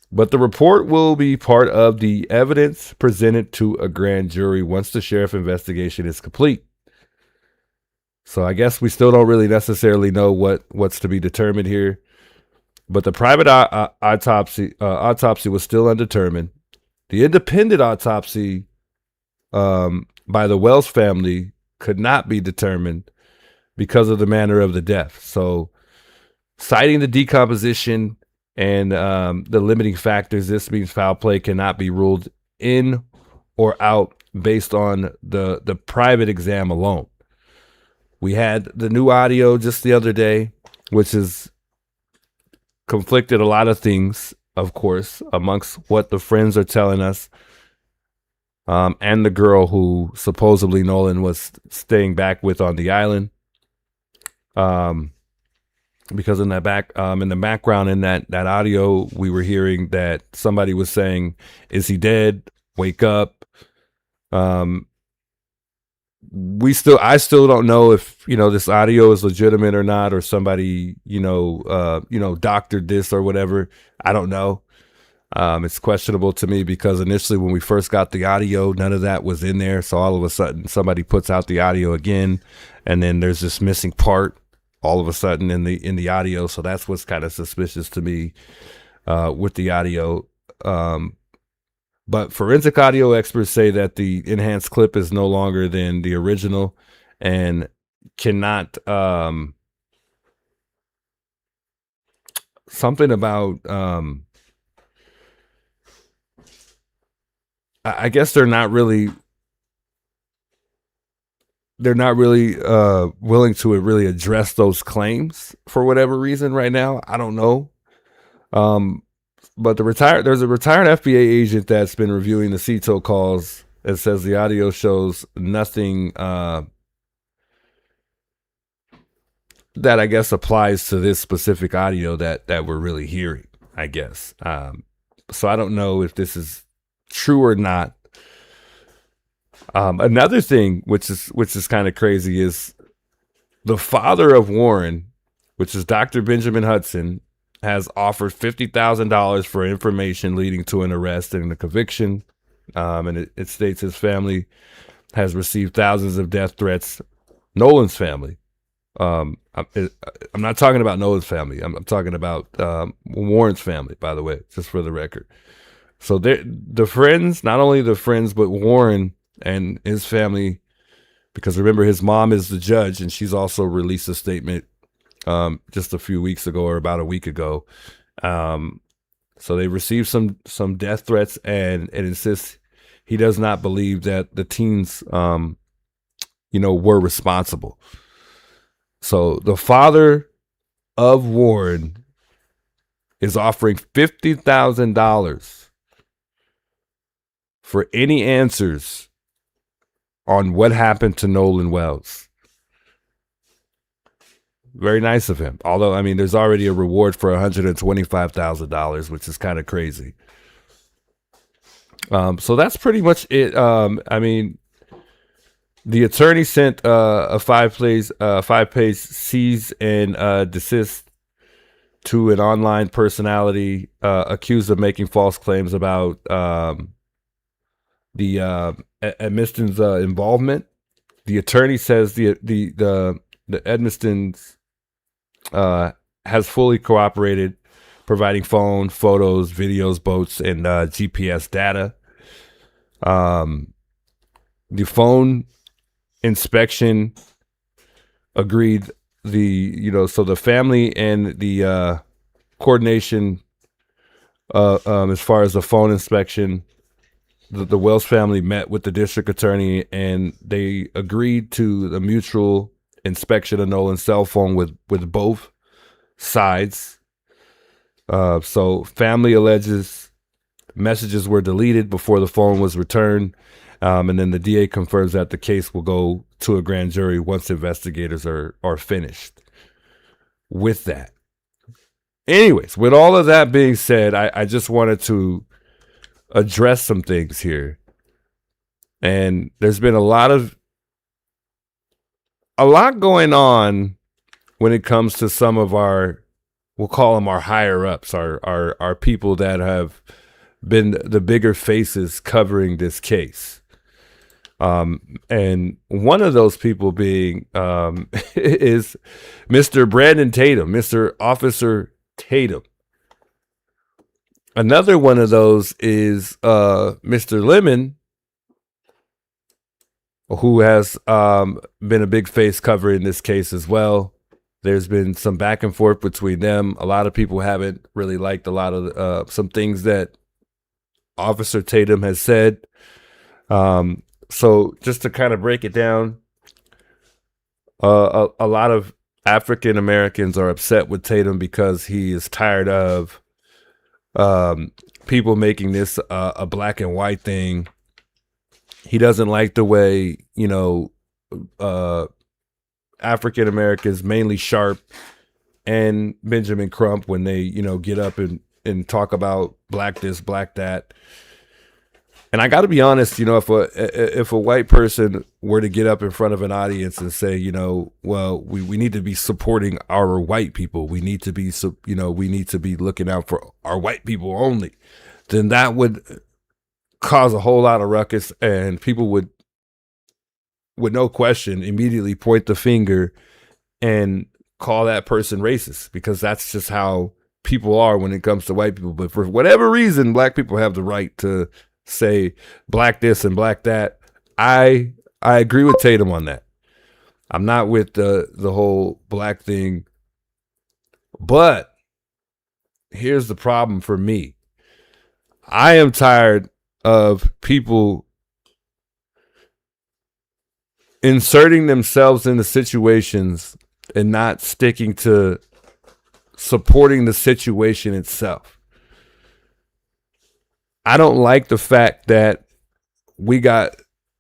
But the report will be part of the evidence presented to a grand jury once the sheriff investigation is complete. So I guess we still don't really necessarily know what's to be determined here. But the private autopsy was still undetermined. The independent autopsy by the Wells family could not be determined because of the manner of the death. So citing the decomposition and the limiting factors, this means foul play cannot be ruled in or out based on the private exam alone. We had the new audio just the other day, which has conflicted a lot of things, of course, amongst what the friends are telling us, and the girl who supposedly Nolan was staying back with on the island. Because in the background in that audio, we were hearing that somebody was saying, "Is he dead? Wake up." I still don't know if, you know, this audio is legitimate or not, or somebody, doctored this or whatever. I don't know. It's questionable to me because initially when we first got the audio, none of that was in there. So all of a sudden somebody puts out the audio again, and then there's this missing part all of a sudden in the audio. So that's what's kind of suspicious to me with the audio. But forensic audio experts say that the enhanced clip is no longer than the original and cannot something about I guess they're not really willing to really address those claims for whatever reason right now. I don't know. But there's a retired FBA agent that's been reviewing the CTO calls and says the audio shows nothing that I guess applies to this specific audio that we're really hearing, I guess. So I don't know if this is true or not. Another thing which is kind of crazy is the father of Warren, which is Dr. Benjamin Hudson, has offered $50,000 for information leading to an arrest and a conviction. And it states his family has received thousands of death threats. Nolan's family. I'm not talking about Nolan's family. I'm talking about Warren's family, by the way, just for the record. So the friends, not only the friends, but Warren and his family, because remember his mom is the judge and she's also released a statement just a few weeks ago, or about a week ago. So they received some death threats, and it insists he does not believe that the teens, were responsible. So the father of Warren is offering $50,000 for any answers on what happened to Nolan Wells. Very nice of him. Although, I mean, there's already a reward for $125,000, which is kind of crazy. So that's pretty much it. I mean, the attorney sent a five-page cease and desist to an online personality accused of making false claims about the Edmiston's involvement. The attorney says the Edmiston's has fully cooperated, providing phone, photos, videos, boats, and GPS data. The phone inspection agreed. So the family and the coordination as far as the phone inspection, the Wells family met with the district attorney, and they agreed to the mutual inspection of Nolan's cell phone with both sides. So family alleges messages were deleted before the phone was returned. And then the DA confirms that the case will go to a grand jury once investigators are finished with that. Anyways, with all of that being said, I just wanted to address some things here. And there's been a lot going on when it comes to some of our, we'll call them our higher ups, our people that have been the bigger faces covering this case. And one of those people being is Mr. Brandon Tatum, Mr. Officer Tatum. Another one of those is Mr. Lemon, who has been a big face covering this case as well. There's been some back and forth between them. A lot of people haven't really liked a lot of some things that Officer Tatum has said. So just to kind of break it down, a lot of African Americans are upset with Tatum because he is tired of people making this a black and white thing. He doesn't like the way, African Americans, mainly Sharp and Benjamin Crump, when they, get up and talk about black this, black that. And I got to be honest, if a white person were to get up in front of an audience and say, well, we need to be supporting our white people, we need to be, we need to be looking out for our white people only, then that would cause a whole lot of ruckus, and people would, with no question, immediately point the finger and call that person racist, because that's just how people are when it comes to white people. But for whatever reason, black people have the right to say black this and black that. I agree with Tatum on that. I'm not with the whole black thing. But here's the problem for me. I am tired of people inserting themselves into situations and not sticking to supporting the situation itself. I don't like the fact that we got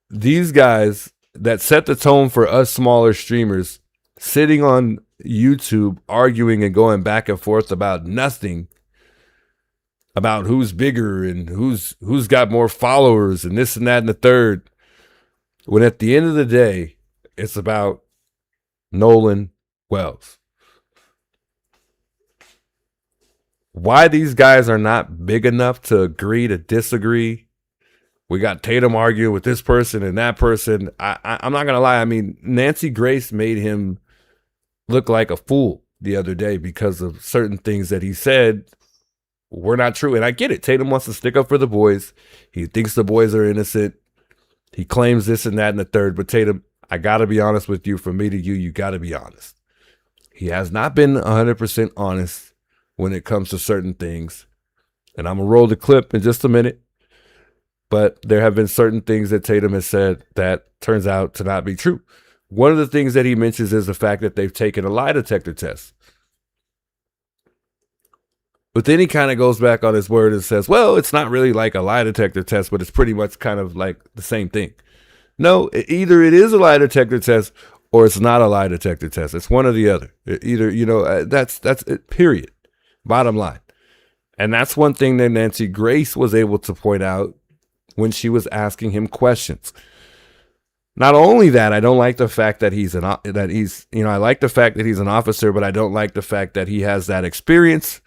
these guys that set the tone for us smaller streamers sitting on YouTube arguing and going back and forth about nothing, about who's bigger and who's got more followers and this and that and the third, when at the end of the day, it's about Nolan Wells. Why these guys are not big enough to agree to disagree. We got Tatum arguing with this person and that person. I'm not going to lie. I mean, Nancy Grace made him look like a fool the other day because of certain things that he said were not true. And I get it. Tatum wants to stick up for the boys. He thinks the boys are innocent. He claims this and that and the third. But Tatum, I got to be honest with you. From me to you, you got to be honest. He has not been 100% honest when it comes to certain things. And I'm going to roll the clip in just a minute. But there have been certain things that Tatum has said that turns out to not be true. One of the things that he mentions is the fact that they've taken a lie detector test. But then he kind of goes back on his word and says, well, it's not really like a lie detector test, but it's pretty much kind of like the same thing. No, either it is a lie detector test or it's not a lie detector test. It's one or the other. Either, you know, that's it, period. Bottom line. And that's one thing that Nancy Grace was able to point out when she was asking him questions. Not only that, I don't like the fact that I like the fact that he's an officer, but I don't like the fact that he has that experience.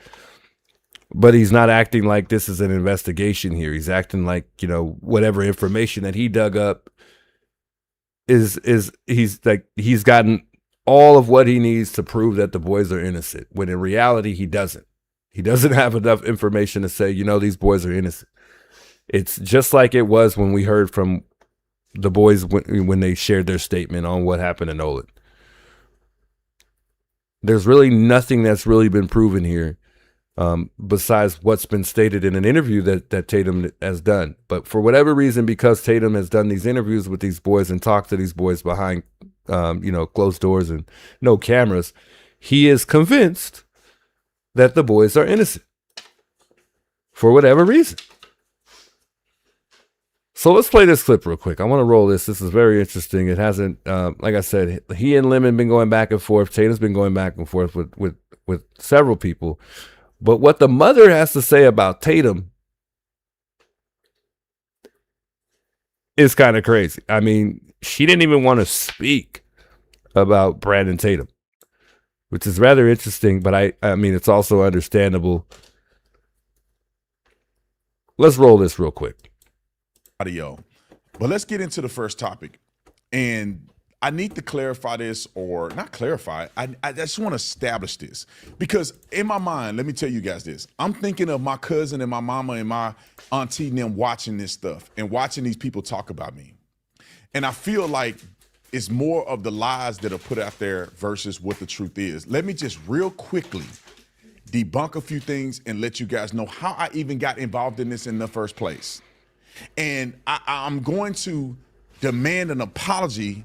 But he's not acting like this is an investigation here. He's acting like, you know, whatever information that he dug up he's gotten all of what he needs to prove that the boys are innocent, when in reality he doesn't. He doesn't have enough information to say, you know, these boys are innocent. It's just like it was when we heard from the boys when they shared their statement on what happened to Nolan. There's really nothing that's really been proven here. Besides what's been stated in an interview that Tatum has done. But for whatever reason, because Tatum has done these interviews with these boys and talked to these boys behind, closed doors and no cameras, he is convinced that the boys are innocent for whatever reason. So let's play this clip real quick. I want to roll this. This is very interesting. It hasn't, like I said, he and Lemon been going back and forth. Tatum's been going back and forth with several people. But what the mother has to say about Tatum is kind of crazy. I mean, she didn't even want to speak about Brandon Tatum, which is rather interesting, but I mean, it's also understandable. Let's roll this real quick. Audio. But let's get into the first topic. And I need to clarify this, or not clarify. I just want to establish this, because in my mind, let me tell you guys this. I'm thinking of my cousin and my mama and my auntie and them watching this stuff and watching these people talk about me. And I feel like it's more of the lies that are put out there versus what the truth is. Let me just real quickly debunk a few things and let you guys know how I even got involved in this in the first place. And I'm going to demand an apology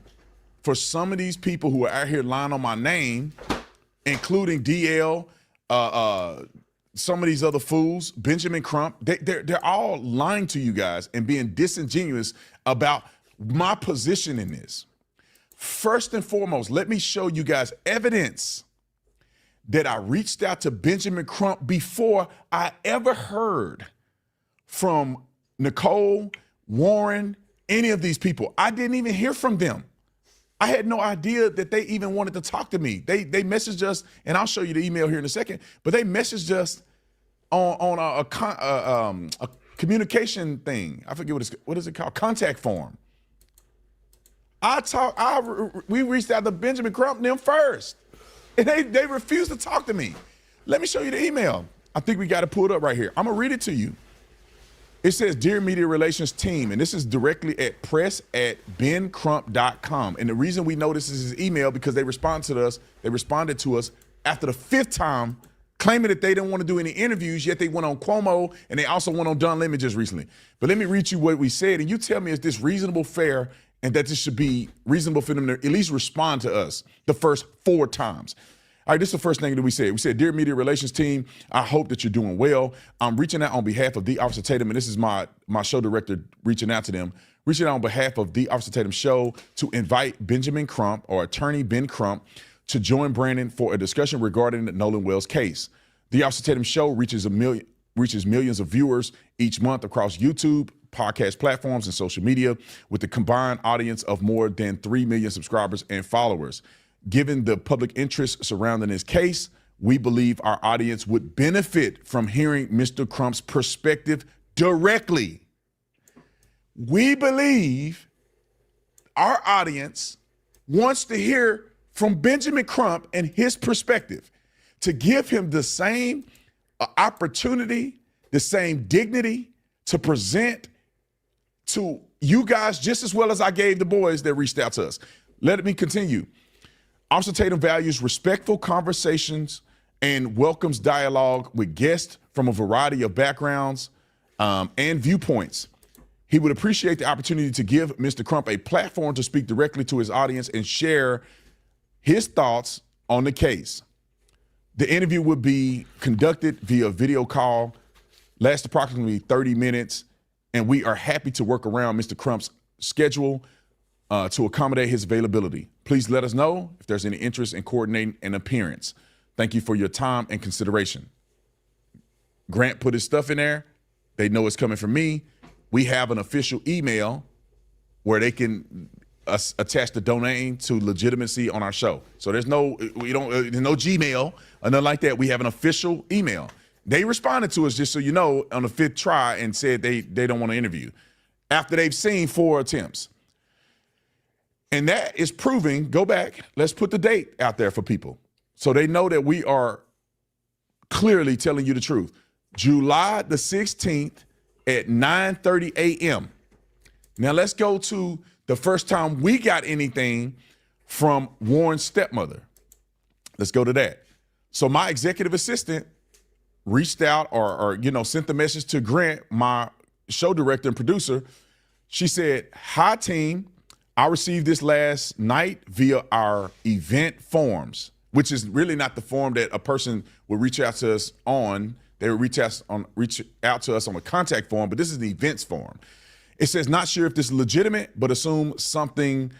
for some of these people who are out here lying on my name, including DL, some of these other fools, Benjamin Crump. They're all lying to you guys and being disingenuous about my position in this. First and foremost, let me show you guys evidence that I reached out to Benjamin Crump before I ever heard from Nicole, Warren, any of these people. I didn't even hear from them. I had no idea that they even wanted to talk to me. They messaged us, and I'll show you the email here in a second, but they messaged us on a communication thing. I forget what is it called? Contact form. We reached out to Benjamin Crump and them first, and they refused to talk to me. Let me show you the email. I think we got to pull it up right here. I'm gonna read it to you. It says, Dear Media Relations Team, and this is directly at press@bencrump.com. And the reason we know this is his email, because they responded to us after the 5th time, claiming that they didn't want to do any interviews, yet they went on Cuomo, and they also went on Don Lemon just recently. But let me read you what we said, and you tell me, is this reasonable, fair, and that this should be reasonable for them to at least respond to us the first 4 times. All right, this is the first thing that we said. We said, Dear Media Relations Team, I hope that you're doing well. I'm reaching out on behalf of the Officer Tatum, and this is my show director reaching out to them, reaching out on behalf of the Officer Tatum show to invite Benjamin Crump, or attorney Ben Crump, to join Brandon for a discussion regarding the Nolan Wells case. The Officer Tatum show reaches millions of viewers each month across YouTube, podcast platforms, and social media, with a combined audience of more than 3 million subscribers and followers. Given the public interest surrounding this case, we believe our audience would benefit from hearing Mr. Crump's perspective directly. We believe our audience wants to hear from Benjamin Crump and his perspective, to give him the same opportunity, the same dignity to present to you guys just as well as I gave the boys that reached out to us. Let me continue. Officer Tatum values respectful conversations and welcomes dialogue with guests from a variety of backgrounds and viewpoints. He would appreciate the opportunity to give Mr. Crump a platform to speak directly to his audience and share his thoughts on the case. The interview would be conducted via video call, last approximately 30 minutes, and we are happy to work around Mr. Crump's schedule to accommodate his availability. Please let us know if there's any interest in coordinating an appearance. Thank you for your time and consideration. Grant put his stuff in there. They know it's coming from me. We have an official email where they can attach the domain to legitimacy on our show. So there's no Gmail or nothing like that. We have an official email. They responded to us, just so you know, on the 5th try and said they don't want to interview after they've seen 4 attempts. And that is proving, go back, let's put the date out there for people so they know that we are clearly telling you the truth. July the 16th at 9:30 a.m. Now let's go to the first time we got anything from Warren's stepmother. Let's go to that. So my executive assistant reached out or sent the message to Grant, my show director and producer. She said, "Hi team, I received this last night via our event forms," which is really not the form that a person would reach out to us on. They would reach out to us on a contact form, but this is the events form. It says, "Not sure if this is legitimate, but assume something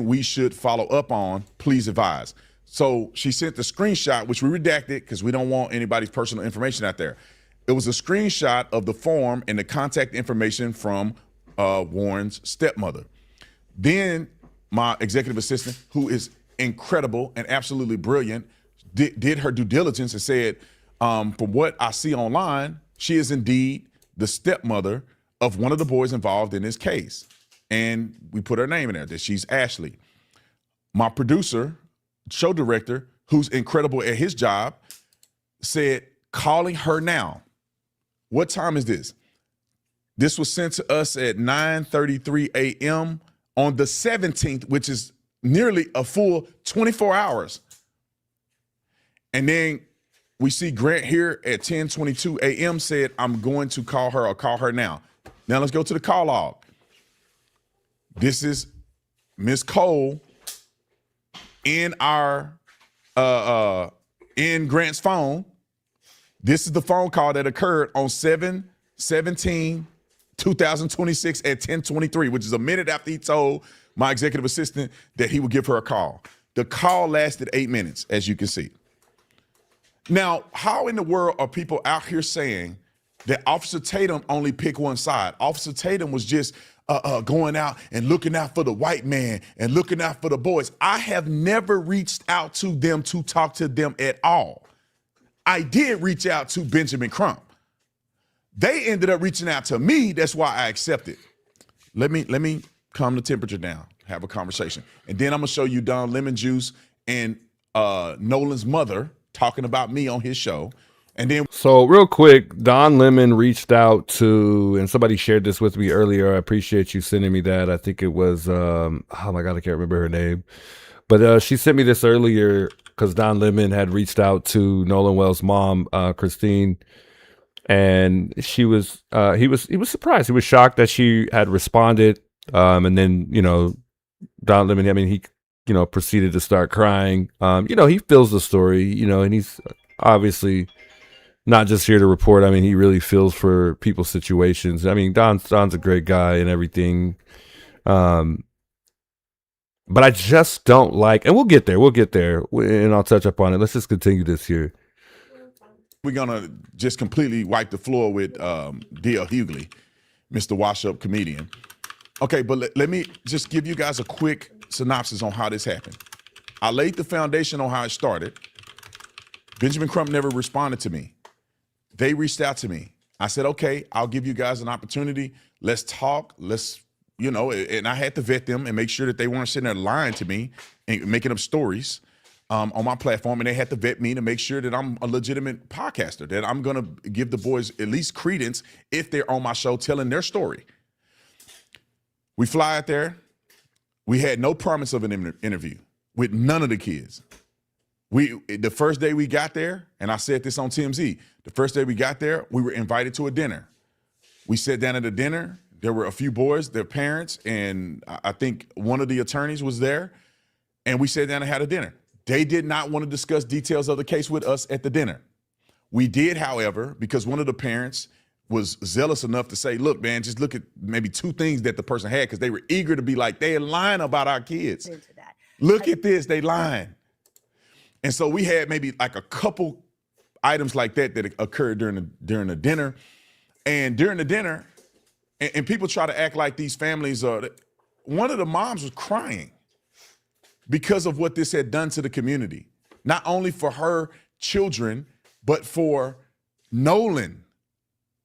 we should follow up on. Please advise." So she sent the screenshot, which we redacted because we don't want anybody's personal information out there. It was a screenshot of the form and the contact information from Warren's stepmother. Then my executive assistant, who is incredible and absolutely brilliant, did her due diligence and said, from what I see online, she is indeed the stepmother of one of the boys involved in this case. And we put her name in there, that she's Ashley. My producer, show director, who's incredible at his job, said, "Calling her now." What time is this? This was sent to us at 9:33 a.m. on the 17th, which is nearly a full 24 hours. And then we see Grant here at 10:22 a.m. said, "I'm going to call her or call her now." Now let's go to the call log. This is Miss Cole in our in Grant's phone. This is the phone call that occurred on 7/17/2026 at 10:23, which is a minute after he told my executive assistant that he would give her a call. The call lasted 8 minutes, as you can see. Now, how in the world are people out here saying that Officer Tatum only picked one side? Officer Tatum was just going out and looking out for the white man and looking out for the boys. I have never reached out to them to talk to them at all. I did reach out to Benjamin Crump. They ended up reaching out to me. That's why I accepted. Let me calm the temperature down, have a conversation. And then I'm going to show you Don Lemon Juice and Nolan's mother talking about me on his show. And then, so real quick, Don Lemon reached out to, and somebody shared this with me earlier. I appreciate you sending me that. I think it was, oh my God, I can't remember her name. But she sent me this earlier because Don Lemon had reached out to Nolan Wells' mom, Christine. And he was surprised. He was shocked that she had responded. And then, Don Lemon, I mean, he, proceeded to start crying. He feels the story, and he's obviously not just here to report. I mean, he really feels for people's situations. I mean, Don's a great guy and everything. But I just don't like, and we'll get there, and I'll touch up on it. Let's just continue this here. we're going to just completely wipe the floor with D.L. Hughley, Mr. Wash-Up comedian. Okay, but let me just give you guys a quick synopsis on how this happened. I laid the foundation on how it started. Benjamin Crump never responded to me. They reached out to me. I said, okay, I'll give you guys an opportunity. Let's talk. Let's, and I had to vet them and make sure that they weren't sitting there lying to me and making up stories on my platform. And they had to vet me to make sure that I'm a legitimate podcaster, that I'm going to give the boys at least credence if they're on my show telling their story. We fly out there. We had no promise of an interview with none of the kids. The first day we got there, and I said this on TMZ, the first day we got there, we were invited to a dinner. We sat down at a dinner. There were a few boys, their parents, and I think one of the attorneys was there, and we sat down and had a dinner. They did not want to discuss details of the case with us at the dinner. We did, however, because one of the parents was zealous enough to say, look, man, just look at maybe 2 things that the person had, because they were eager to be like, they're lying about our kids. Look at this, they lying. And so we had maybe like a couple items like that occurred during the dinner. And during the dinner, and people try to act like these families are, one of the moms was crying because of what this had done to the community. Not only for her children, but for Nolan.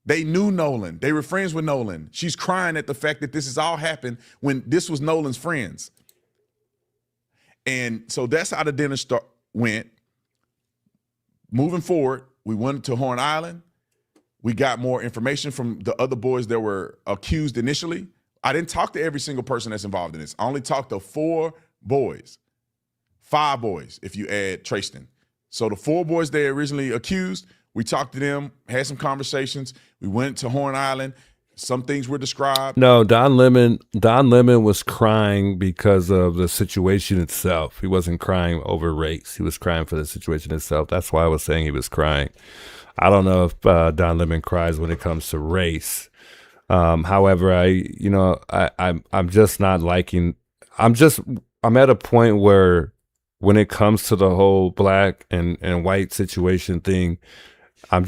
They knew Nolan. They were friends with Nolan. She's crying at the fact that this has all happened when this was Nolan's friends. And so that's how the dinner went. Moving forward, we went to Horn Island. We got more information from the other boys that were accused initially. I didn't talk to every single person that's involved in this. I only talked to 4 boys, 5 boys if you add Tristan. So the 4 boys they originally accused, we talked to them, had some conversations. We went to Horn Island. Some things were described. No, Don Lemon was crying because of the situation itself. He wasn't crying over race. He was crying for the situation itself. That's why I was saying he was crying. I don't know if Don Lemon cries when it comes to race. However, I'm just not liking. I'm at a point where when it comes to the whole black and white situation thing, I'm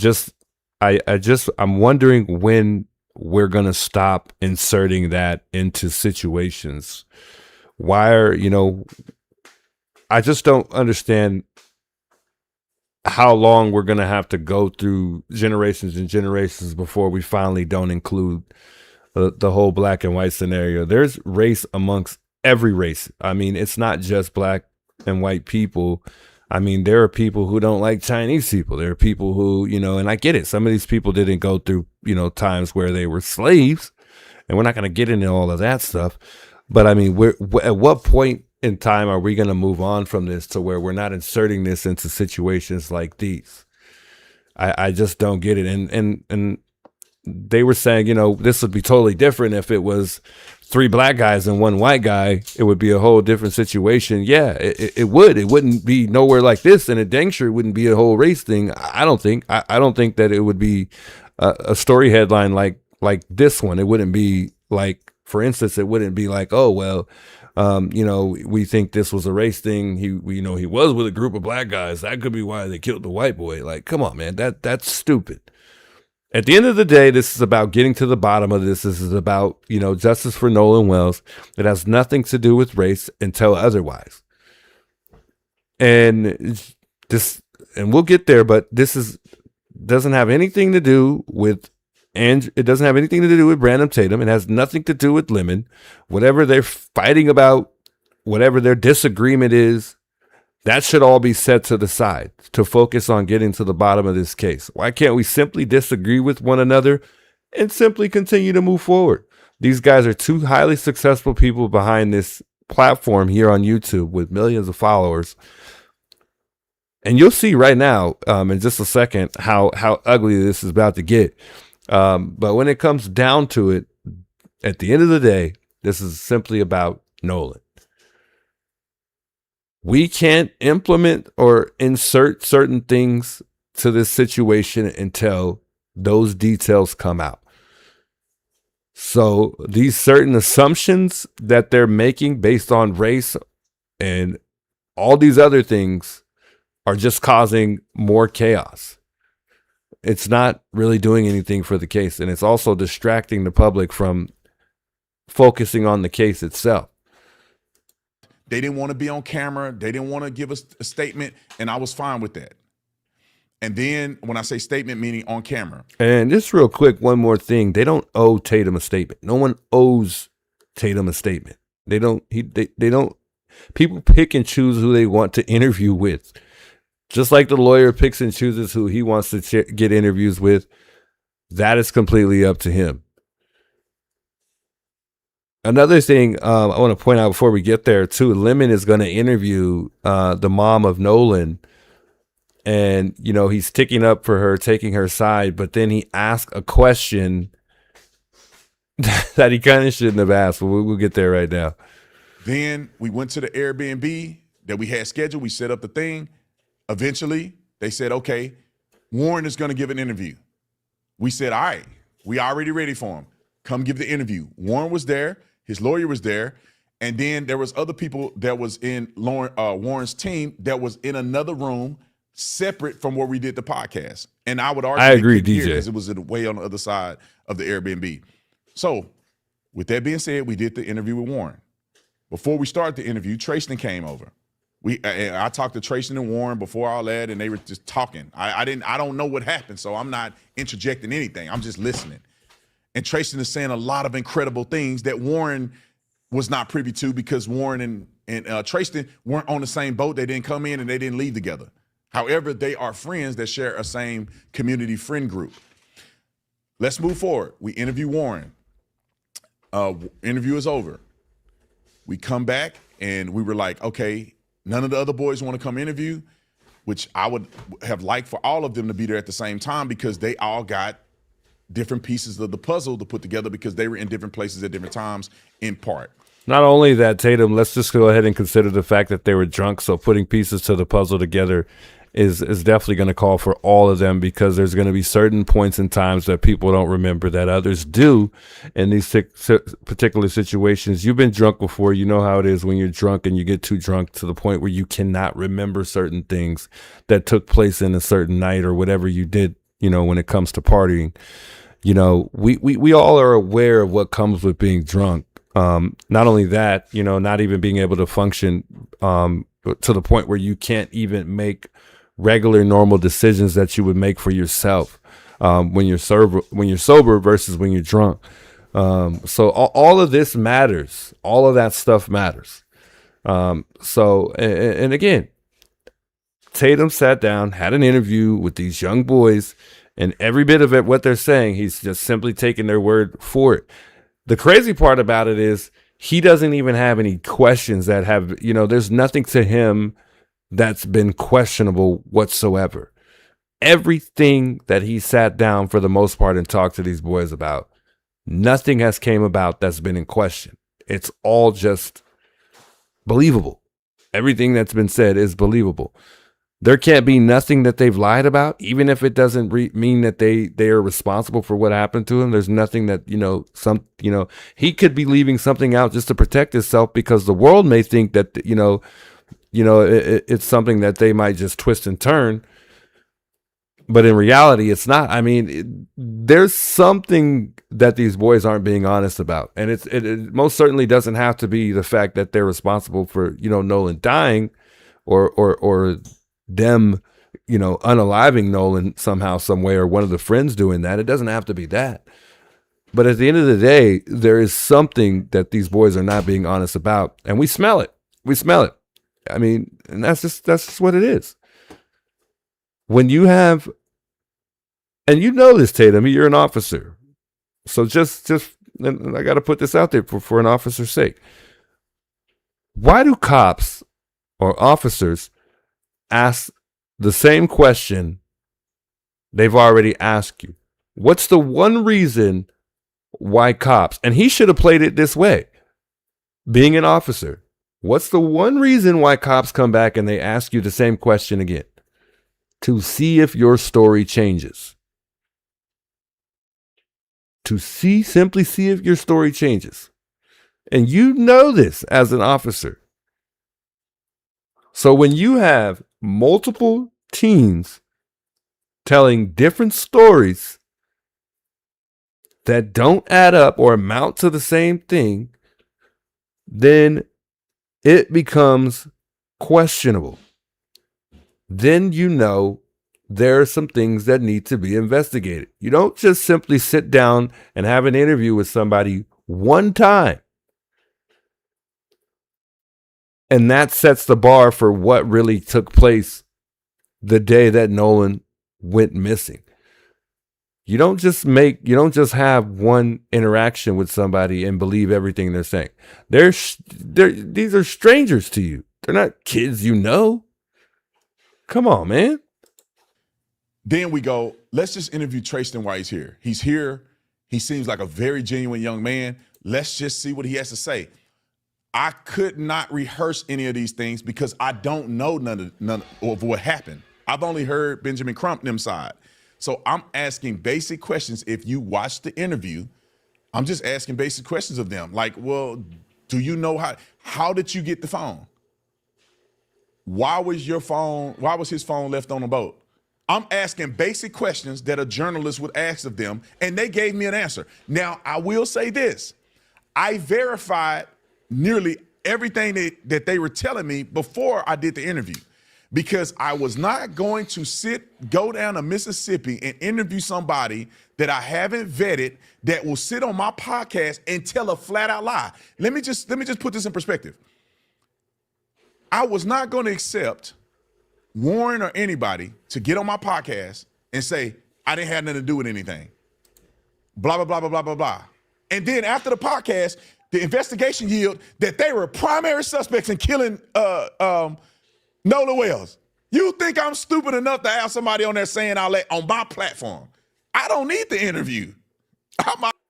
wondering when we're going to stop inserting that into situations. I just don't understand how long we're going to have to go through generations and generations before we finally don't include the whole black and white scenario. There's race amongst every race. I mean, it's not just black and white people. I mean, there are people who don't like Chinese people. There are people who, and I get it. Some of these people didn't go through, times where they were slaves, and we're not going to get into all of that stuff. But I mean, at what point in time are we going to move on from this to where we're not inserting this into situations like these? I just don't get it. And they were saying, this would be totally different if it was 3 black guys and 1 white guy. It would be a whole different situation. Yeah, it would. It wouldn't be nowhere like this, and it dang sure wouldn't be a whole race thing. I don't think. I don't think that it would be a story headline like this one. It wouldn't be like, for instance, it wouldn't be like, oh well, we think this was a race thing. He was with a group of black guys. That could be why they killed the white boy. Like, come on, man, that's stupid. At the end of the day, this is about getting to the bottom of this. This is about, justice for Nolan Wells. It has nothing to do with race until otherwise. And we'll get there, but doesn't have anything to do with, and it doesn't have anything to do with Brandon Tatum. It has nothing to do with Lemon. Whatever they're fighting about, whatever their disagreement is, that should all be set to the side to focus on getting to the bottom of this case. Why can't we simply disagree with one another and simply continue to move forward? These guys are 2 highly successful people behind this platform here on YouTube with millions of followers. And you'll see right now, in just a second, how ugly this is about to get. But when it comes down to it, at the end of the day, this is simply about Nolan. We can't implement or insert certain things to this situation until those details come out. So these certain assumptions that they're making based on race and all these other things are just causing more chaos. It's not really doing anything for the case, and it's also distracting the public from focusing on the case itself. They didn't want to be on camera. They didn't want to give us a statement, and I was fine with that. And then when I say statement, meaning on camera. And just real quick, one more thing. They don't owe Tatum a statement. No one owes Tatum a statement. They don't. People pick and choose who they want to interview with. Just like the lawyer picks and chooses who he wants to get interviews with. That is completely up to him. Another thing I want to point out before we get there too, Lemon is going to interview the mom of Nolan, and you know he's sticking up for her, taking her side, but then he asks a question that he kind of shouldn't have asked. But we'll get there right now. Then we went to the Airbnb that we had scheduled. We set up the thing. Eventually, they said, okay, Warren is going to give an interview. We said, all right, we already ready for him. Come give the interview. Warren was there. His lawyer was there. And then there was other people that was in Warren's team that was in another room separate from where we did the podcast. And I would argue, I agree, DJ, because it was way on the other side of the Airbnb. So with that being said, we did the interview with Warren. Before we started the interview, Trayston came over. I talked to Trayston and Warren before all that, and they were just talking. I don't know what happened, so I'm not interjecting anything. I'm just listening. And Trayston is saying a lot of incredible things that Warren was not privy to, because Warren and Trayston weren't on the same boat. They didn't come in and they didn't leave together. However, they are friends that share a same community friend group. Let's move forward. We interview Warren. Interview is over. We come back and we were like, okay, none of the other boys want to come interview, which I would have liked for all of them to be there at the same time, because they all got different pieces of the puzzle to put together, because they were in different places at different times in part. Not only that, Tatum, let's just go ahead and consider the fact that they were drunk. So putting pieces to the puzzle together is definitely going to call for all of them, because there's going to be certain points in times that people don't remember that others do in these particular situations. You've been drunk before. You know how it is when you're drunk and you get too drunk to the point where you cannot remember certain things that took place in a certain night or whatever you did, you know, when it comes to partying. You know, we all are aware of what comes with being drunk. Not only that, you know, not even being able to function to the point where you can't even make regular normal decisions that you would make for yourself when you're sober versus when you're drunk. So all of this matters. All of that stuff matters. So again, Tatum sat down, had an interview with these young boys, and every bit of it, what they're saying, he's just simply taking their word for it. The crazy part about it is he doesn't even have any questions that have, you know, there's nothing to him that's been questionable whatsoever. Everything that he sat down for the most part and talked to these boys about, nothing has came about that's been in question. It's all just believable. Everything that's been said is believable. There can't be nothing that they've lied about, even if it doesn't mean that they are responsible for what happened to him. There's nothing that, he could be leaving something out just to protect himself, because the world may think that, it's something that they might just twist and turn. But in reality, it's not. I mean, there's something that these boys aren't being honest about. And it most certainly doesn't have to be the fact that they're responsible for, Nolan dying or them, unaliving Nolan somehow, some way, or one of the friends doing that. It doesn't have to be that. But at the end of the day, there is something that these boys are not being honest about. And we smell it. We smell it. I mean, and that's just what it is. When you have, and you know this, Tatum, you're an officer. So just and I got to put this out there for an officer's sake. Why do cops or officers ask the same question they've already asked you? What's the one reason why cops, and he should have played it this way, being an officer, what's the one reason why cops come back and they ask you the same question again? To see if your story changes. Simply see if your story changes. And you know this as an officer. So when you have multiple teens telling different stories that don't add up or amount to the same thing, then it becomes questionable. Then you know there are some things that need to be investigated. You don't just simply sit down and have an interview with somebody one time, and that sets the bar for what really took place the day that Nolan went missing. You don't just have one interaction with somebody and believe everything they're saying. These are strangers to you. They're not kids you know. Come on, man. Then we go, let's just interview Tristan while he's here. He's here. He seems like a very genuine young man. Let's just see what he has to say. I could not rehearse any of these things because I don't know none of what happened. I've only heard Benjamin Crump them side. So I'm asking basic questions. If you watch the interview, I'm just asking basic questions of them. Like, well, do you know how did you get the phone? Why was his phone left on the boat? I'm asking basic questions that a journalist would ask of them, and they gave me an answer. Now, I will say this. I verified nearly everything that they were telling me before I did the interview, because I was not going to go down to Mississippi and interview somebody that I haven't vetted that will sit on my podcast and tell a flat out lie. Let me just put this in perspective. I was not going to accept Warren or anybody to get on my podcast and say, I didn't have nothing to do with anything. Blah, blah, blah, blah, blah, blah, blah. And then after the podcast, the investigation yielded that they were primary suspects in killing Nolan Wells. You think I'm stupid enough to have somebody on there saying all that on my platform? I don't need the interview.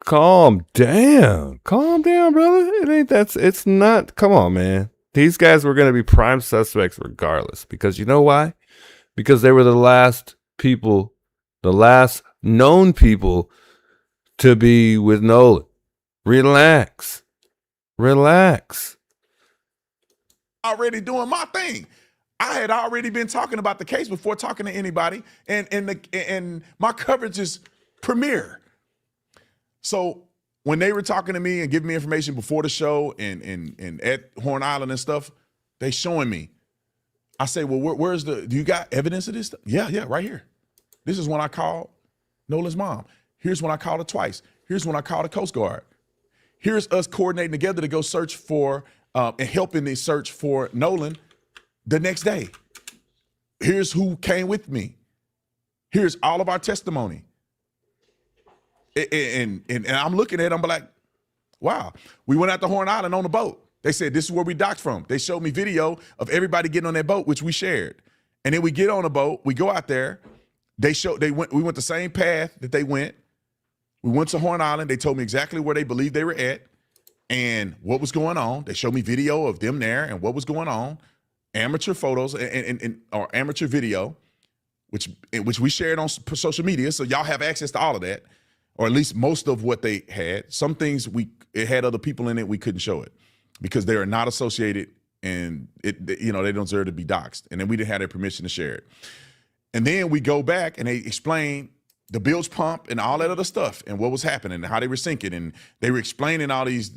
Calm down, brother. It's not. Come on, man. These guys were going to be prime suspects regardless, because you know why? Because they were the last known people to be with Nolan. Relax. Already doing my thing. I had already been talking about the case before talking to anybody, and my coverage is premier. So when they were talking to me and giving me information before the show and at Horn Island and stuff, they showing me. I say, well, do you got evidence of this stuff? Yeah, right here. This is when I called Nolan's mom. Here's when I called her twice. Here's when I called the Coast Guard. Here's us coordinating together to go search for and helping the search for Nolan the next day. Here's who came with me. Here's all of our testimony. And I'm looking at it, I'm like, wow. We went out to Horn Island on the boat. They said, this is where we docked from. They showed me video of everybody getting on that boat, which we shared. And then we get on the boat, we go out there. We went the same path that they went. We went to Horn Island. They told me exactly where they believed they were at and what was going on. They showed me video of them there and what was going on, amateur photos or amateur video, which we shared on social media. So y'all have access to all of that, or at least most of what they had. Some things it had other people in it, we couldn't show it because they are not associated and they don't deserve to be doxxed. And then we didn't have their permission to share it. And then we go back and they explain the bilge pump and all that other stuff and what was happening and how they were sinking. And they were explaining all these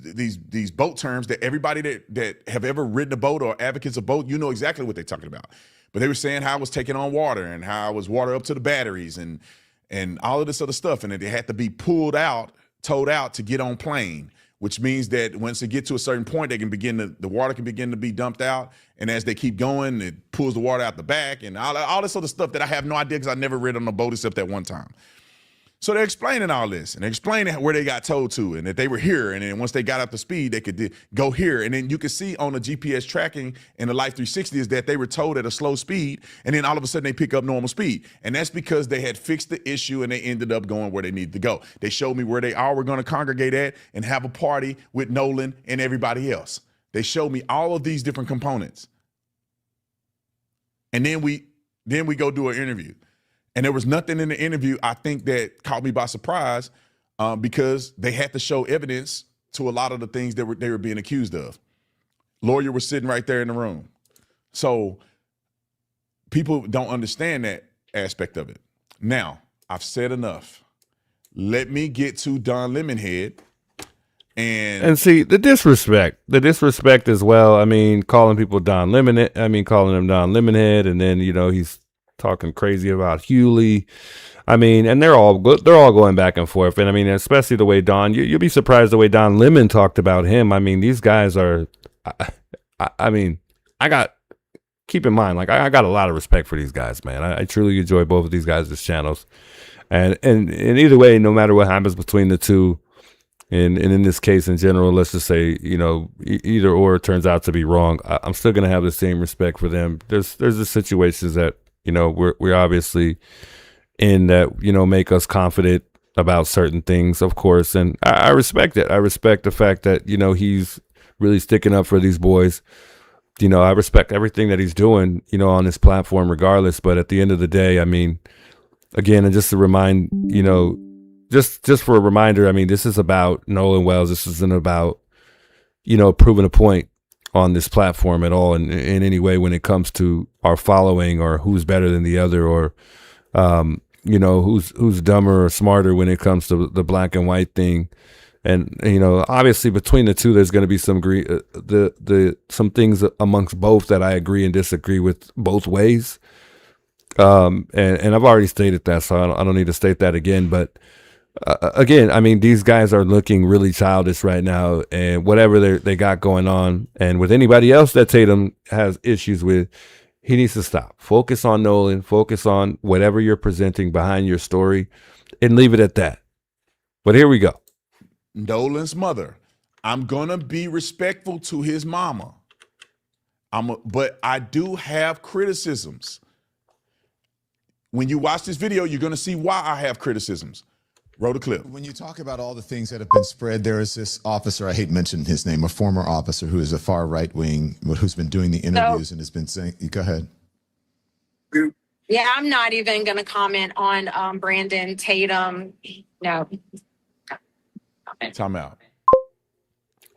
boat terms that everybody that have ever ridden a boat or advocates of boat, you know exactly what they're talking about. But they were saying how it was taking on water and how it was water up to the batteries and all of this other stuff. And that they had to be towed out to get on plane, which means that once they get to a certain point, the water can begin to be dumped out. And as they keep going, it pulls the water out the back and all this other stuff that I have no idea because I never rid on a boat except that one time. So they're explaining all this and they're explaining where they got towed to and that they were here. And then once they got up to speed, they could go here. And then you could see on the GPS tracking in the Life 360 is that they were towed at a slow speed. And then all of a sudden they pick up normal speed. And that's because they had fixed the issue and they ended up going where they needed to go. They showed me where they all were going to congregate at and have a party with Nolan and everybody else. They showed me all of these different components. And then we go do an interview. And there was nothing in the interview, I think, that caught me by surprise because they had to show evidence to a lot of the things that they were being accused of. Lawyer was sitting right there in the room. So people don't understand that aspect of it. Now, I've said enough. Let me get to Don Lemonhead. And see the disrespect as well. I mean, calling people calling him Don Lemonhead, and then he's talking crazy about Hewley. I mean, and they're all going back and forth. And I mean, especially the way Don, you'll be surprised the way Don Lemon talked about him. I mean, these guys are. Keep in mind, like I got a lot of respect for these guys, man. I truly enjoy both of these guys' channels. And either way, no matter what happens between the two, and in this case in general, let's just say, you know, either or turns out to be wrong, I'm still going to have the same respect for them. There's the situations that, you know, we're obviously in that, you know, make us confident about certain things, of course. And I respect it. I respect the fact that, you know, he's really sticking up for these boys. You know, I respect everything that he's doing, you know, on this platform regardless. But at the end of the day, I mean, again, and just to remind, you know, just for a reminder, I mean, this is about Nolan Wells. This isn't about, you know, proving a point on this platform at all in any way when it comes to our following or who's better than the other, or, you know, who's dumber or smarter when it comes to the black and white thing. And, you know, obviously between the two, there's going to be some some things amongst both that I agree and disagree with both ways. And I've already stated that, so I don't need to state that again. But again, I mean, these guys are looking really childish right now, and whatever they got going on, and with anybody else that Tatum has issues with, he needs to stop. Focus on Nolan. Focus on whatever you're presenting behind your story, and leave it at that. But here we go. Nolan's mother. I'm gonna be respectful to his mama. But I do have criticisms. When you watch this video, you're gonna see why I have criticisms. Roll the clip. When you talk about all the things that have been spread, there is this officer, I hate mentioning his name, a former officer who is a far right wing, who's been doing the interviews and has been saying, go ahead. Yeah, I'm not even going to comment on Brandon Tatum. No. Time out.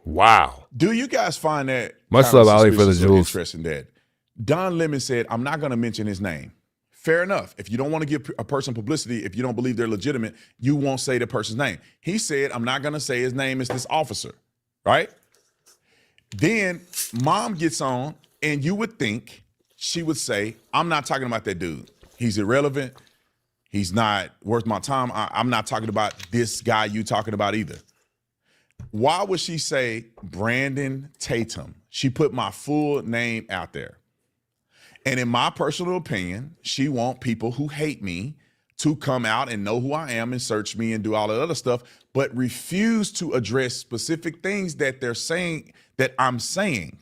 Wow. Do you guys find that much love, Ali, for the jewels? Interesting that Don Lemon said, I'm not going to mention his name. Fair enough. If you don't want to give a person publicity, if you don't believe they're legitimate, you won't say the person's name. He said, I'm not going to say his name is this officer, right? Then mom gets on, and you would think she would say, I'm not talking about that dude. He's irrelevant. He's not worth my time. I'm not talking about this guy you talking about either. Why would she say Brandon Tatum? She put my full name out there. And in my personal opinion, she wants people who hate me to come out and know who I am and search me and do all that other stuff, but refuse to address specific things that they're saying that I'm saying.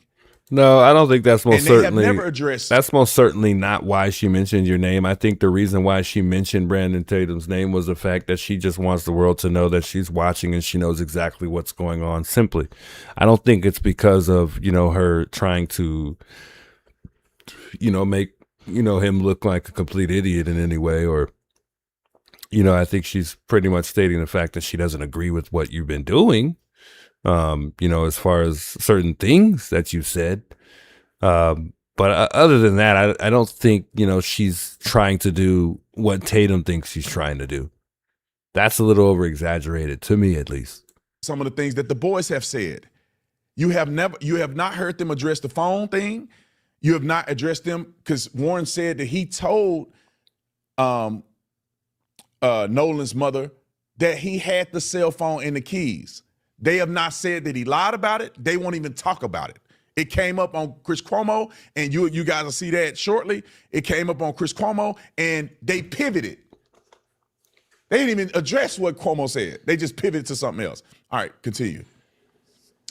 No, I don't think that's most And they certainly. have never addressed. That's most certainly not why she mentioned your name. I think the reason why she mentioned Brandon Tatum's name was the fact that she just wants the world to know that she's watching and she knows exactly what's going on. Simply, I don't think it's because of, you know, her trying to, you know, make, you know, him look like a complete idiot in any way, or, you know, I think she's pretty much stating the fact that she doesn't agree with what you've been doing. You know, as far as certain things that you said. But other than that, I don't think, you know, she's trying to do what Tatum thinks she's trying to do. That's a little over exaggerated to me, at least. Some of the things that the boys have said. You have not heard them address the phone thing. You have not addressed them because Warren said that he told Nolan's mother that he had the cell phone and the keys. They have not said that he lied about it. They won't even talk about it. It came up on Chris Cuomo, and you guys will see that shortly. It came up on Chris Cuomo, and they pivoted. They didn't even address what Cuomo said. They just pivoted to something else. All right, continue.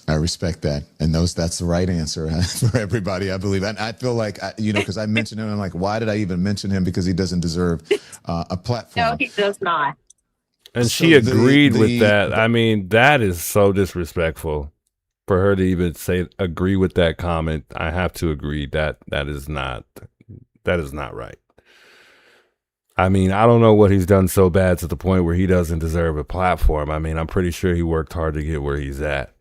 I respect that. And that's the right answer for everybody, I believe. And I feel like, you know, because I mentioned him, I'm like, why did I even mention him? Because he doesn't deserve a platform. No, he does not. And So she agreed with that. I mean, that is so disrespectful for her to even agree with that comment. I have to agree that is not right. I mean, I don't know what he's done so bad to the point where he doesn't deserve a platform. I mean, I'm pretty sure he worked hard to get where he's at.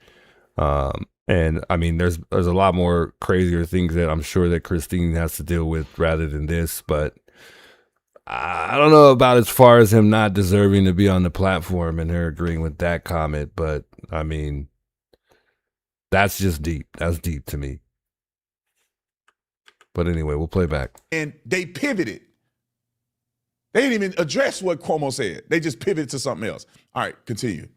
And I mean, there's a lot more crazier things that I'm sure that Christine has to deal with rather than this, but I don't know about as far as him not deserving to be on the platform and her agreeing with that comment, but I mean, that's just deep. That's deep to me. But anyway, we'll play back. And they pivoted. They didn't even address what Cuomo said. They just pivoted to something else. All right, continue.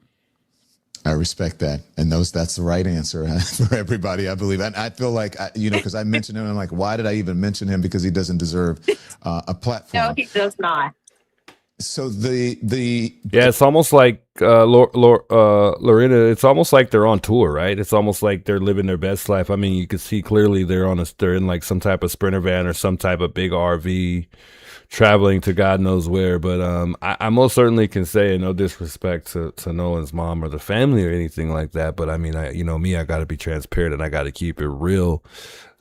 I respect that. And that's the right answer for everybody, I believe. And I feel like, you know, because I mentioned him, I'm like, why did I even mention him? Because he doesn't deserve a platform. No, he does not. So the Yeah, it's almost like Lorena. It's almost like they're on tour, right? It's almost like they're living their best life. I mean, you can see clearly they're in like some type of Sprinter van or some type of big RV, traveling to God knows where. But I most certainly can say, no disrespect to Nolan's mom or the family or anything like that. But I mean, I got to be transparent and I got to keep it real.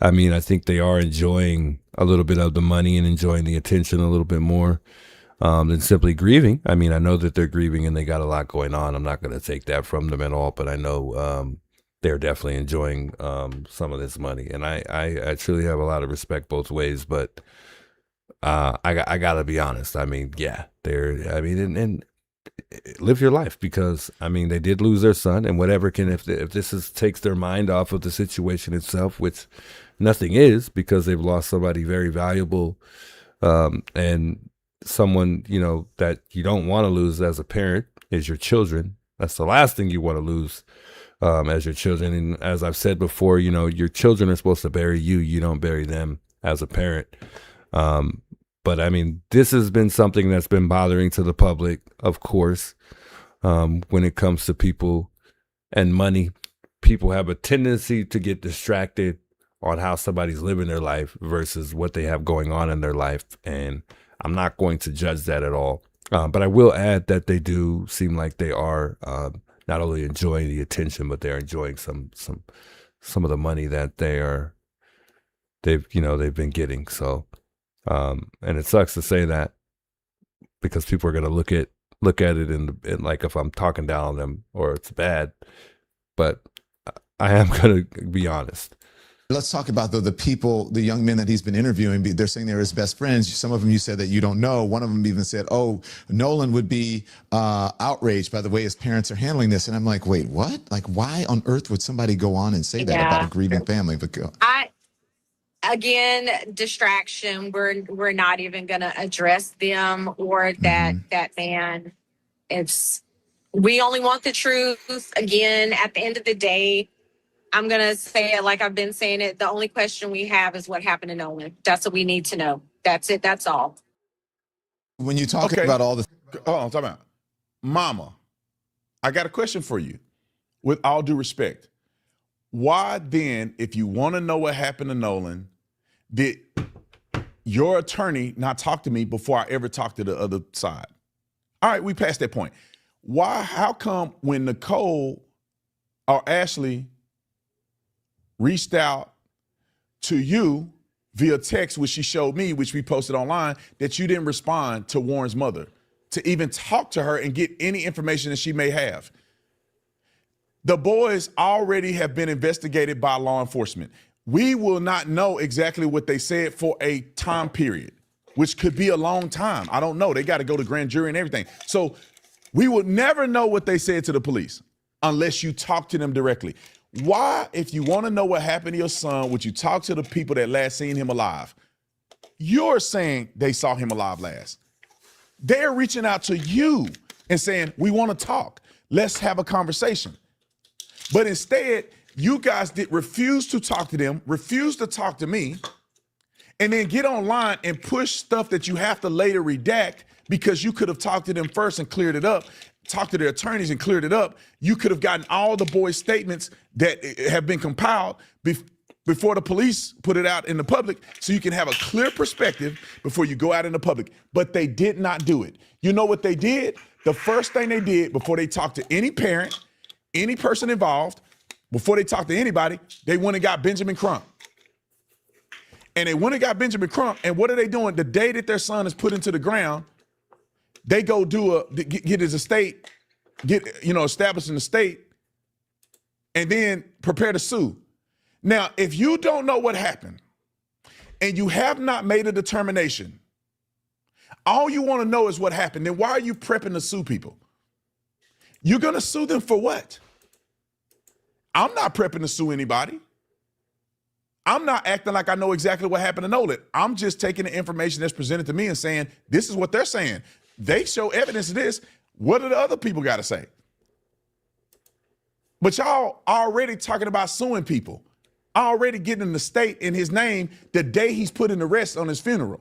I mean, I think they are enjoying a little bit of the money and enjoying the attention a little bit more than simply grieving. I mean, I know that they're grieving and they got a lot going on. I'm not going to take that from them at all, but I know they're definitely enjoying some of this money. And I truly have a lot of respect both ways, but I got to be honest. I mean, yeah, and live your life, because I mean, they did lose their son, and whatever can, if this takes their mind off of the situation itself, which nothing is, because they've lost somebody very valuable, and someone, that you don't want to lose as a parent is your children. That's the last thing you want to lose as your children. And as I've said before, your children are supposed to bury you. You don't bury them as a parent. But I mean, this has been something that's been bothering to the public, of course, when it comes to people and money. People have a tendency to get distracted on how somebody's living their life versus what they have going on in their life. And I'm not going to judge that at all. But I will add that they do seem like they are not only enjoying the attention, but they're enjoying some of the money that they've been getting. So, and it sucks to say that, because people are going to look at it in like if I'm talking down on them or it's bad, but I am going to be honest. Let's talk about the people, the young men that he's been interviewing. They're saying they're his best friends. Some of them you said that you don't know. One of them even said, "Oh, Nolan would be outraged by the way his parents are handling this." And I'm like, wait, what? Like, why on earth would somebody go on and say that about a grieving family? But Again, distraction. We're not even going to address them or that man. We only want the truth. Again, at the end of the day, I'm going to say it like I've been saying it. The only question we have is what happened to Nolan. That's what we need to know. That's it. That's all. When you talk about all the... Hold on, talk about Mama, I got a question for you. With all due respect, why then, if you want to know what happened to Nolan, did your attorney not talk to me before I ever talked to the other side? All right, we passed that point. Why? How come when Nicole or Ashley reached out to you via text, which she showed me, which we posted online, that you didn't respond to Warren's mother to even talk to her and get any information that she may have? The boys already have been investigated by law enforcement. We will not know exactly what they said for a time period, which could be a long time. I don't know. They got to go to grand jury and everything. So we will never know what they said to the police unless you talk to them directly. Why, if you want to know what happened to your son, would you talk to the people that last seen him alive? You're saying they saw him alive last. They're reaching out to you and saying, we want to talk. Let's have a conversation. But instead, you guys refuse to talk to them, refuse to talk to me, and then get online and push stuff that you have to later redact because you could have talked to them first and cleared it up, talked to their attorneys and cleared it up. You could have gotten all the boys' statements that have been compiled before the police put it out in the public, so you can have a clear perspective before you go out in the public. But they did not do it. You know what they did? The first thing they did before they talked to any parent, any person involved, before they talked to anybody, they went and got Benjamin Crump. And they went and got Benjamin Crump, and what are they doing? The day that their son is put into the ground, they go get his estate, establish an estate, and then prepare to sue. Now, if you don't know what happened and you have not made a determination, all you want to know is what happened, then why are you prepping to sue people? You're going to sue them for what? I'm not prepping to sue anybody. I'm not acting like I know exactly what happened to Nolan. I'm just taking the information that's presented to me and saying, this is what they're saying. They show evidence of this. What do the other people got to say? But y'all already talking about suing people, already getting the state in his name the day he's put in arrest on his funeral.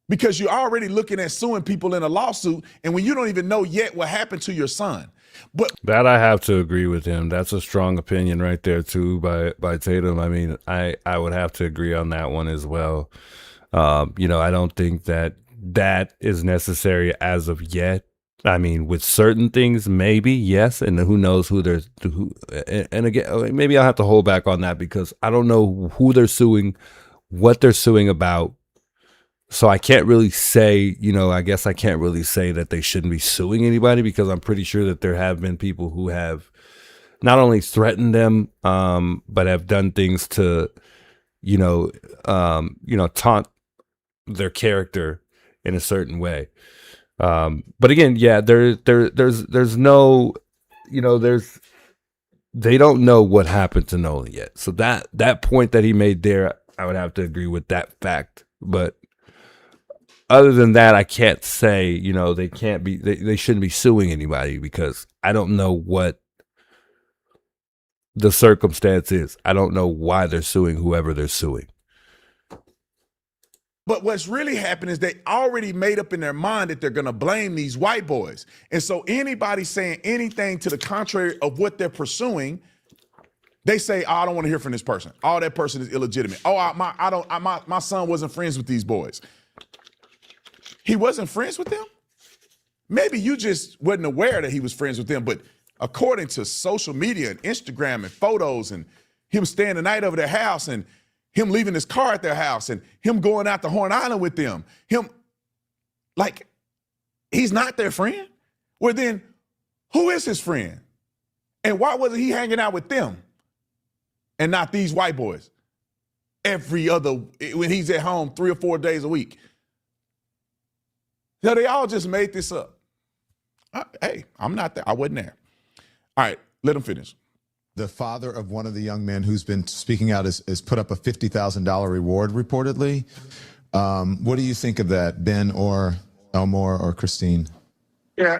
because you're already looking at suing people in a lawsuit, and when you don't even know yet what happened to your son. But that I have to agree with him. That's a strong opinion right there too by Tatum. I mean, I would have to agree on that one as well. You know, I don't think that is necessary as of yet. I mean, with certain things, maybe yes, and who knows who they're who. And again, maybe I'll have to hold back on that because I don't know who they're suing, what they're suing about. So I can't really say, you know, I guess I can't really say that they shouldn't be suing anybody because I'm pretty sure that there have been people who have not only threatened them, but have done things to, taunt their character in a certain way. But again, yeah, there's no, they don't know what happened to Nolan yet. So that point that he made there, I would have to agree with that fact. But other than that, I can't say, they can't be, they shouldn't be suing anybody because I don't know what the circumstance is. I don't know why they're suing whoever they're suing. But what's really happened is they already made up in their mind that they're going to blame these white boys. And so anybody saying anything to the contrary of what they're pursuing, they say, oh, I don't want to hear from this person. Oh, that person is illegitimate. Oh, my son wasn't friends with these boys. He wasn't friends with them? Maybe you just wasn't aware that he was friends with them, but according to social media and Instagram and photos and him staying the night over their house and him leaving his car at their house and him going out to Horn Island with them, he's not their friend? Well, then who is his friend? And why wasn't he hanging out with them and not these white boys when he's at home 3 or 4 days a week? No, they all just made this up. Hey, I'm not there. I wasn't there. All right, let him finish. The father of one of the young men who's been speaking out has put up a $50,000 reward reportedly. What do you think of that, Ben or Elmore or Christine? Yeah,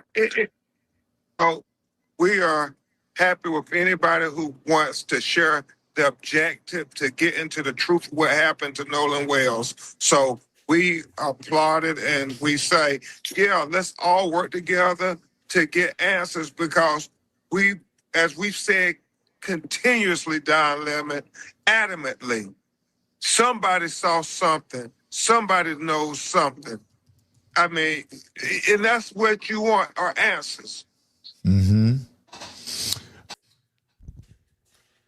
we are happy with anybody who wants to share the objective to get into the truth of what happened to Nolan Wells. So we applaud it and we say, yeah, let's all work together to get answers because we, as we've said continuously down limit, adamantly, somebody saw something, somebody knows something. I mean, and that's what you want, are answers. Mm-hmm.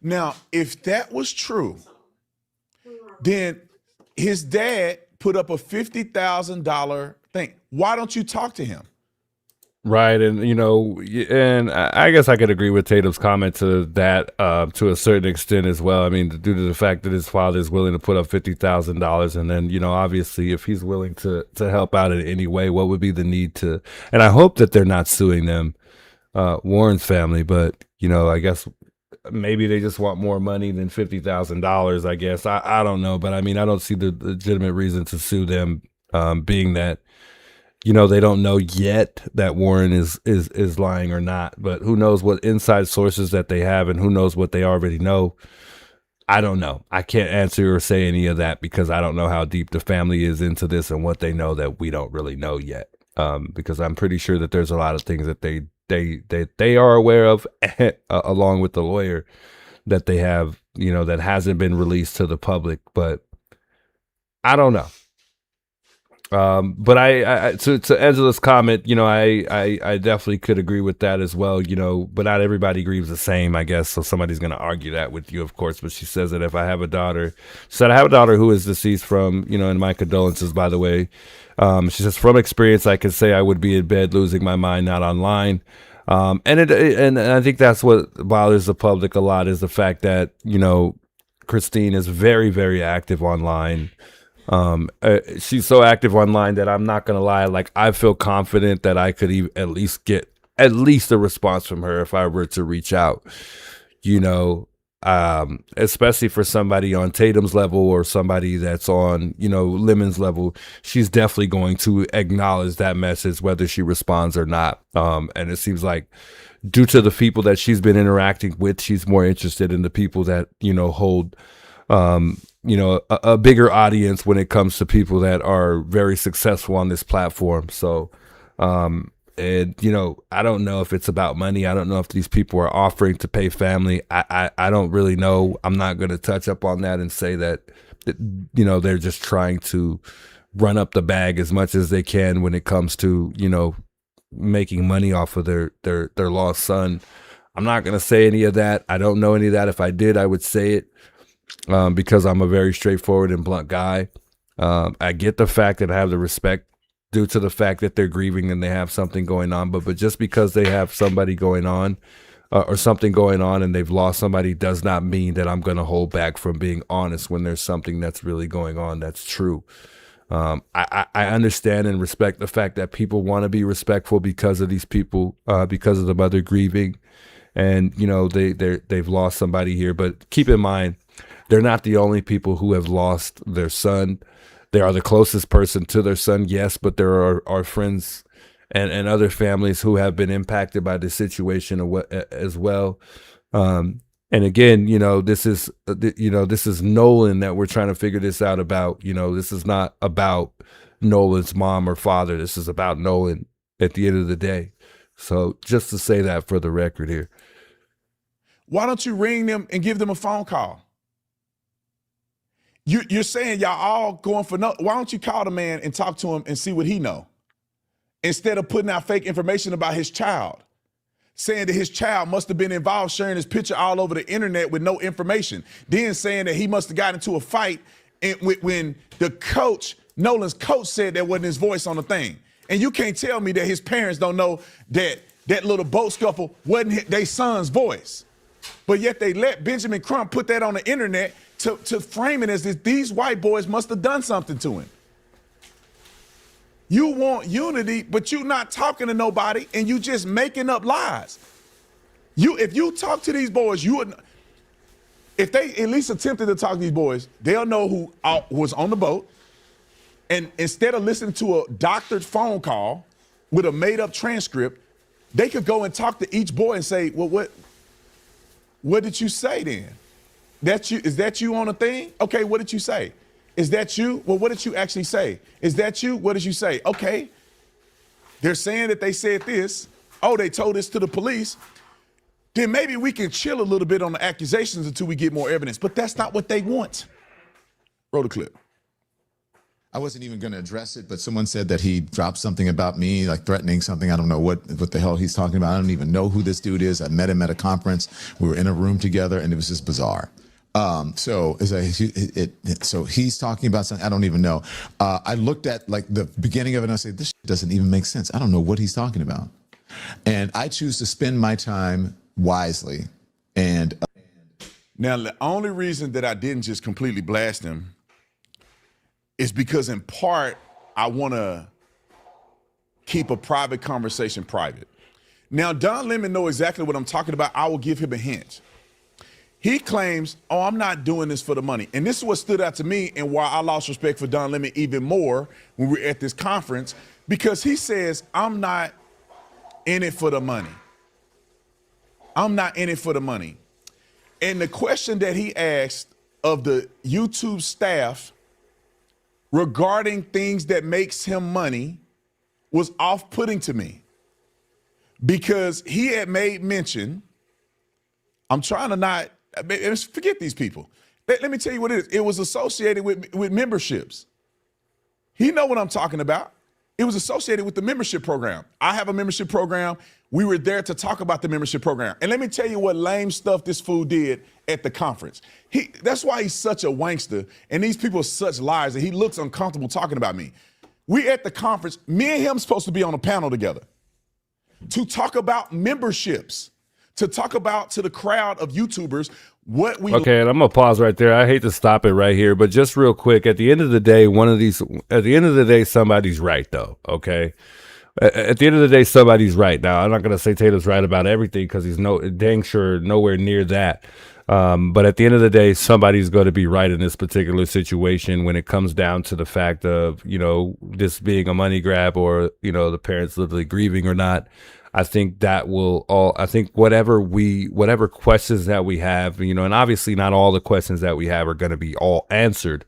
Now, if that was true, then his dad put up a $50,000 thing. Why don't you talk to him? Right. And, and I guess I could agree with Tatum's comment to that to a certain extent as well. I mean, due to the fact that his father is willing to put up $50,000 and then, obviously if he's willing to help out in any way, what would be the need to, and I hope that they're not suing them, Warren's family, but, I guess maybe they just want more money than $50,000, I guess. I don't know. But I mean, I don't see the legitimate reason to sue them, being that, they don't know yet that Warren is lying or not. But who knows what inside sources that they have and who knows what they already know. I don't know. I can't answer or say any of that because I don't know how deep the family is into this and what they know that we don't really know yet. Because I'm pretty sure that there's a lot of things that they are aware of along with the lawyer that they have, that hasn't been released to the public, but I don't know. But I to Angela's comment, I definitely could agree with that as well, but not everybody agrees the same, I guess. So somebody's going to argue that with you, of course. But she says that if I have a daughter, she said, I have a daughter who is deceased from, and my condolences, by the way. She says, from experience, I can say I would be in bed losing my mind, not online. And I think that's what bothers the public a lot is the fact that, Christine is very, very active online. She's so active online that I'm not going to lie. Like, I feel confident that I could at least get a response from her if I were to reach out, especially for somebody on Tatum's level or somebody that's on, Lemon's level. She's definitely going to acknowledge that message, whether she responds or not. And it seems like due to the people that she's been interacting with, she's more interested in the people that, hold, you know, a bigger audience when it comes to people that are very successful on this platform. So, and you know, I don't know if it's about money. I don't know if these people are offering to pay family. I don't really know. I'm not going to touch up on that and say that, you know, they're just trying to run up the bag as much as they can when it comes to, you know, making money off of their lost son. I'm not going to say any of that. I don't know any of that. If I did, I would say it, because I'm a very straightforward and blunt guy. I get the fact that I have the respect due to the fact that they're grieving and they have something going on, but just because they have somebody going on, or something going on, and they've lost somebody, does not mean that I'm going to hold back from being honest when there's something that's really going on that's true. I understand and respect the fact that people want to be respectful because of these people, because of the mother grieving, and you know, they've lost somebody here. But keep in mind, they're not the only people who have lost their son. They are the closest person to their son, yes, but there are friends and other families who have been impacted by the situation as well. And again, you know, this is Nolan that we're trying to figure this out about. You know, this is not about Nolan's mom or father. This is about Nolan at the end of the day. So just to say that for the record here. Why don't you ring them and give them a phone call? You're saying y'all all going for no. Why don't you call the man and talk to him and see what he know? Instead of putting out fake information about his child, saying that his child must have been involved, sharing his picture all over the internet with no information, then saying that he must have gotten into a fight when the coach, Nolan's coach, said that wasn't his voice on the thing. And you can't tell me that his parents don't know that that little boat scuffle wasn't their son's voice. But yet they let Benjamin Crump put that on the internet to frame it as if these white boys must have done something to him. You want unity, but you're not talking to nobody, and you just making up lies. If you talk to these boys, if they at least attempted to talk to these boys, they'll know who was on the boat. And instead of listening to a doctored phone call with a made-up transcript, they could go and talk to each boy and say, well, what did you say then? Is that you on a thing? Okay, what did you say? Is that you? Well, what did you actually say? Is that you? What did you say? Okay. They're saying that they said this. Oh, they told this to the police. Then maybe we can chill a little bit on the accusations until we get more evidence. But that's not what they want. Roll the clip. I wasn't even going to address it, but someone said that he dropped something about me, like threatening something. I don't know what the hell he's talking about. I don't even know who this dude is. I met him at a conference. We were in a room together, and it was just bizarre. So he's talking about something I don't even know. I looked at like the beginning of it and I said, this doesn't even make sense. I don't know what he's talking about. And I choose to spend my time wisely. And now the only reason that I didn't just completely blast him is because in part, I want to keep a private conversation private. Now, Don Lemon knows exactly what I'm talking about. I will give him a hint. He claims, oh, I'm not doing this for the money. And this is what stood out to me and why I lost respect for Don Lemon even more when we were at this conference, because he says, I'm not in it for the money. I'm not in it for the money. And the question that he asked of the YouTube staff regarding things that makes him money was off-putting to me, because he had made mention, I'm trying to not, forget these people. Let me tell you what it is. It was associated with memberships. He know what I'm talking about. It was associated with the membership program. I have a membership program. We were there to talk about the membership program. And let me tell you what lame stuff this fool did at the conference. That's why he's such a wankster, and these people are such liars, and he looks uncomfortable talking about me. We at the conference, me and him supposed to be on a panel together to talk about memberships, to talk about to the crowd of YouTubers what we... Okay, and I'm going to pause right there. I hate to stop it right here, but just real quick, at the end of the day, somebody's right, though, okay? At the end of the day, somebody's right. Now, I'm not going to say Taylor's right about everything because he's dang sure nowhere near that. But at the end of the day, somebody's going to be right in this particular situation when it comes down to the fact of, you know, this being a money grab or, you know, the parents literally grieving or not. I think that will all, I think whatever questions that we have, you know, and obviously not all the questions that we have are going to be all answered.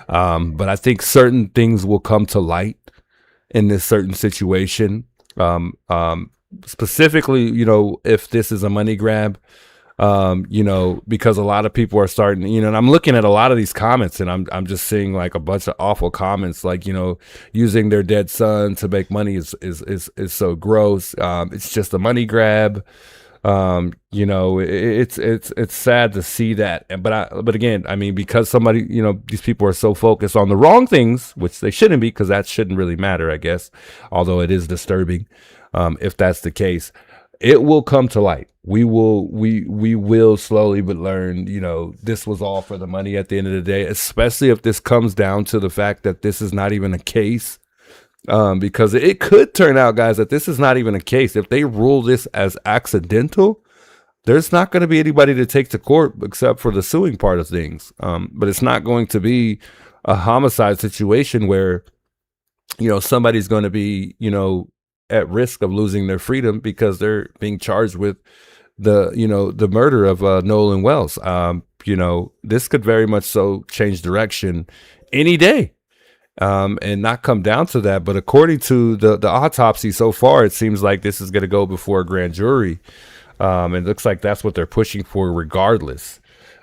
But I think certain things will come to light in this certain situation. Specifically, you know, if this is a money grab, you know, because a lot of people are starting, you know, and I'm looking at a lot of these comments and I'm just seeing like a bunch of awful comments, like, you know, using their dead son to make money is so gross. It's just a money grab. You know, it's sad to see that. But again, I mean, because somebody, you know, these people are so focused on the wrong things, which they shouldn't be, because that shouldn't really matter, I guess, although it is disturbing. If that's the case, it will come to light. We will slowly but learn, you know, this was all for the money at the end of the day, especially if this comes down to the fact that this is not even a case. Because it could turn out, guys, that this is not even a case. If they rule this as accidental, there's not going to be anybody to take to court except for the suing part of things. But it's not going to be a homicide situation where, you know, somebody's going to be, you know, at risk of losing their freedom because they're being charged with the, you know, the murder of Nolan Wells. You know, this could very much so change direction any day. And not come down to that. But according to the autopsy so far, it seems like this is going to go before a grand jury. It looks like that's what they're pushing for regardless.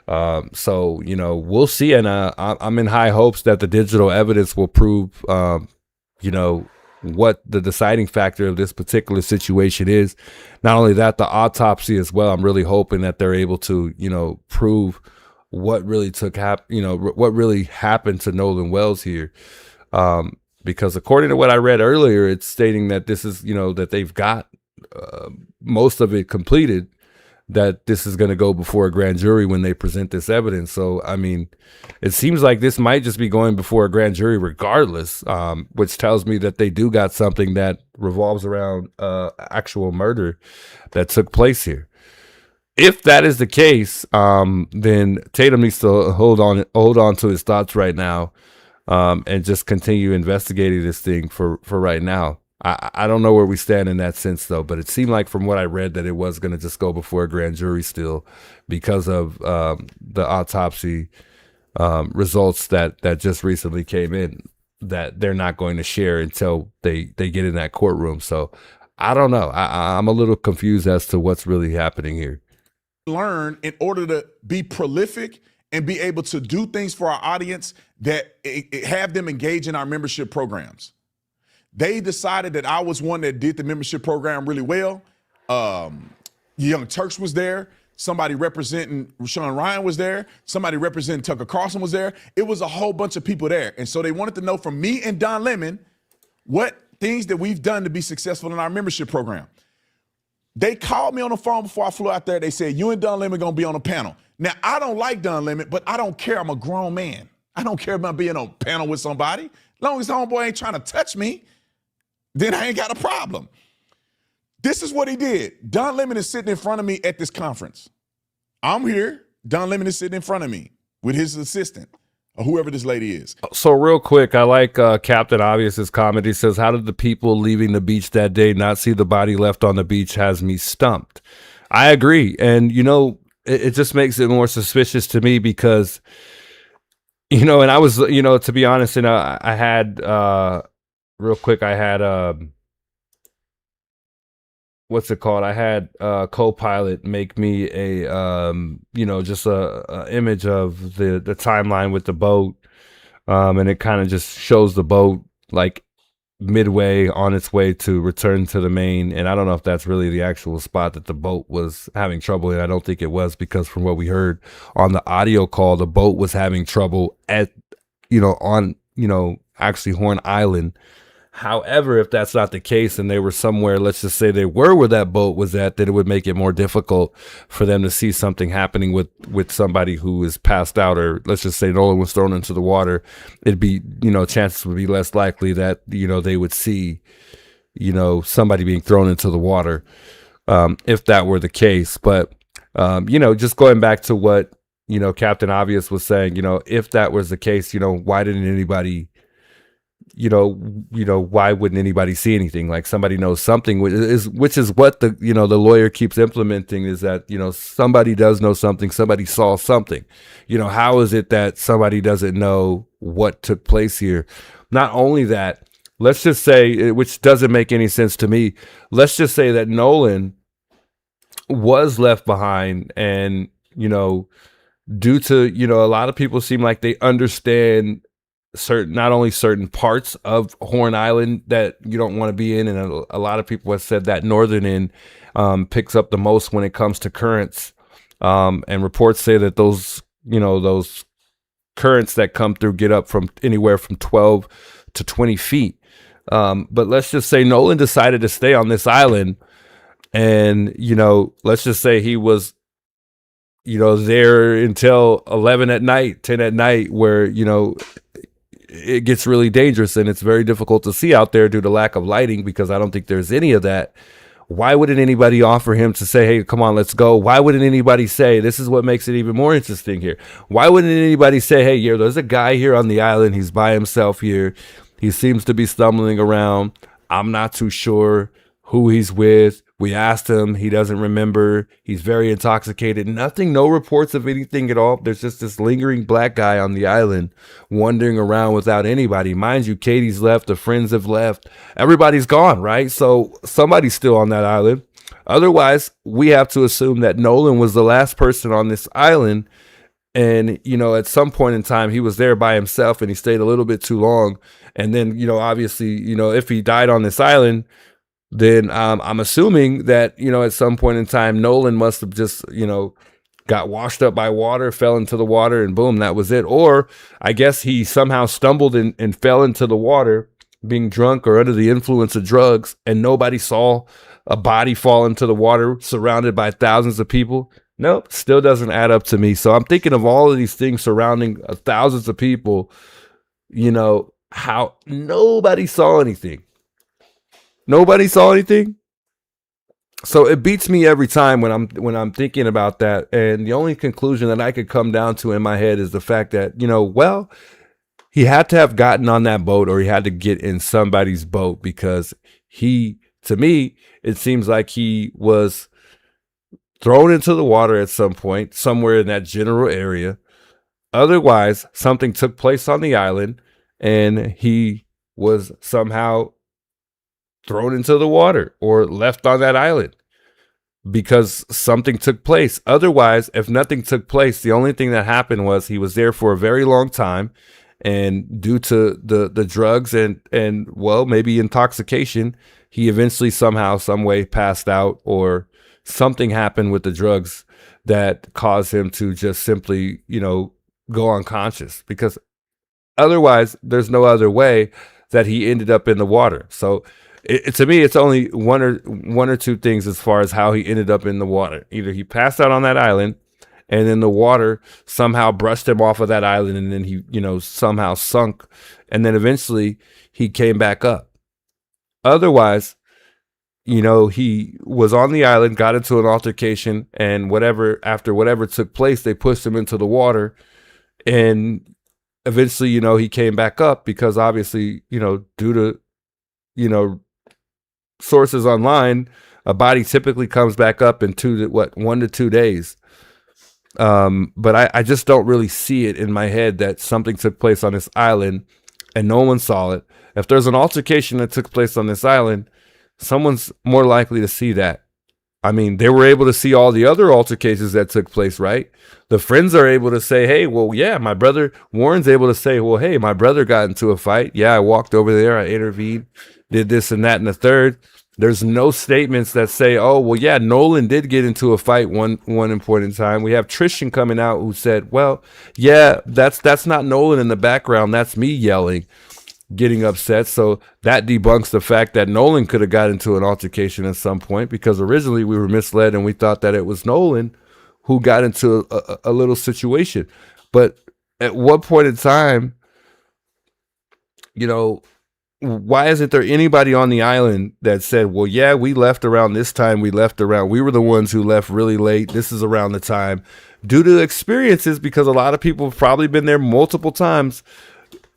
So, you know, we'll see. And I'm in high hopes that the digital evidence will prove, you know, what the deciding factor of this particular situation is. Not only that, the autopsy as well. I'm really hoping that they're able to, you know, prove what really what really happened to Nolan Wells here. Because according to what I read earlier, it's stating that this is, you know, that they've got most of it completed, that this is going to go before a grand jury when they present this evidence. So, I mean, it seems like this might just be going before a grand jury regardless, which tells me that they do got something that revolves around actual murder that took place here. If that is the case, then Tatum needs to hold on to his thoughts right now, and just continue investigating this thing for right now. I don't know where we stand in that sense, though, but it seemed like from what I read that it was going to just go before a grand jury still because of the autopsy results that just recently came in that they're not going to share until they get in that courtroom. So I don't know. I'm a little confused as to what's really happening here. Learn in order to be prolific and be able to do things for our audience that have them engage in our membership programs. They decided that I was one that did the membership program really well. Young Turks was there. Somebody representing Rashawn Ryan was there. Somebody representing Tucker Carlson was there. It was a whole bunch of people there. And so they wanted to know from me and Don Lemon what things that we've done to be successful in our membership program. They called me on the phone before I flew out there. They said, you and Don Lemon going to be on a panel. Now, I don't like Don Lemon, but I don't care. I'm a grown man. I don't care about being on a panel with somebody. As long as the homeboy ain't trying to touch me, then I ain't got a problem. This is what he did. Don Lemon is sitting in front of me at this conference. I'm here. Don Lemon is sitting in front of me with his assistant, or whoever this lady is. So real quick, I like Captain Obvious's comment. He says, how did the people leaving the beach that day not see the body left on the beach? Has me stumped. I agree. And, you know, it just makes it more suspicious to me because, you know, and I was, you know, to be honest, you know, I had, real quick, I had, what's it called? I had Copilot make me a, you know, just a image of the timeline with the boat. And it kind of just shows the boat like midway on its way to return to the main. And I don't know if that's really the actual spot that the boat was having trouble in. I don't think it was, because from what we heard on the audio call, the boat was having trouble at, you know, on, you know, actually Horn Island. However, if that's not the case and they were somewhere, let's just say they were where that boat was at, then it would make it more difficult for them to see something happening with somebody who is passed out, or let's just say Nolan was thrown into the water. It'd be, you know, chances would be less likely that, you know, they would see, you know, somebody being thrown into the water, if that were the case. But, you know, just going back to what, you know, Captain Obvious was saying, you know, if that was the case, you know, why didn't anybody, why wouldn't anybody see anything? Like somebody knows something, which is what the lawyer keeps implementing, is that, somebody does know something, somebody saw something. How is it that somebody doesn't know what took place here? Not only that, let's just say, which doesn't make any sense to me, let's just say that Nolan was left behind, and, due to, a lot of people seem like they understand not only certain parts of Horn Island that you don't want to be in, and a lot of people have said that northern end picks up the most when it comes to currents, and reports say that those currents that come through get up from anywhere from 12 to 20 feet. But let's just say Nolan decided to stay on this island, and let's just say he was there until 11 at night, 10 at night, where it gets really dangerous and it's very difficult to see out there due to lack of lighting, because I don't think there's any of that. Why wouldn't anybody offer him to say, hey, come on, let's go? Why wouldn't anybody say, this is what makes it even more interesting here, why wouldn't anybody say, hey, yeah, there's a guy here on the island, he's by himself here, he seems to be stumbling around, I'm not too sure who he's with, we asked him, he doesn't remember, he's very intoxicated, nothing, no reports of anything at all. There's just this lingering black guy on the island wandering around without anybody. Mind you, Katie's left, the friends have left, everybody's gone, right? So somebody's still on that island. Otherwise, we have to assume that Nolan was the last person on this island, and at some point in time he was there by himself and he stayed a little bit too long, and then obviously if he died on this island, then I'm assuming that, at some point in time, Nolan must have just, got washed up by water, fell into the water, and boom, that was it. Or I guess he somehow stumbled and fell into the water, being drunk or under the influence of drugs, and nobody saw a body fall into the water surrounded by thousands of people. Nope, still doesn't add up to me. So I'm thinking of all of these things surrounding thousands of people, how nobody saw anything. Nobody saw anything. So it beats me every time when I'm thinking about that. And the only conclusion that I could come down to in my head is the fact that, he had to have gotten on that boat, or he had to get in somebody's boat, because to me, it seems like he was thrown into the water at some point, somewhere in that general area. Otherwise, something took place on the island and he was somehow thrown into the water or left on that island because something took place. Otherwise, if nothing took place, the only thing that happened was he was there for a very long time, and due to the drugs and well, maybe intoxication, he eventually somehow, some way passed out, or something happened with the drugs that caused him to just simply, go unconscious, because otherwise there's no other way that he ended up in the water. So to me, it's only one or two things as far as how he ended up in the water. Either he passed out on that island, and then the water somehow brushed him off of that island, and then he, somehow sunk, and then eventually he came back up. Otherwise, he was on the island, got into an altercation, and after whatever took place, they pushed him into the water, and eventually, he came back up, because obviously, due to, sources online, a body typically comes back up in 1 to 2 days. But I just don't really see it in my head that something took place on this island and no one saw it. If there's an altercation that took place on this island, someone's more likely to see that. I mean, they were able to see all the other altercations that took place, right? The friends are able to say, hey, well, yeah, my brother, Warren's able to say, well, hey, my brother got into a fight. Yeah, I walked over there, I intervened, did this and that and the third. There's no statements that say, oh, well, yeah, Nolan did get into a fight one important time. We have Tristan coming out who said, well, yeah, that's not Nolan in the background. That's me yelling, getting upset. So that debunks the fact that Nolan could have got into an altercation at some point, because originally we were misled and we thought that it was Nolan who got into a little situation. But at what point in time, why isn't there anybody on the island that said, well, yeah, we left around this time, we were the ones who left really late, this is around the time, due to experiences, because a lot of people have probably been there multiple times.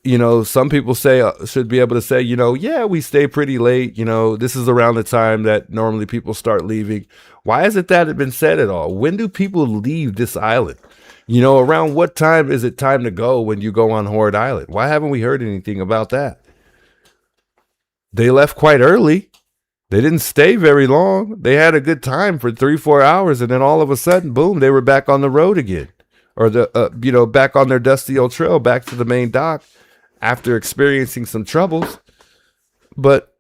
some people say should be able to say, yeah, we stay pretty late. This is around the time that normally people start leaving. Why hasn't that been said at all? When do people leave this island? Around what time is it time to go when you go on Horde Island? Why haven't we heard anything about that? They left quite early. They didn't stay very long. They had a good time for 3-4 hours, and then all of a sudden, boom, they were back on the road again, or back on their dusty old trail, back to the main dock after experiencing some troubles. But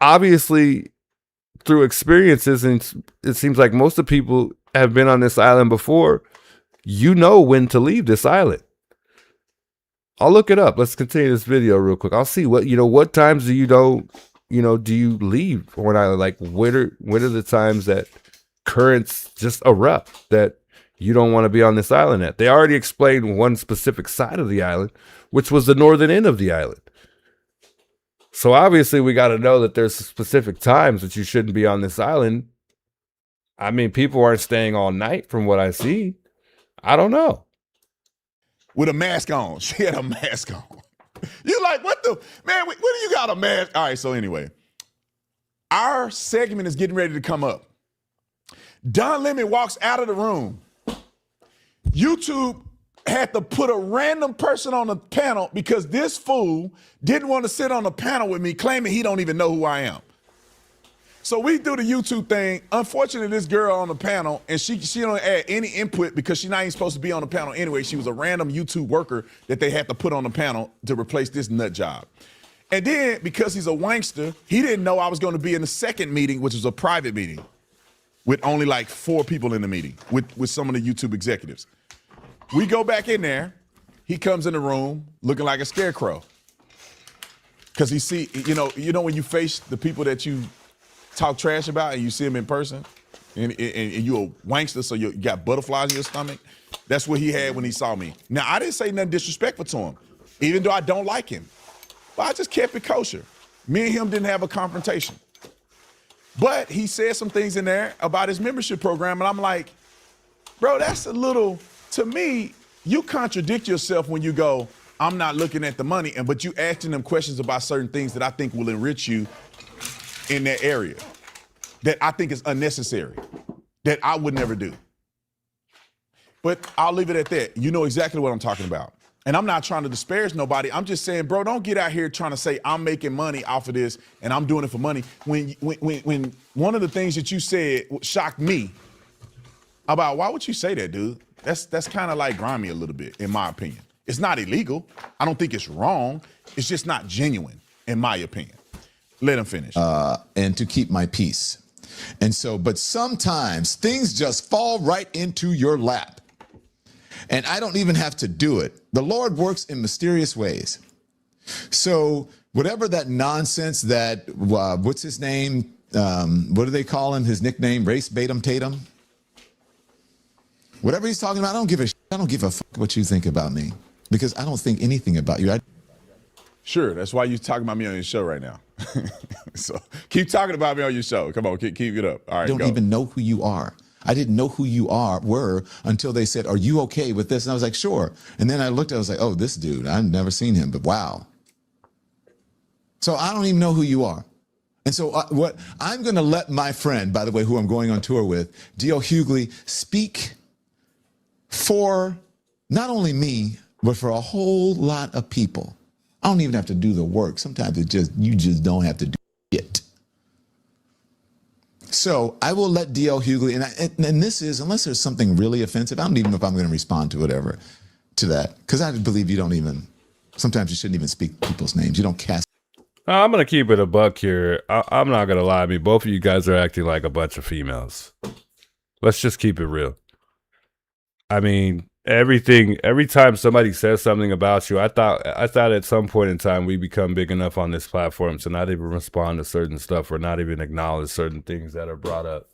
obviously, through experiences, and it seems like most of the people have been on this island before, when to leave this island. I'll look it up. Let's continue this video real quick. I'll see what times do you leave Horde Island? Like, when are the times that currents just erupt that you don't want to be on this island at? They already explained one specific side of the island, which was the northern end of the island. So obviously we got to know that there's specific times that you shouldn't be on this island. I mean, people aren't staying all night from what I see. I don't know. With a mask on. She had a mask on. You like, what the, man, what do you got a mask? All right, so anyway, our segment is getting ready to come up. Don Lemon walks out of the room. YouTube had to put a random person on the panel because this fool didn't want to sit on the panel with me, claiming he don't even know who I am. So we do the YouTube thing. Unfortunately, this girl on the panel, and she don't add any input because she's not even supposed to be on the panel anyway. She was a random YouTube worker that they had to put on the panel to replace this nut job. And then, because he's a wankster, he didn't know I was going to be in the second meeting, which was a private meeting, with only like 4 people in the meeting, with some of the YouTube executives. We go back in there. He comes in the room looking like a scarecrow. Because he see, when you face the people that you talk trash about and you see him in person, and you're a wankster, so you got butterflies in your stomach. That's what he had when he saw me. Now, I didn't say nothing disrespectful to him, even though I don't like him. But I just kept it kosher. Me and him didn't have a confrontation. But he said some things in there about his membership program, and I'm like, bro, that's a little, to me, you contradict yourself when you go, I'm not looking at the money, but you asking them questions about certain things that I think will enrich you in that area that I think is unnecessary, that I would never do. But I'll leave it at that. You know exactly what I'm talking about. And I'm not trying to disparage nobody. I'm just saying, bro, don't get out here trying to say I'm making money off of this and I'm doing it for money. When one of the things that you said shocked me about, why would you say that, dude? That's kind of like grimy a little bit, in my opinion. It's not illegal. I don't think it's wrong. It's just not genuine, in my opinion. Let him finish. And to keep my peace. And so, but sometimes things just fall right into your lap. And I don't even have to do it. The Lord works in mysterious ways. So whatever that nonsense that, what's his name? What do they call him? His nickname, Race Batum Tatum? Whatever he's talking about, I don't give a fuck what you think about me, because I don't think anything about you. Sure, that's why you're talking about me on your show right now. So keep talking about me on your show. Come on, keep it up. All right, I don't even know who you are. I didn't know who you were until they said, are you okay with this? And I was like, sure. And then I looked, I was like, oh, this dude, I've never seen him, but wow. So I don't even know who you are. And so what I'm going to let my friend, by the way, who I'm going on tour with, D.L. Hughley, speak for not only me, but for a whole lot of people. I don't even have to do the work. Sometimes you just don't have to do it. So I will let D.L. Hughley, and this is, unless there's something really offensive, I don't even know if I'm going to respond to whatever, to that. Because I believe you don't even, sometimes you shouldn't even speak people's names. You don't cast. I'm going to keep it a buck here. I'm not going to lie. I mean, both of you guys are acting like a bunch of females. Let's just keep it real. I mean, every time somebody says something about you, I thought at some point in time we become big enough on this platform to not even respond to certain stuff or not even acknowledge certain things that are brought up.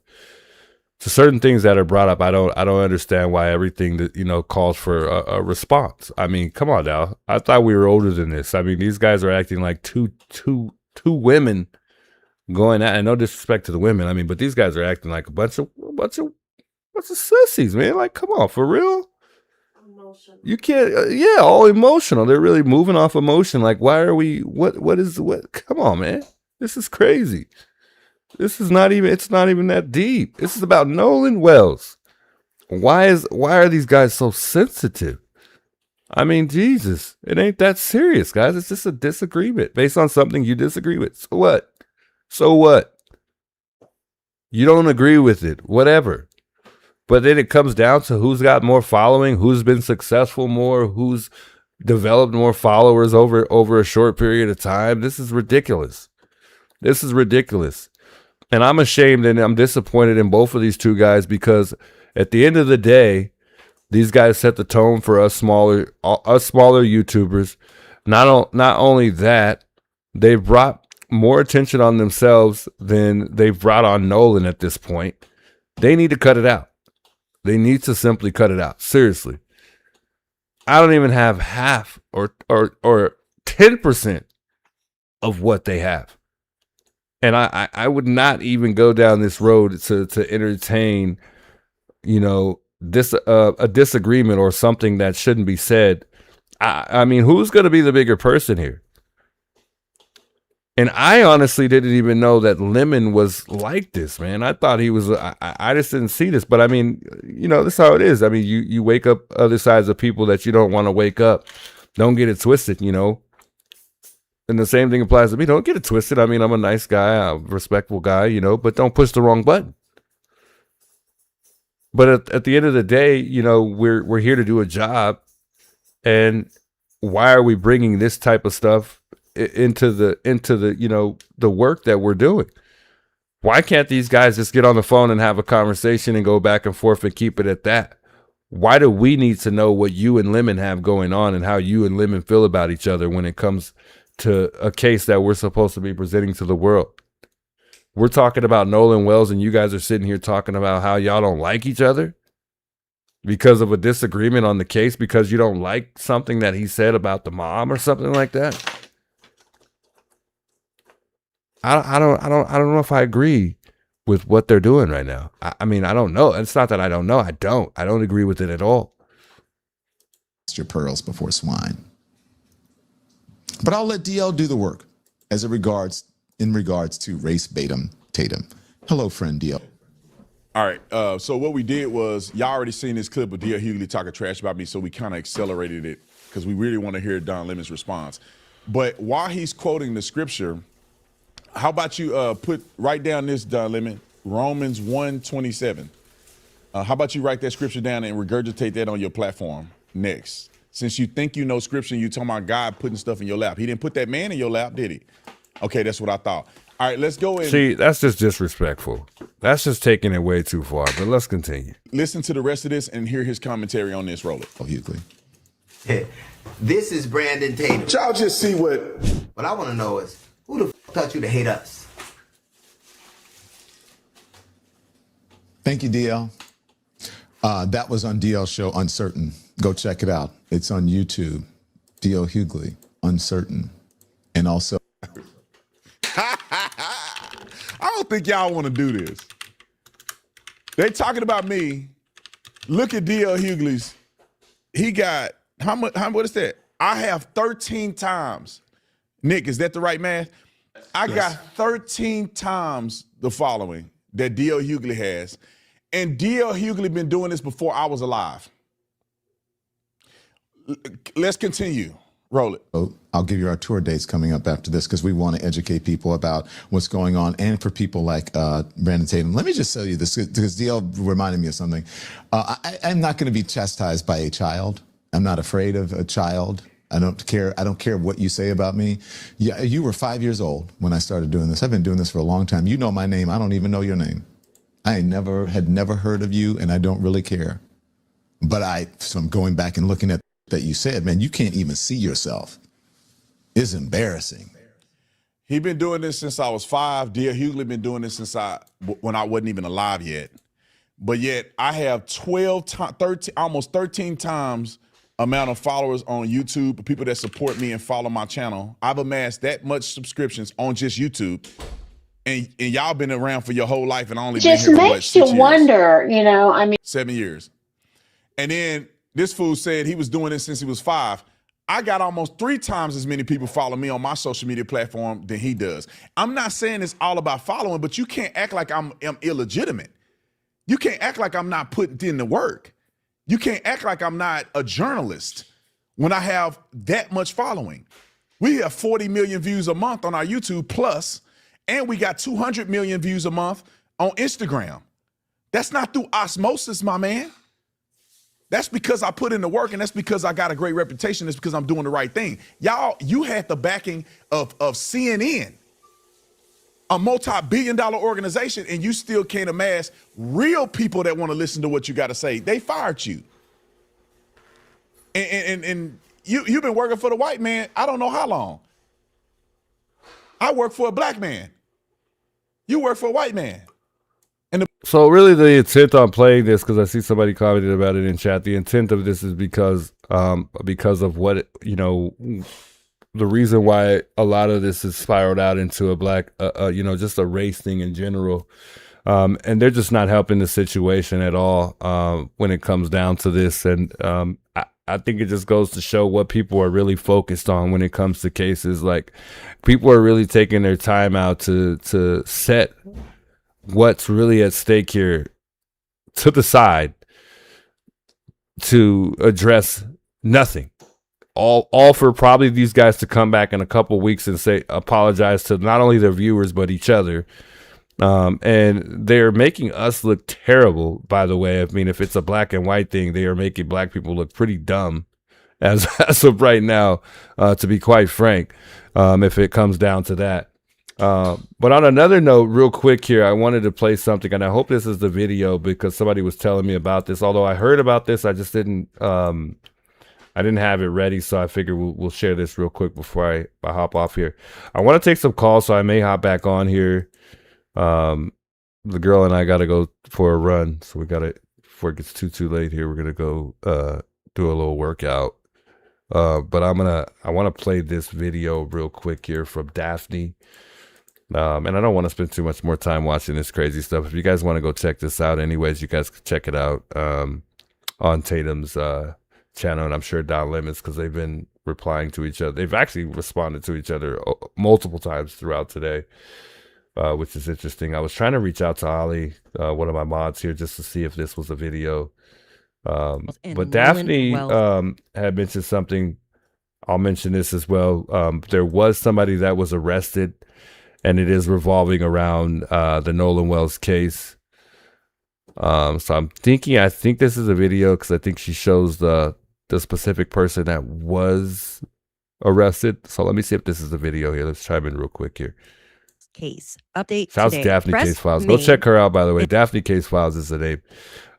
To certain things that are brought up, I don't understand why everything that calls for a response. I mean, come on now. I thought we were older than this. I mean, these guys are acting like two women going at, and no disrespect to the women. I mean, but these guys are acting like a bunch of sissies, man. Like, come on, for real? You can't, yeah, all emotional. They're really moving off emotion. Like, why are we, what, come on, man. This is crazy. This is not even, it's not even that deep. This is about Nolan Wells. Why are these guys so sensitive? I mean, Jesus, it ain't that serious, guys. It's just a disagreement based on something you disagree with. So what? So what? You don't agree with it, whatever. But then it comes down to who's got more following, who's been successful more, who's developed more followers over a short period of time. This is ridiculous. This is ridiculous. And I'm ashamed and I'm disappointed in both of these two guys because at the end of the day, these guys set the tone for us smaller YouTubers. Not only that, they've brought more attention on themselves than they've brought on Nolan at this point. They need to cut it out. They need to simply cut it out. Seriously. I don't even have half or 10% of what they have. And I would not even go down this road to entertain, you know, a disagreement or something that shouldn't be said. I mean, who's going to be the bigger person here? And I honestly didn't even know that Lemon was like this, man. I thought he was, I just didn't see this. But I mean, you know, this is how it is. I mean, you wake up other sides of people that you don't want to wake up. Don't get it twisted, you know. And the same thing applies to me. Don't get it twisted. I mean, I'm a nice guy, a respectful guy, you know, but don't push the wrong button. But at the end of the day, you know, we're here to do a job. And why are we bringing this type of stuff into the you know, the work that we're doing? Why can't these guys just get on the phone and have a conversation and go back and forth and keep it at that? Why do we need to know what you and Lemon have going on and how you and Lemon feel about each other when it comes to a case that we're supposed to be presenting to the world? We're talking about Nolan Wells and you guys are sitting here talking about how y'all don't like each other because of a disagreement on the case, because you don't like something that he said about the mom or something like that. I don't know if I agree with what they're doing right now. I mean, I don't know. It's not that I don't know. I don't agree with it at all. Your pearls before swine. But I'll let DL do the work in regards to race Batum Tatum. Hello, friend DL. All right. So what we did was, y'all already seen this clip of D.L. Hughley talking trash about me, so we kind of accelerated it because we really want to hear Don Lemon's response. But while he's quoting the scripture, how about you write down this, Don Lemon, Romans 1:27. How about you write that scripture down and regurgitate that on your platform next? Since you think you know scripture and you talking about God putting stuff in your lap. He didn't put that man in your lap, did he? Okay, that's what I thought. All right, let's go in. See, that's just disrespectful. That's just taking it way too far, but let's continue. Listen to the rest of this and hear his commentary on this. Roll it. Oh, Hughley. This is Brandon Tatum. Y'all just see what I want to know is, who the f taught you to hate us? Thank you, DL. That was on DL's show, Uncertain. Go check it out. It's on YouTube. DL Hughley, Uncertain. And also, I don't think y'all want to do this. They talking about me. Look at D.L. Hughley's. He got, how much, what is that? I have 13 times. Nick, is that the right math? I got 13 times the following that D.L. Hughley has. And D.L. Hughley been doing this before I was alive. Let's continue. Roll it. I'll give you our tour dates coming up after this because we want to educate people about what's going on, and for people like Brandon Tatum. Let me just tell you this because DL reminded me of something. I'm not going to be chastised by a child. I'm not afraid of a child. I don't care what you say about me. Yeah, you were 5 years old when I started doing this. I've been doing this for a long time. You know my name. I don't even know your name. I had never heard of you, and I don't really care. But so I'm going back and looking at that you said, man, you can't even see yourself. It's embarrassing. He been doing this since I was 5. D.L. Hughley been doing this since when I wasn't even alive yet. But yet I have 13, almost 13 times amount of followers on YouTube, people that support me and follow my channel. I've amassed that much subscriptions on just YouTube. And y'all been around for your whole life and I only been here for what, 6 years? Just makes you wonder, you know, I mean. 7 years. And then This fool said he was doing this since he was 5. I got almost 3 times as many people follow me on my social media platform than he does. I'm not saying it's all about following, but you can't act like I'm illegitimate. You can't act like I'm not putting in the work. You can't act like I'm not a journalist when I have that much following. We have 40 million views a month on our YouTube plus, and we got 200 million views a month on Instagram. That's not through osmosis, my man. That's because I put in the work, and that's because I got a great reputation. That's because I'm doing the right thing. Y'all, you had the backing of CNN, a multi-billion-dollar organization, and you still can't amass real people that want to listen to what you got to say. They fired you. And you've been working for the white man, I don't know how long. I work for a black man. You work for a white man. So really the intent on playing this, because I see somebody commented about it in chat, the intent of this is because of what, you know, the reason why a lot of this is spiraled out into a black, you know, just a race thing in general. And they're just not helping the situation at all when it comes down to this. And I think it just goes to show what people are really focused on when it comes to cases. Like, people are really taking their time out to set what's really at stake here to the side to address nothing. All for probably these guys to come back in a couple weeks and say, apologize to not only their viewers but each other. And they're making us look terrible, by the way. I mean, if it's a black and white thing, they are making black people look pretty dumb as of right now, to be quite frank, if it comes down to that. But on another note, real quick here, I wanted to play something, and I hope this is the video because somebody was telling me about this. Although I heard about this, I just didn't have it ready, so I figured we'll share this real quick before I hop off here. I want to take some calls, so I may hop back on here. The girl and I got to go for a run, so we got to, before it gets too late here, we're gonna go do a little workout. But I want to play this video real quick here from Daphne. And I don't want to spend too much more time watching this crazy stuff. If you guys want to go check this out anyways, you guys can check it out on Tatum's channel, and I'm sure Don Lemons, because they've been replying to each other. They've actually responded to each other multiple times throughout today, which is interesting. I was trying to reach out to Ollie, one of my mods here, just to see if this was a video. But Daphne had mentioned something. I'll mention this as well. There was somebody that was arrested, and it is revolving around the Nolan Wells case. So I think this is a video because I think she shows the specific person that was arrested. So let me see if this is a video here. Let's chime in real quick here. Case update. Shouts to Daphne Case Files. Go check her out, by the way. Daphne Case Files is the name.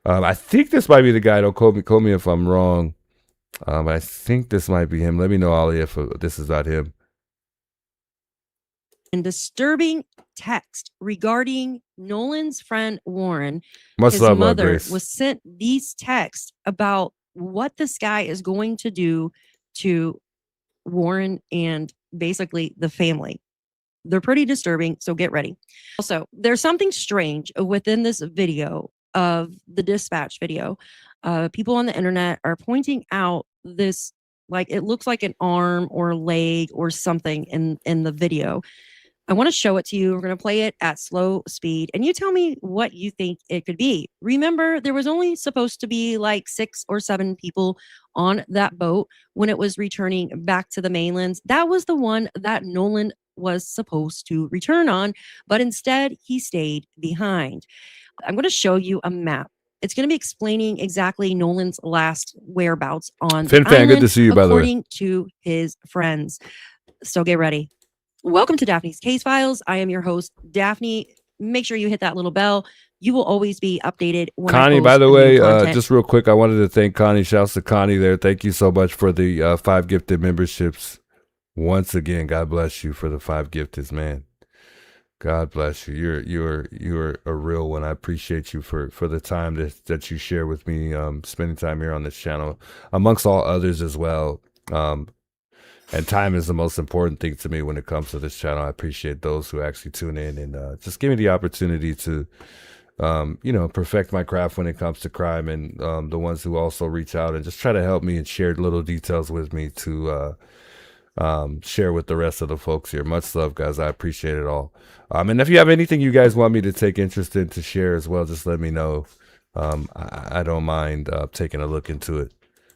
I think this might be the guy. Don't quote me if I'm wrong. I think this might be him. Let me know, Ollie, if this is not him. And disturbing text regarding Nolan's friend Warren. Much his love, mother Grace. was sent these texts about what this guy is going to do to Warren and basically the family. They're pretty disturbing, so get ready. Also, there's something strange within this video of the dispatch video. People on the internet are pointing out this, like, it looks like an arm or leg or something in the video. I want to show it to you. We're going to play it at slow speed, and you tell me what you think it could be. Remember, there was only supposed to be like 6 or 7 people on that boat when it was returning back to the mainlands. That was the one that Nolan was supposed to return on, but instead he stayed behind. I'm going to show you a map. It's going to be explaining exactly Nolan's last whereabouts on the island, good to see you, by the way. according to his friends. So get ready. Welcome to Daphne's Case Files. I am your host, Daphne. Make sure you hit that little bell. You will always be updated when Connie, I post by the new way, content. just real quick, I wanted to thank Connie. Shouts to Connie there. Thank you so much for the 5 gifted memberships. Once again, God bless you for the 5 gifted, man. God bless you. You're a real one. I appreciate you for the time that you share with me, spending time here on this channel, amongst all others as well. And time is the most important thing to me when it comes to this channel. I appreciate those who actually tune in and just give me the opportunity to you know, perfect my craft when it comes to crime, and the ones who also reach out and just try to help me and share little details with me to share with the rest of the folks here. Much love, guys. I appreciate it all. And if you have anything you guys want me to take interest in to share as well, just let me know. I don't mind taking a look into it.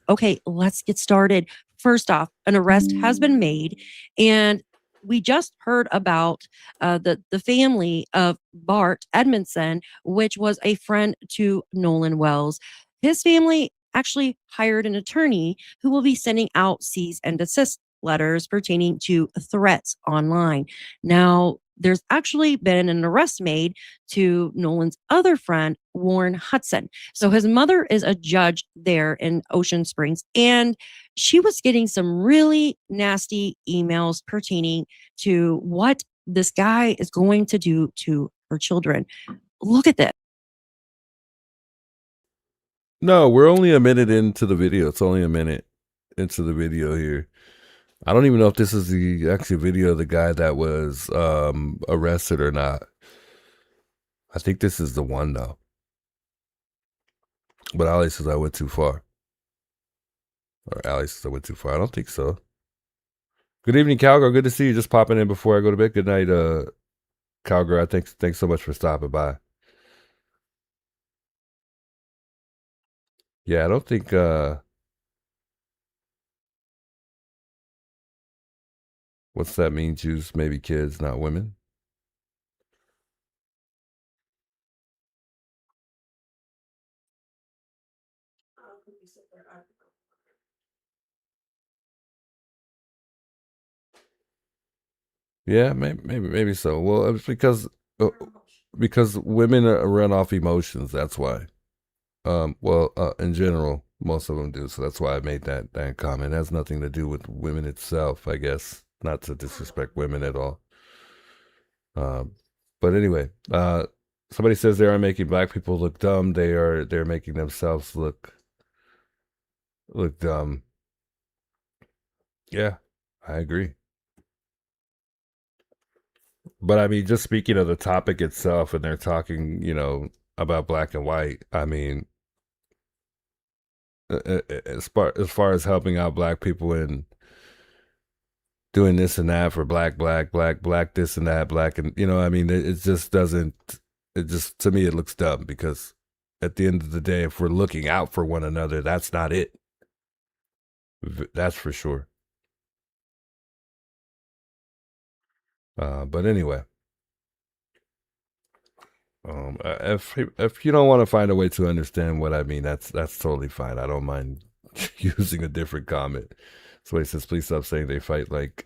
Okay, let's get started. First off, an arrest has been made, and we just heard about the family of Bart Edmondson, which was a friend to Nolan Wells. His family actually hired an attorney who will be sending out cease and desist letters pertaining to threats online. Now, there's actually been an arrest made to Nolan's other friend, Warren Hudson. So his mother is a judge there in Ocean Springs, and she was getting some really nasty emails pertaining to what this guy is going to do to her children. Look at this. No, we're only a minute into the video. It's only a minute into the video here. I don't even know if this is the actual video of the guy that was arrested or not. I think this is the one though. But Ali says I went too far. Or Ali says I went too far. I don't think so. Good evening, Cowgirl. Good to see you. Just popping in before I go to bed. Good night, Cowgirl. Thanks so much for stopping by. Yeah, I don't think what's that mean? Jews, maybe kids, not women. Yeah, maybe so. Well, it's because women run off emotions. That's why. Well, in general, most of them do. So that's why I made that comment. It has nothing to do with women itself, I guess. Not to disrespect women at all. But anyway, somebody says they are making black people look dumb. They're making themselves look dumb. Yeah, I agree. But I mean, just speaking of the topic itself, and they're talking, you know, about black and white. I mean, as far as helping out black people and doing this and that for black this and that black, and you know, I mean, it just doesn't. It just, to me, it looks dumb, because at the end of the day, if we're looking out for one another, that's not it. That's for sure. But anyway, if you don't want to find a way to understand what I mean, that's totally fine. I don't mind using a different comment. Somebody says, please stop saying they fight like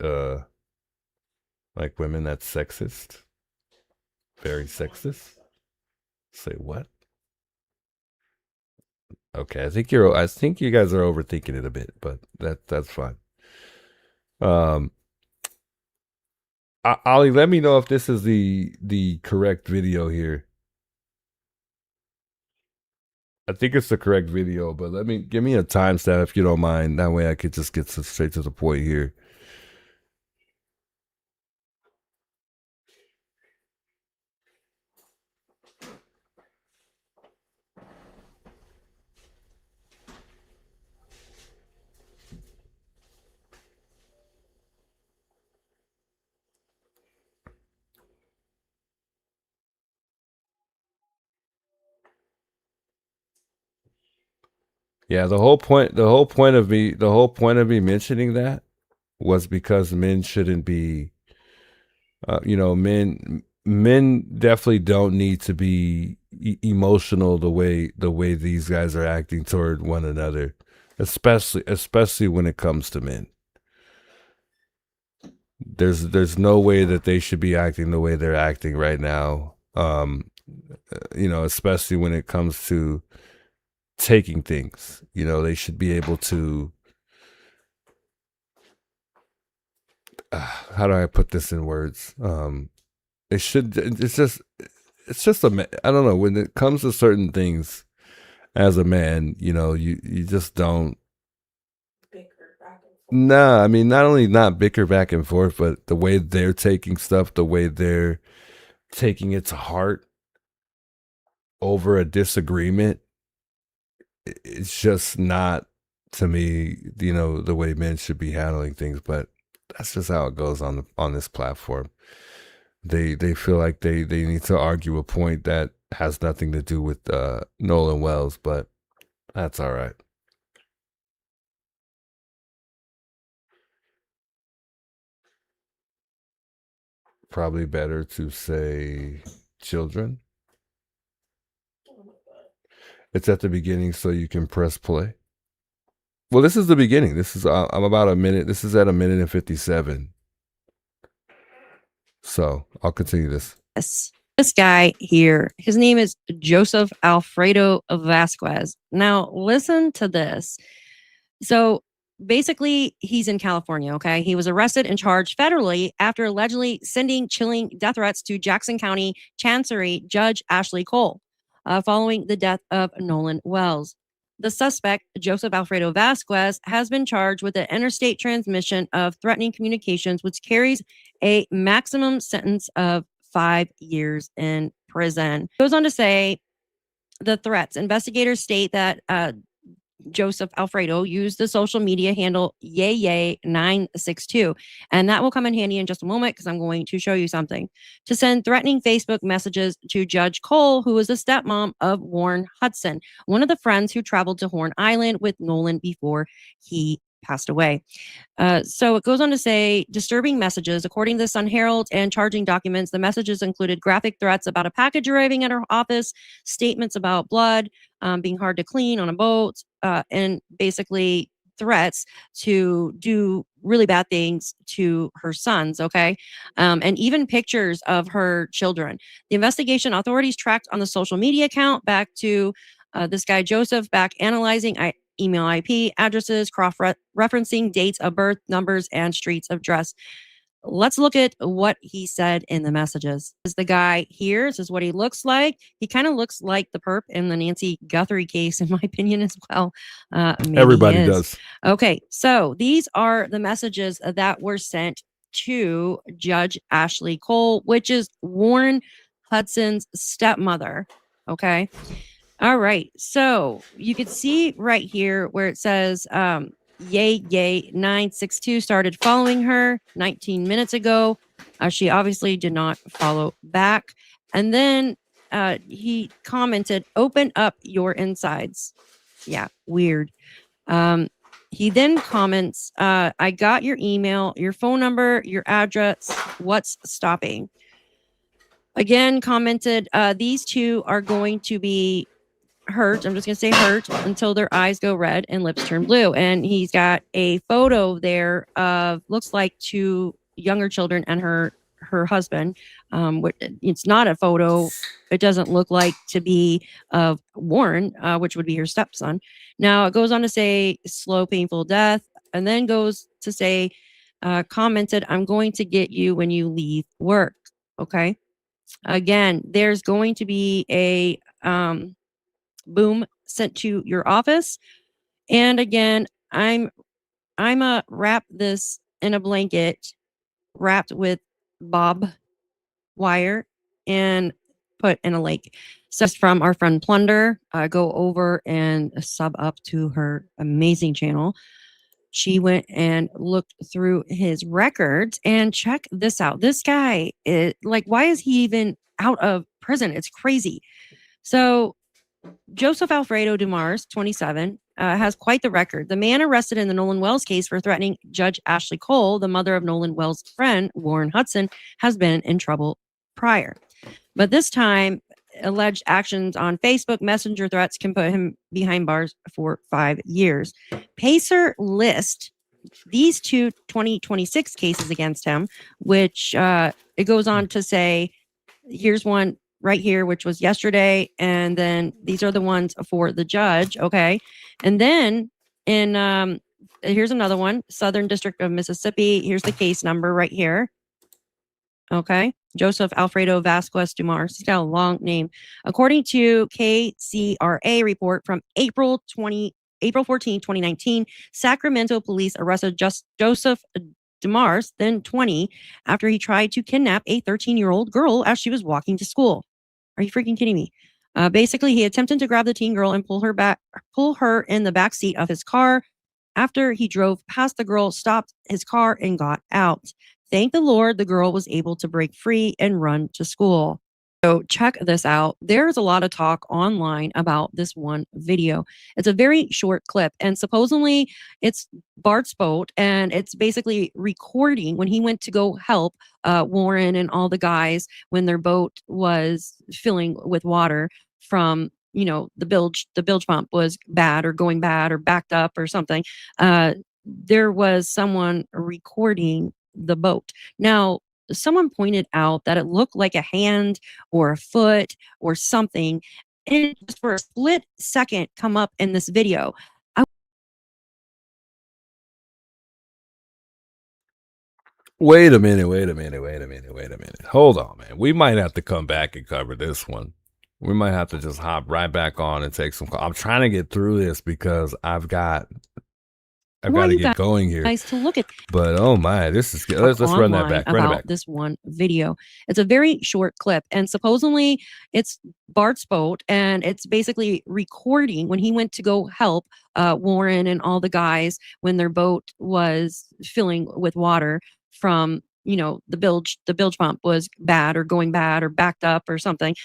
women. That's sexist. Very sexist. Say what? Okay, I think you guys are overthinking it a bit, but that's fine. Ali, let me know if this is the correct video here. I think it's the correct video, but give me a timestamp if you don't mind. That way I could just get straight to the point here. Yeah, the whole point of me mentioning that was because men shouldn't be, you know, men definitely don't need to be emotional the way these guys are acting toward one another, especially when it comes to men. There's no way that they should be acting the way they're acting right now. You know, especially when it comes to taking things. You know, they should be able to, how do I put this in words? It's just I don't know, when it comes to certain things as a man, you know, you just don't bicker back and forth. Nah, I mean, not only not bicker back and forth, but the way they're taking stuff, the way they're taking it to heart, over a disagreement, it's just not, to me, the way men should be handling things. But that's just how it goes on this platform. They feel like they need to argue a point that has nothing to do with Nolan Wells, but that's all right. Probably better to say children. It's at the beginning, so you can press play. Well, this is the beginning. This is I'm about a minute. This is at 1 minute and 57. So I'll continue this. This guy here, his name is Joseph Alfredo Vasquez. Now, listen to this. So basically, he's in California, okay? He was arrested and charged federally after allegedly sending chilling death threats to Jackson County Chancery Judge Ashley Cole following the death of Nolan Wells. The suspect, Joseph Alfredo Vasquez, has been charged with the interstate transmission of threatening communications, which carries a maximum sentence of 5 years in prison. Goes on to say the threats. Investigators state that Joseph Alfredo used the social media handle yay962, and that will come in handy in just a moment because I'm going to show you something, to send threatening Facebook messages to Judge Cole, who is the stepmom of Warren Hudson, one of the friends who traveled to Horn Island with Nolan before he passed away. So it goes on to say disturbing messages. According to the Sun Herald and charging documents, the messages included graphic threats about a package arriving at her office, statements about blood being hard to clean on a boat, and basically threats to do really bad things to her sons, okay? And even pictures of her children. The investigation authorities tracked on the social media account back to this guy Joseph, back analyzing email IP addresses, cross-referencing dates of birth, numbers, and streets of address. Let's look at what he said in the messages. This is the guy here. This is what he looks like. He kind of looks like the perp in the Nancy Guthrie case, in my opinion, as well. Everybody does. Okay, so these are the messages that were sent to Judge Ashley Cole, which is Warren Hudson's stepmother. Okay. All right. So you can see right here where it says yay 962 started following her 19 minutes ago. She obviously did not follow back. And then he commented, open up your insides. Yeah, weird. He then comments, I got your email, your phone number, your address. What's stopping? Again, commented, these two are going to be hurt. I'm just going to say hurt until their eyes go red and lips turn blue. And he's got a photo there of, looks like, 2 younger children and her husband. It's not a photo. It doesn't look like to be of Warren, which would be her stepson. Now it goes on to say slow, painful death, and then goes to say, commented, I'm going to get you when you leave work. Okay. Again, there's going to be a boom sent to your office. And again, I'm a wrap this in a blanket wrapped with bob wire and put in a lake. So it's from our friend Plunder. Go over and sub up to her amazing channel. She went and looked through his records, and check this out. This guy is like, why is he even out of prison? It's crazy. So Joseph Alfredo Dumars, 27, has quite the record. The man arrested in the Nolan Wells case for threatening Judge Ashley Cole, the mother of Nolan Wells' friend, Warren Hudson, has been in trouble prior. But this time, alleged actions on Facebook Messenger threats can put him behind bars for 5 years. Pacer lists these 2 2026 cases against him, which it goes on to say, here's one right here, which was yesterday. And then these are the ones for the judge. Okay. And then in, here's another one, Southern District of Mississippi. Here's the case number right here. Okay. Joseph Alfredo Vasquez Dumars. He's got a long name. According to KCRA report from April 14, 2019, Sacramento police arrested Joseph Dumars, then 20, after he tried to kidnap a 13-year-old girl as she was walking to school. Are you freaking kidding me? Basically, he attempted to grab the teen girl and pull her in the back seat of his car. After he drove past the girl, stopped his car, and got out. Thank the Lord, the girl was able to break free and run to school. So check this out. There's a lot of talk online about this one video. It's a very short clip, and supposedly it's Bart's boat, and it's basically recording when he went to go help Warren and all the guys when their boat was filling with water from the bilge pump was bad or going bad or backed up or something. There was someone recording the boat. Now, someone pointed out that it looked like a hand or a foot or something, and just for a split second come up in this video. Wait a minute. Hold on, man. We might have to come back and cover this one. We might have to just hop right back on and take some calls. I'm trying to get through this because I've got to get going here. Guys, to look at, but oh my, this is let's run that back. Run it back. This one video. It's a very short clip, and supposedly it's Bart's boat, and it's basically recording when he went to go help Warren and all the guys when their boat was filling with water from the bilge pump was bad or going bad or backed up or something.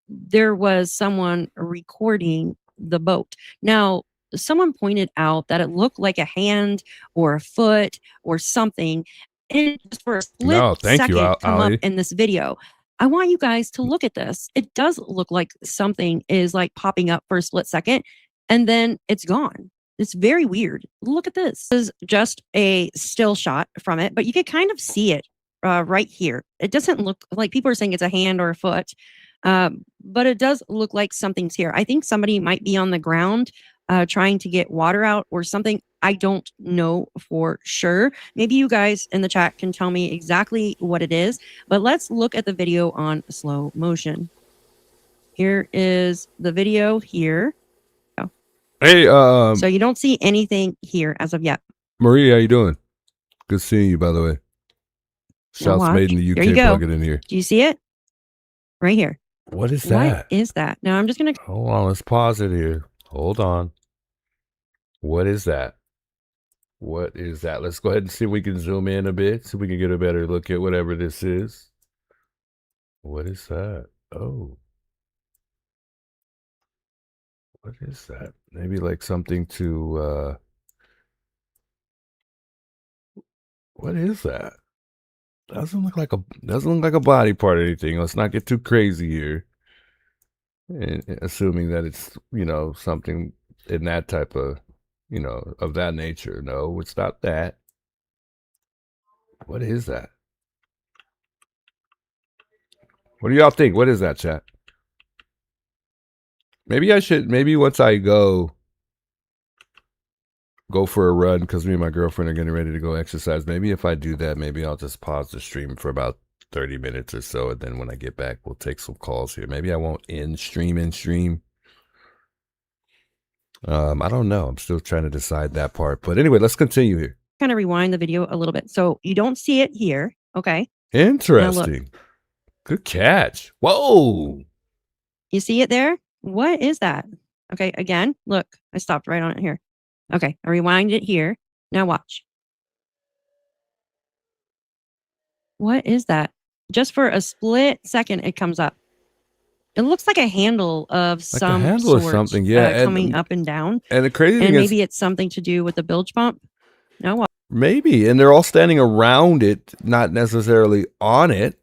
There was someone recording the boat. Now, someone pointed out that it looked like a hand or a foot or something, and just for a split second come up in this video. I want you guys to look at this. It does look like something is like popping up for a split second, and then it's gone. It's very weird. Look at this. This is just a still shot from it, but you can kind of see it right here. It doesn't look like, people are saying it's a hand or a foot, but it does look like something's here. I think somebody might be on the ground trying to get water out or something. I don't know for sure. Maybe you guys in the chat can tell me exactly what it is, but let's look at the video on slow motion. Here is the video here. Oh. Hey, so you don't see anything here as of yet. Marie, how you doing? Good seeing you, by the way. Shouts made in the UK. There you go. Plug it in here. Do you see it? Right here. What is that? What is that? Now I'm just going to... Hold on. Let's pause it here. Hold on. What is that? What is that? Let's go ahead and see if we can zoom in a bit so we can get a better look at whatever this is. What is that? Oh. What is that? Maybe like something to, what is that? Doesn't look like a body part or anything. Let's not get too crazy here. And assuming that it's, something in that type of, of that nature. No, it's not that. What is that? What do y'all think? What is that, chat? Maybe once I go for a run, because me and my girlfriend are getting ready to go exercise. Maybe if I do that, maybe I'll just pause the stream for about 30 minutes or so. And then when I get back, we'll take some calls here. Maybe I won't end stream. I don't know. I'm still trying to decide that part. But anyway, let's continue here. Kind of rewind the video a little bit. So you don't see it here. Okay. Interesting. Good catch. Whoa. You see it there? What is that? Okay. Again, look, I stopped right on it here. Okay. I rewind it here. Now watch. What is that? Just for a split second, it comes up. It looks like a handle of some sort, something, yeah, coming up and down. And the crazy thing and is, maybe it's something to do with the bilge pump. No, maybe, and they're all standing around it, not necessarily on it.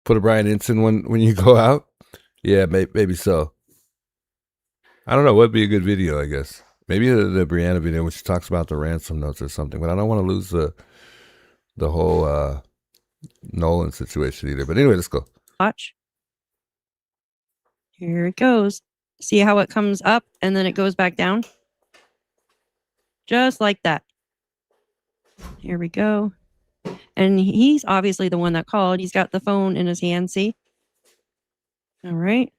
Put a Brian Ensign when you go out. Yeah, maybe so. I don't know. What'd be a good video? I guess maybe the Brianna video, which talks about the ransom notes or something. But I don't want to lose the whole Nolan situation either. But anyway, let's go. Watch. Here it goes. See how it comes up and then it goes back down? Just like that. Here we go. And he's obviously the one that called. He's got the phone in his hand, see? All right.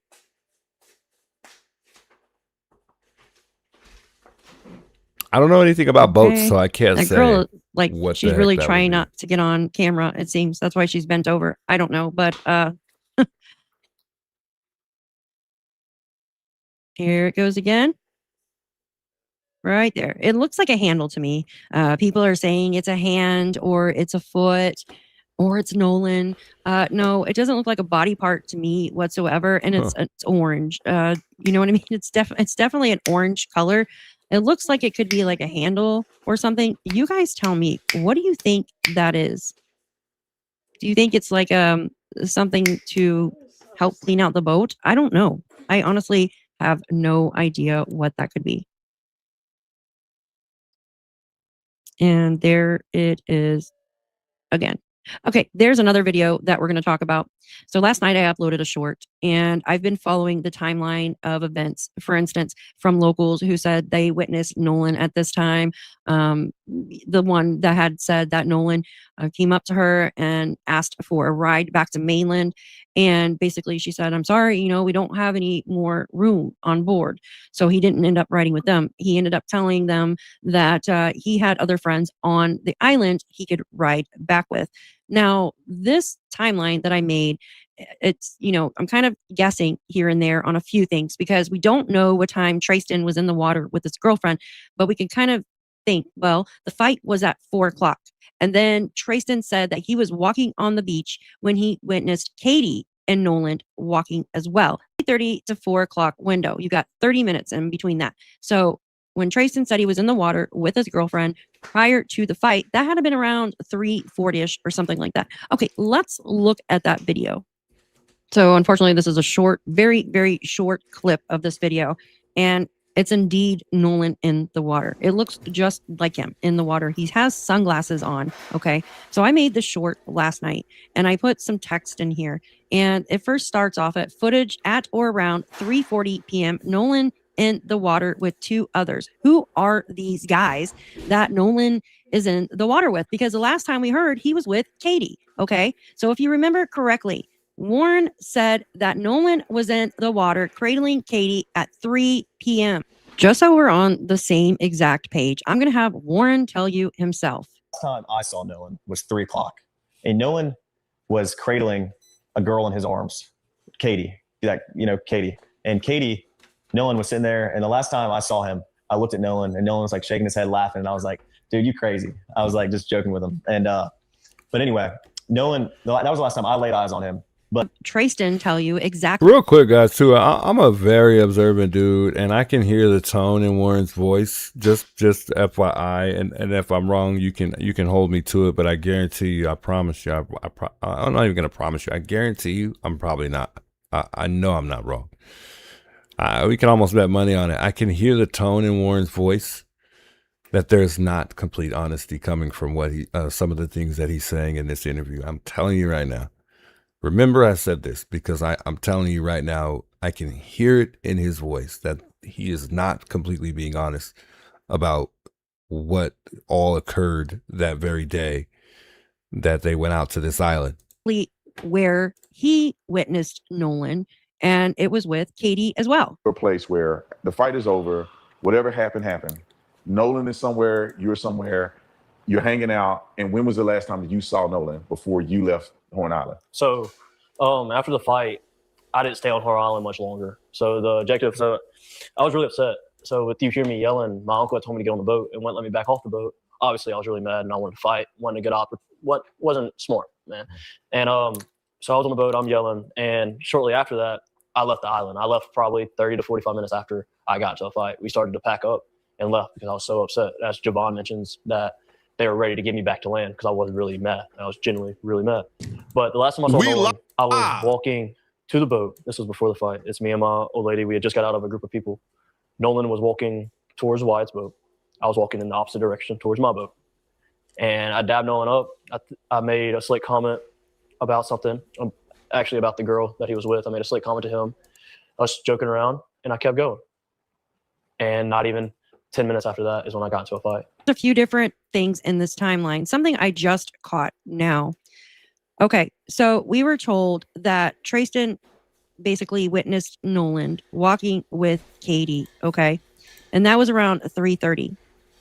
I don't know anything about boats, so I can't say. Girl Like what she's the heck really that would trying be. not to get on camera, it seems. That's why she's bent over. I don't know, but here it goes again. Right there. It looks like a handle to me. People are saying it's a hand or it's a foot or it's Nolan. No, it doesn't look like a body part to me whatsoever, and it's orange. You know what I mean? It's definitely an orange color. It looks like it could be like a handle or something. You guys tell me, what do you think that is? Do you think it's like something to help clean out the boat? I don't know. I honestly have no idea what that could be. And there it is again. Okay, there's another video that we're going to talk about. So last night I uploaded a short, and I've been following the timeline of events, for instance, from locals who said they witnessed Nolan at this time. The one that had said that Nolan came up to her and asked for a ride back to mainland. And basically she said, I'm sorry, you know, we don't have any more room on board. So he didn't end up riding with them. He ended up telling them that he had other friends on the island he could ride back with. Now, this timeline that I made, it's, you know, I'm kind of guessing here and there on a few things because we don't know what time Tristan was in the water with his girlfriend, but we can kind of think, well, the fight was at 4 o'clock. And then Tristan said that he was walking on the beach when he witnessed Katie and Nolan walking as well. 3:30 to 4 o'clock window. You got 30 minutes in between that. So when Tristan said he was in the water with his girlfriend prior to the fight, that had been around 3:40ish or something like that. Okay, let's look at that video. So unfortunately, this is a short, very, very short clip of this video. And it's indeed Nolan in the water. It looks just like him in the water. He has sunglasses on. Okay. So I made this short last night and I put some text in here. And it first starts off at footage at or around 3:40 p.m. Nolan in the water with 2 others. Who are these guys that Nolan is in the water with? Because the last time we heard he was with Katie. Okay. So if you remember correctly, Warren said that Nolan was in the water cradling Katie at 3 p.m. Just so we're on the same exact page, I'm going to have Warren tell you himself. Last time I saw Nolan was 3 o'clock. And Nolan was cradling a girl in his arms, Katie. Like, you know, Katie. And Katie, Nolan was sitting there. And the last time I saw him, I looked at Nolan and Nolan was like shaking his head laughing. And I was like, dude, you crazy. I was like just joking with him. And but anyway, Nolan, that was the last time I laid eyes on him. But Tristan tell you exactly. Real quick, guys, too. I'm a very observant dude, and I can hear the tone in Warren's voice. Just FYI, and if I'm wrong, you can hold me to it. But I guarantee you, I promise you, I'm not even gonna promise you. I guarantee you, I'm probably not. I know I'm not wrong. We can almost bet money on it. I can hear the tone in Warren's voice that there's not complete honesty coming from what some of the things that he's saying in this interview. I'm telling you right now. Remember I said this because I'm telling you right now, I can hear it in his voice that he is not completely being honest about what all occurred that very day that they went out to this island. Where he witnessed Nolan, and it was with Katie as well. A place where the fight is over, whatever happened, happened. Nolan is somewhere, you're somewhere, you're hanging out. And when was the last time that you saw Nolan before you left Horn Island? So after the fight, I didn't stay on Horn Island much longer. So the objective, so I was really upset. So with you hearing me yelling, my uncle had told me to get on the boat and wouldn't let me back off the boat. Obviously, I was really mad and I wanted to fight, wanted to get off. What wasn't smart, man. And so I was on the boat, I'm yelling. And shortly after that, I left the island. I left probably 30 to 45 minutes after I got to the fight. We started to pack up and left because I was so upset. As Javon mentions, that they were ready to get me back to land because I wasn't really mad. I was genuinely really mad. But the last time I saw Nolan, I was walking to the boat. This was before the fight. It's me and my old lady. We had just got out of a group of people. Nolan was walking towards Wyatt's boat. I was walking in the opposite direction towards my boat. And I dabbed Nolan up. I made a slick comment about something, actually about the girl that he was with. I made a slick comment to him. I was joking around, and I kept going. And not even 10 minutes after that is when I got into a fight. A few different things in this timeline. Something I just caught now. Okay, so we were told that Tristan basically witnessed Nolan walking with Katie, okay? And that was around 3:30.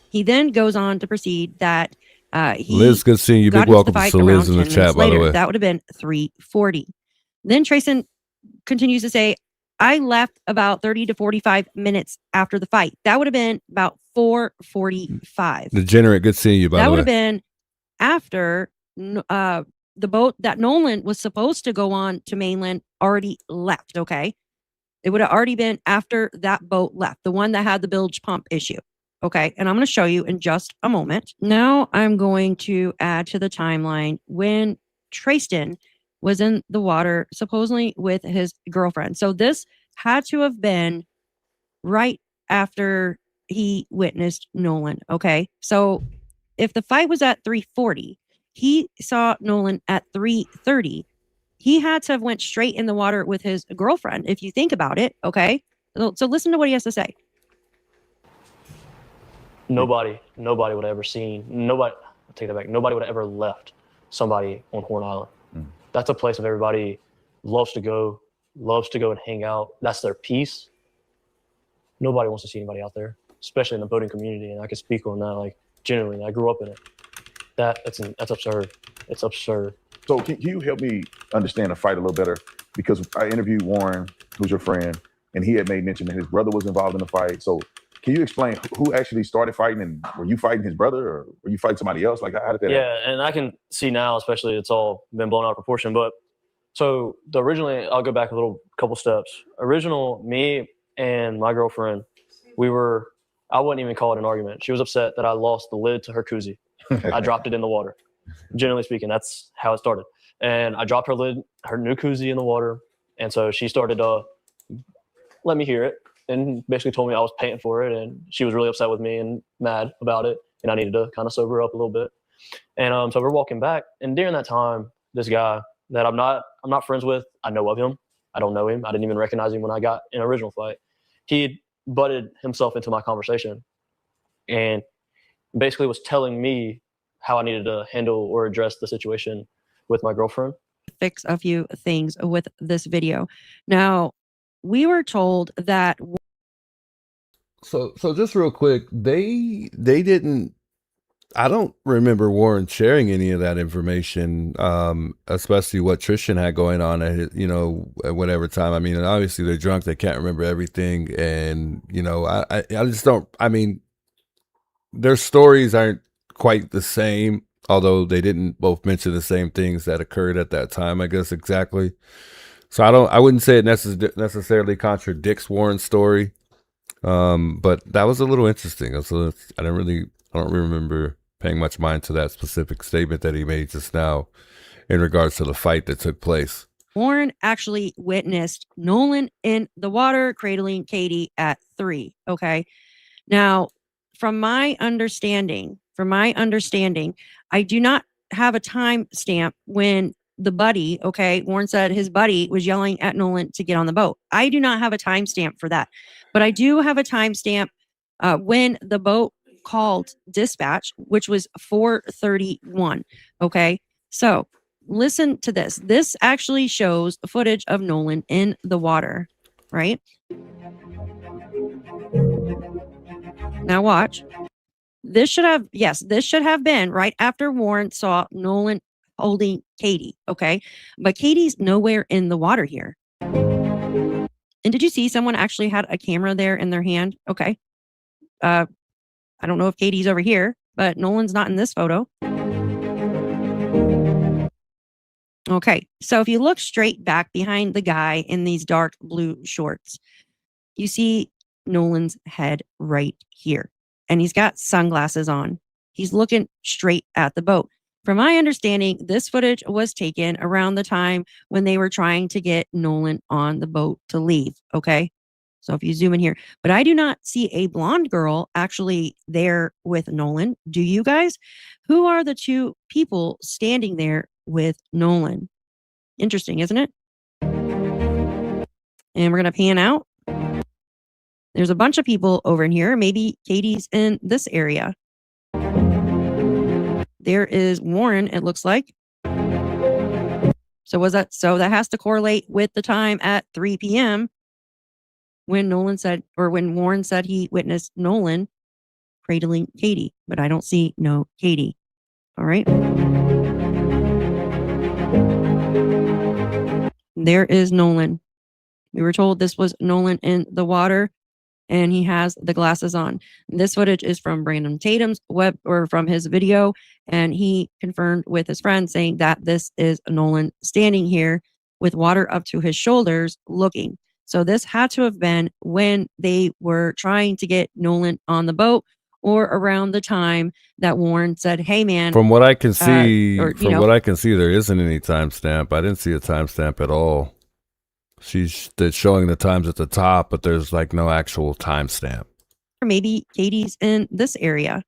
He then goes on to proceed that He Liz, good seeing you. got Big into the welcome fight to around Liz in the 10 chat, minutes by the later. way. That would have been 3:40. Then Trayson continues to say, I left about 30 to 45 minutes after the fight. That would have been about 4:45. Degenerate, good seeing you, by That the would way. have been after the boat that Nolan was supposed to go on to mainland already left, okay? It would have already been after that boat left, the one that had the bilge pump issue. Okay, and I'm going to show you in just a moment. Now I'm going to add to the timeline when Trayson was in the water, supposedly with his girlfriend. So this had to have been right after he witnessed Nolan. Okay, so if the fight was at 3:40, he saw Nolan at 3:30. He had to have went straight in the water with his girlfriend, if you think about it, okay? So listen to what he has to say. Nobody would have ever seen, nobody, I'll take that back, nobody would have ever left somebody on Horn Island. That's a place that everybody loves to go and hang out. That's their peace. Nobody wants to see anybody out there, especially in the boating community. And I can speak on that, like, genuinely. I grew up in it. That's absurd. It's absurd. So can you help me understand the fight a little better? Because I interviewed Warren, who's your friend, and he had made mention that his brother was involved in the fight. So can you explain who actually started fighting, and were you fighting his brother, or were you fighting somebody else? Like, how did that happen? Yeah, and I can see now, especially it's all been blown out of proportion. But so originally, I'll go back a couple steps. Original, me and my girlfriend, I wouldn't even call it an argument. She was upset that I lost the lid to her koozie. I dropped it in the water. Generally speaking, that's how it started. And I dropped her new koozie in the water. And so she started to let me hear it and basically told me I was paying for it. And she was really upset with me and mad about it. And I needed to kind of sober up a little bit. And so we're walking back. And during that time, this guy that I'm not friends with, I know of him. I don't know him. I didn't even recognize him when I got in an original fight. He butted himself into my conversation and basically was telling me how I needed to handle or address the situation with my girlfriend. Fix a few things with this video. Now, we were told that. So just real quick, they didn't. I don't remember Warren sharing any of that information, especially what Tristan had going on at his, at whatever time. I mean, and obviously they're drunk; they can't remember everything, and I just don't. I mean, their stories aren't quite the same, although they didn't both mention the same things that occurred at that time, I guess, exactly. So I wouldn't say it necessarily contradicts Warren's story, but that was a little interesting. So I don't remember paying much mind to that specific statement that he made just now in regards to the fight that took place. Warren actually witnessed Nolan in the water cradling Katie at 3. Okay. Now, from my understanding, I do not have a time stamp when the buddy, okay, Warren said his buddy was yelling at Nolan to get on the boat. I do not have a time stamp for that, but I do have a time stamp when the boat called dispatch, which was 4:31. Okay. So listen to this. This actually shows footage of Nolan in the water, right? Now watch. This should have been right after Warren saw Nolan holding Katie, okay? But Katie's nowhere in the water here. And did you see someone actually had a camera there in their hand? Okay. I don't know if Katie's over here, but Nolan's not in this photo. Okay, so if you look straight back behind the guy in these dark blue shorts, you see Nolan's head right here. And he's got sunglasses on. He's looking straight at the boat. From my understanding, this footage was taken around the time when they were trying to get Nolan on the boat to leave, okay? So if you zoom in here, but I do not see a blonde girl actually there with Nolan. Do you guys? Who are the two people standing there with Nolan? Interesting, isn't it? And we're going to pan out. There's a bunch of people over in here. Maybe Katie's in this area. There is Warren, it looks like. So that has to correlate with the time at 3 p.m. when Warren said he witnessed Nolan cradling Katie, but I don't see no Katie. All right. There is Nolan. We were told this was Nolan in the water, and he has the glasses on. This footage is from Brandon Tatum's from his video, and he confirmed with his friend saying that this is Nolan standing here with water up to his shoulders looking. So this had to have been when they were trying to get Nolan on the boat, or around the time that Warren said, "Hey man." From what I can see, what I can see, there isn't any timestamp. I didn't see a timestamp at all. She's showing the times at the top, but there's like no actual timestamp. Or maybe Katie's in this area.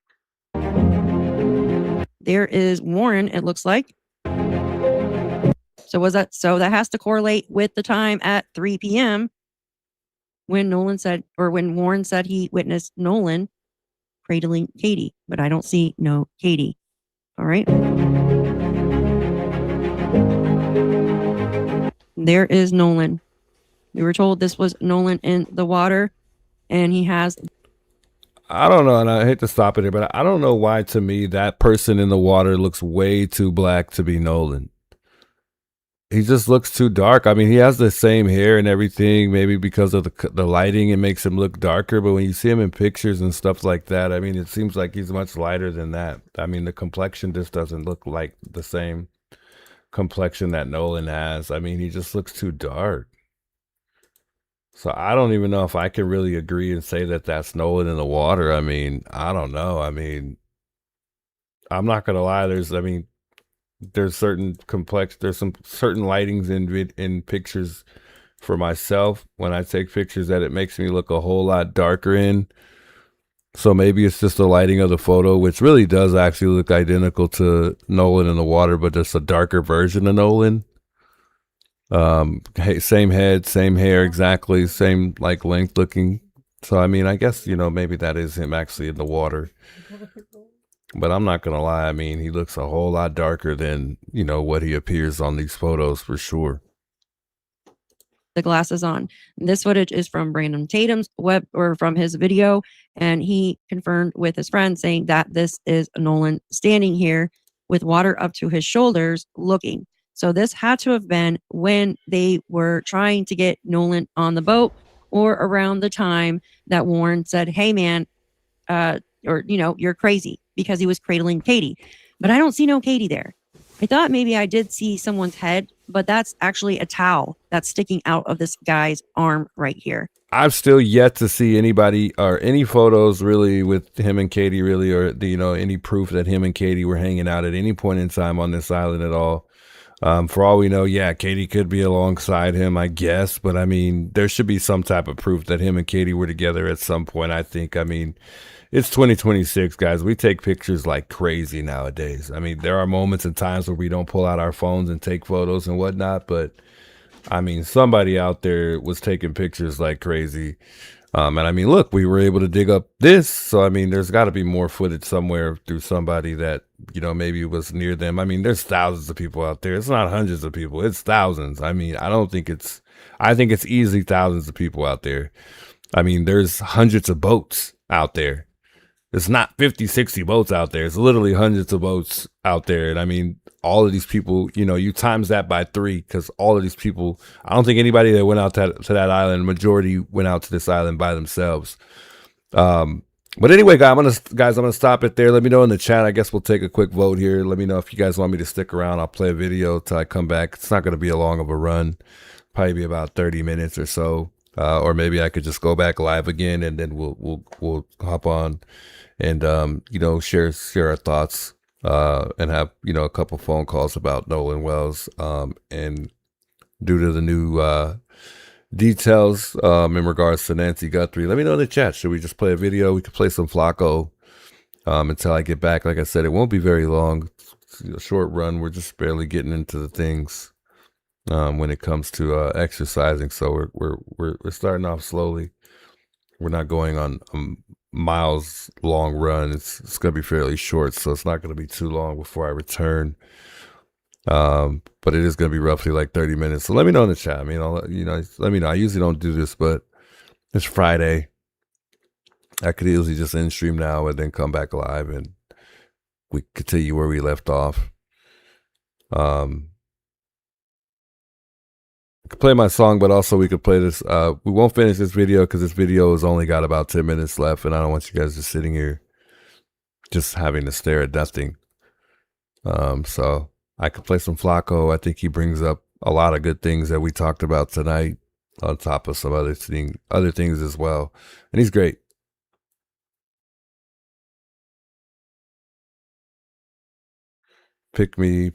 There is Warren, it looks like. So that has to correlate with the time at 3 p.m. when Warren said he witnessed Nolan cradling Katie, but I don't see no Katie. All right. There is Nolan. We were told this was Nolan in the water, and he has. I don't know, and I hate to stop it here, but I don't know why, to me, that person in the water looks way too black to be Nolan. He just looks too dark. I mean, he has the same hair and everything, maybe because of the lighting, it makes him look darker. But when you see him in pictures and stuff like that, I mean, it seems like he's much lighter than that. I mean, the complexion just doesn't look like the same complexion that Nolan has. I mean, he just looks too dark. So I don't even know if I can really agree and say that that's Nolan in the water. I mean, I don't know. I mean, I'm not going to lie. There's some certain lightings in pictures for myself when I take pictures that it makes me look a whole lot darker in. So maybe it's just the lighting of the photo, which really does actually look identical to Nolan in the water, but just a darker version of Nolan. Same head, same hair, exactly same like length looking. So I mean, I guess, maybe that is him actually in the water. But I'm not gonna lie, I mean, he looks a whole lot darker than, what he appears on these photos for sure. The glasses on. This footage is from Brandon Tatum's from his video, and he confirmed with his friend saying that this is Nolan standing here with water up to his shoulders looking. So this had to have been when they were trying to get Nolan on the boat, or around the time that Warren said, "Hey man, you're crazy," because he was cradling Katie. But I don't see no Katie there. I thought maybe I did see someone's head, but that's actually a towel that's sticking out of this guy's arm right here. I've still yet to see anybody or any photos really with him and Katie really, or any proof that him and Katie were hanging out at any point in time on this island at all. For all we know, yeah, Katie could be alongside him, I guess. But I mean, there should be some type of proof that him and Katie were together at some point, I think. I mean, it's 2026, guys. We take pictures like crazy nowadays. I mean, there are moments and times where we don't pull out our phones and take photos and whatnot. But I mean, somebody out there was taking pictures like crazy. And I mean, look, we were able to dig up this. So, I mean, there's got to be more footage somewhere through somebody that, maybe was near them. I mean, there's thousands of people out there. It's not hundreds of people. It's thousands. I mean, I think it's easily thousands of people out there. I mean, there's hundreds of boats out there. It's not 50, 60 boats out there. It's literally hundreds of boats out there. And I mean, all of these people, you times that by 3, because all of these people, I don't think anybody that went out to that island, majority went out to this island by themselves. But anyway, guys, I'm gonna stop it there. Let me know in the chat. I guess we'll take a quick vote here. Let me know if you guys want me to stick around. I'll play a video till I come back. It's not gonna be a long of a run. Probably be about 30 minutes or so. Or maybe I could just go back live again, and then we'll hop on and share our thoughts and have a couple phone calls about Nolan Wells and due to the new details in regards to Nancy Guthrie. Let me know in the chat. Should we just play a video? We could play some Flacco until I get back. Like I said, it won't be very long. It's a short run. We're just barely getting into the things when it comes to exercising. So we're starting off slowly. We're not going on miles long run. It's going to be fairly short, so it's not going to be too long before I return. But it is going to be roughly like 30 minutes. So let me know in the chat. I mean, let me know. I usually don't do this, but it's Friday. I could easily just end stream now and then come back live and we continue where we left off. I could play my song, but also we could play this. We won't finish this video because this video has only got about 10 minutes left, and I don't want you guys just sitting here just having to stare at nothing. So I could play some Flacco. I think he brings up a lot of good things that we talked about tonight, on top of some other things as well. And he's great. Pick me.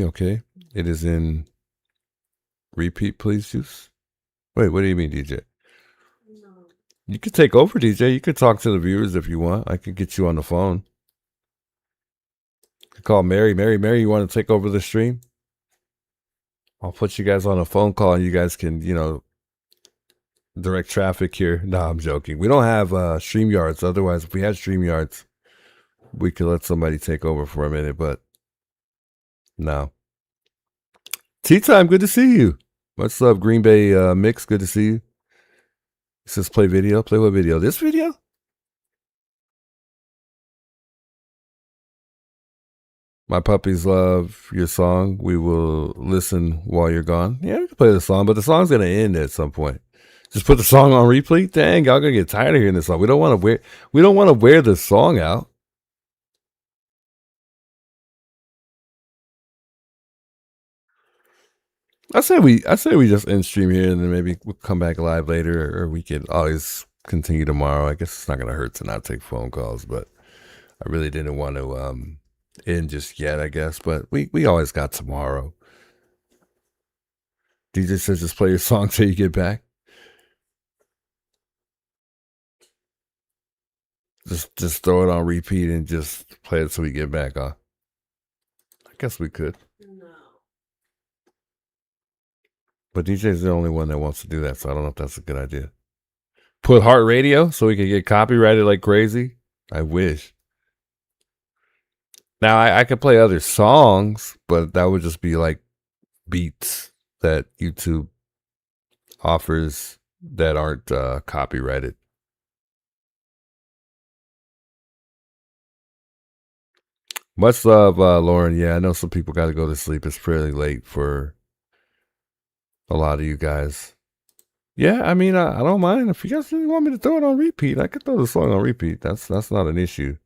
Okay. It is in repeat, please, Juice. Wait, what do you mean, DJ? You could take over, DJ. You could talk to the viewers if you want. I could get you on the phone. You could call Mary. Mary, you want to take over the stream? I'll put you guys on a phone call and you guys can, direct traffic here. No, I'm joking. We don't have StreamYards. Otherwise, if we had StreamYards, we could let somebody take over for a minute, but no. Tea Time, good to see you. What's up, Green Bay Mix? Good to see you. It says play video. Play what video? This video? My puppies love your song. We will listen while you're gone. Yeah, we can play the song, but the song's gonna end at some point. Just put the song on replay. Dang, y'all gonna get tired of hearing this song. We don't want to wear the song out. I say we just end stream here and then maybe we'll come back live later, or we could always continue tomorrow. I guess it's not gonna hurt to not take phone calls, but I really didn't want to end just yet, I guess. But we always got tomorrow. DJ says just play your song till you get back. Just throw it on repeat and just play it till we get back, huh? I guess we could. But DJ's the only one that wants to do that, so I don't know if that's a good idea. Put heart radio so we can get copyrighted like crazy? I wish. Now, I could play other songs, but that would just be like beats that YouTube offers that aren't copyrighted. Much love, Lauren. Yeah, I know some people got to go to sleep. It's fairly late for a lot of you guys. Yeah, I mean, I don't mind. If you guys really want me to throw it on repeat, I could throw the song on repeat. That's not an issue.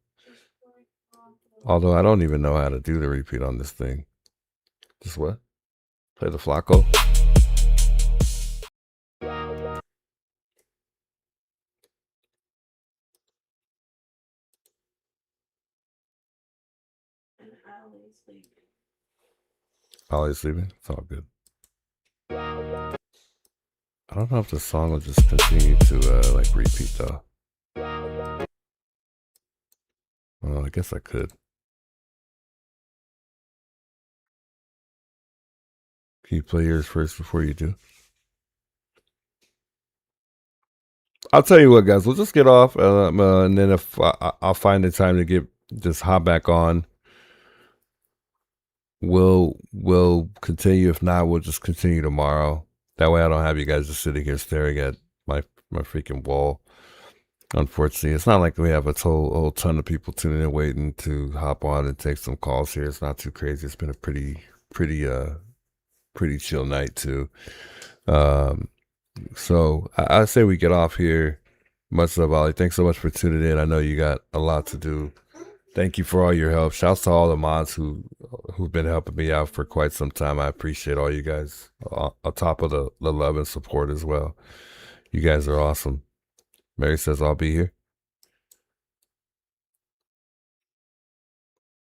Although I don't even know how to do the repeat on this thing. Just what? Play the Flacco. Ollie's sleeping. It's all good. I don't know if the song will just continue to like repeat though. Well, I guess I could. Can you play yours first before you do? I'll tell you what, guys. We'll just get off, and then if I'll find the time to just hop back on, we'll continue. If not, we'll just continue tomorrow. That way, I don't have you guys just sitting here staring at my freaking wall. Unfortunately, it's not like we have a whole ton of people tuning in, waiting to hop on and take some calls here. It's not too crazy. It's been a pretty chill night too. So I say we get off here. Much love, Ollie. Thanks so much for tuning in. I know you got a lot to do. Thank you for all your help. Shouts to all the mods who've been helping me out for quite some time. I appreciate all you guys, on top of the love and support as well. You guys are awesome. Mary says I'll be here.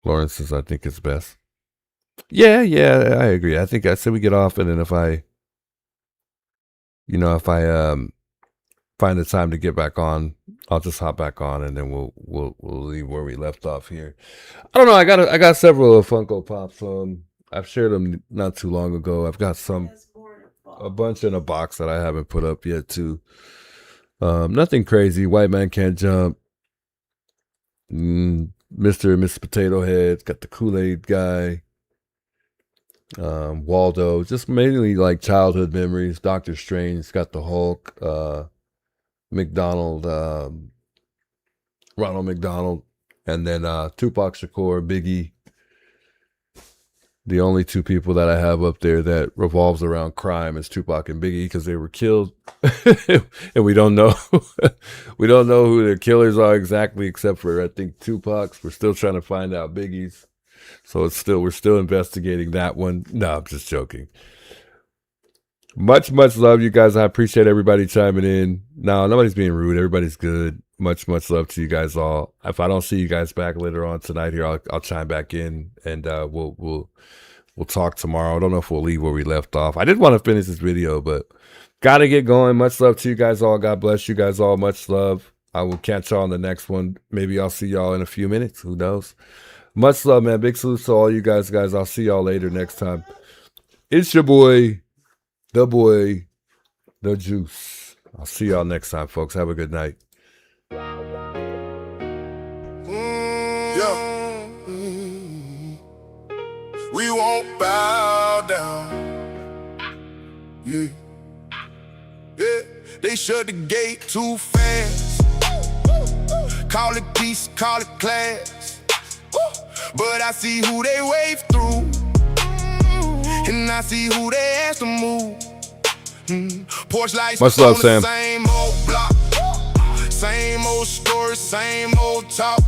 Lauren says I think it's best. Yeah, I agree. I said we get off, and then if I find the time to get back on, I'll just hop back on, and then we'll leave where we left off here. I don't know. I got several Funko Pops. I've shared them not too long ago. I've got a bunch in a box that I haven't put up yet too. Nothing crazy. White Man Can't Jump. Mr. and Mrs. Potato Head. Got the Kool-Aid guy. Waldo. Just mainly like childhood memories. Doctor Strange. Got the Hulk. McDonald. Ronald McDonald. And then Tupac Shakur, Biggie. The only two people that I have up there that revolves around crime is Tupac and Biggie because they were killed, and we don't know we don't know who the killers are exactly, except for I think Tupac's. We're still trying to find out Biggie's, so we're still investigating that one. No, I'm just joking. Much love, you guys. I appreciate everybody chiming in. No, nobody's being rude. Everybody's good. Much love to you guys all. If I don't see you guys back later on tonight here, I'll chime back in, and we'll talk tomorrow. I don't know if we'll leave where we left off. I did want to finish this video, but gotta get going. Much love to you guys all. God bless you guys all. Much love. I will catch y'all on the next one. Maybe I'll see y'all in a few minutes. Who knows? Much love, man. Big salute to all you guys. I'll see y'all later next time. It's your boy, the Juice. I'll see y'all next time, folks. Have a good night. We won't bow down. Yeah. They shut the gate too fast. Call it peace, call it class. But I see who they wave through, and I see who they ask to move. Porch lights Much love, on Sam. the same old block, same old story, same old talk.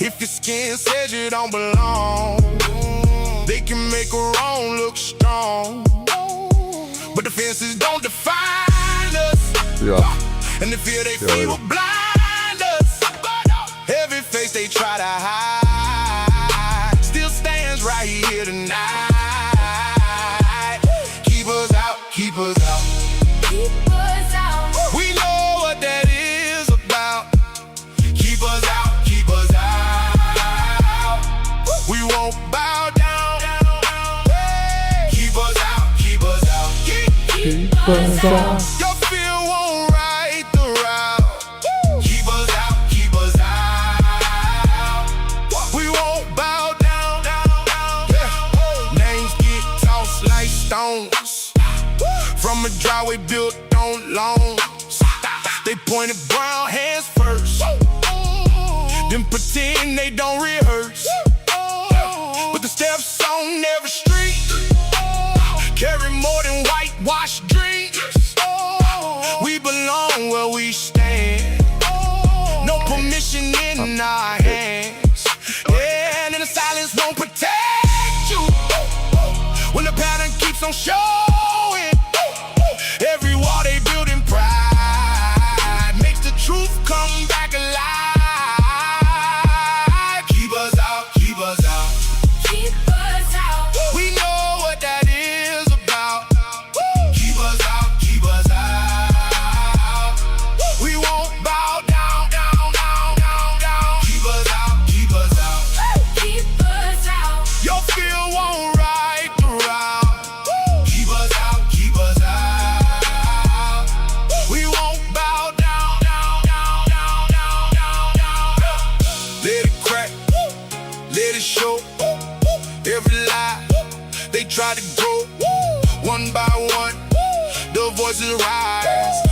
If your skin says you don't belong, they can make a wrong look strong. But the fences don't define us, and the fear they feel will blind us. Every face they try to hide still stands right here tonight. Keep us out, keep us out, keep us out. We know what that is about. Keep us out, keep us out. We won't bow down. Keep us out, keep us out, keep us out. Your fear won't right the route. Keep us out, keep us out. We won't bow down. Names get tossed like stones from a driveway built on loans. They pointed brown hands first, then pretend they don't rehearse. But the steps on every street carry more than whitewashed dreams. We belong where we stand, no permission in our hands. Yeah, and the silence won't protect you when the pattern keeps on showing. Every wall they build in pride makes the truth come back alive. Keep us out, keep us out, keep us out. We know what that is about. Keep us out, keep us out. We won't bow down, down, down, down, down. Keep us out, keep us out, keep us out. Your fear won't right the route. Keep us out, keep us out. We won't bow down, down, down, down, down, down, down. Let it crack, let it show. Every lie they try to grow, one by one, the voices rise.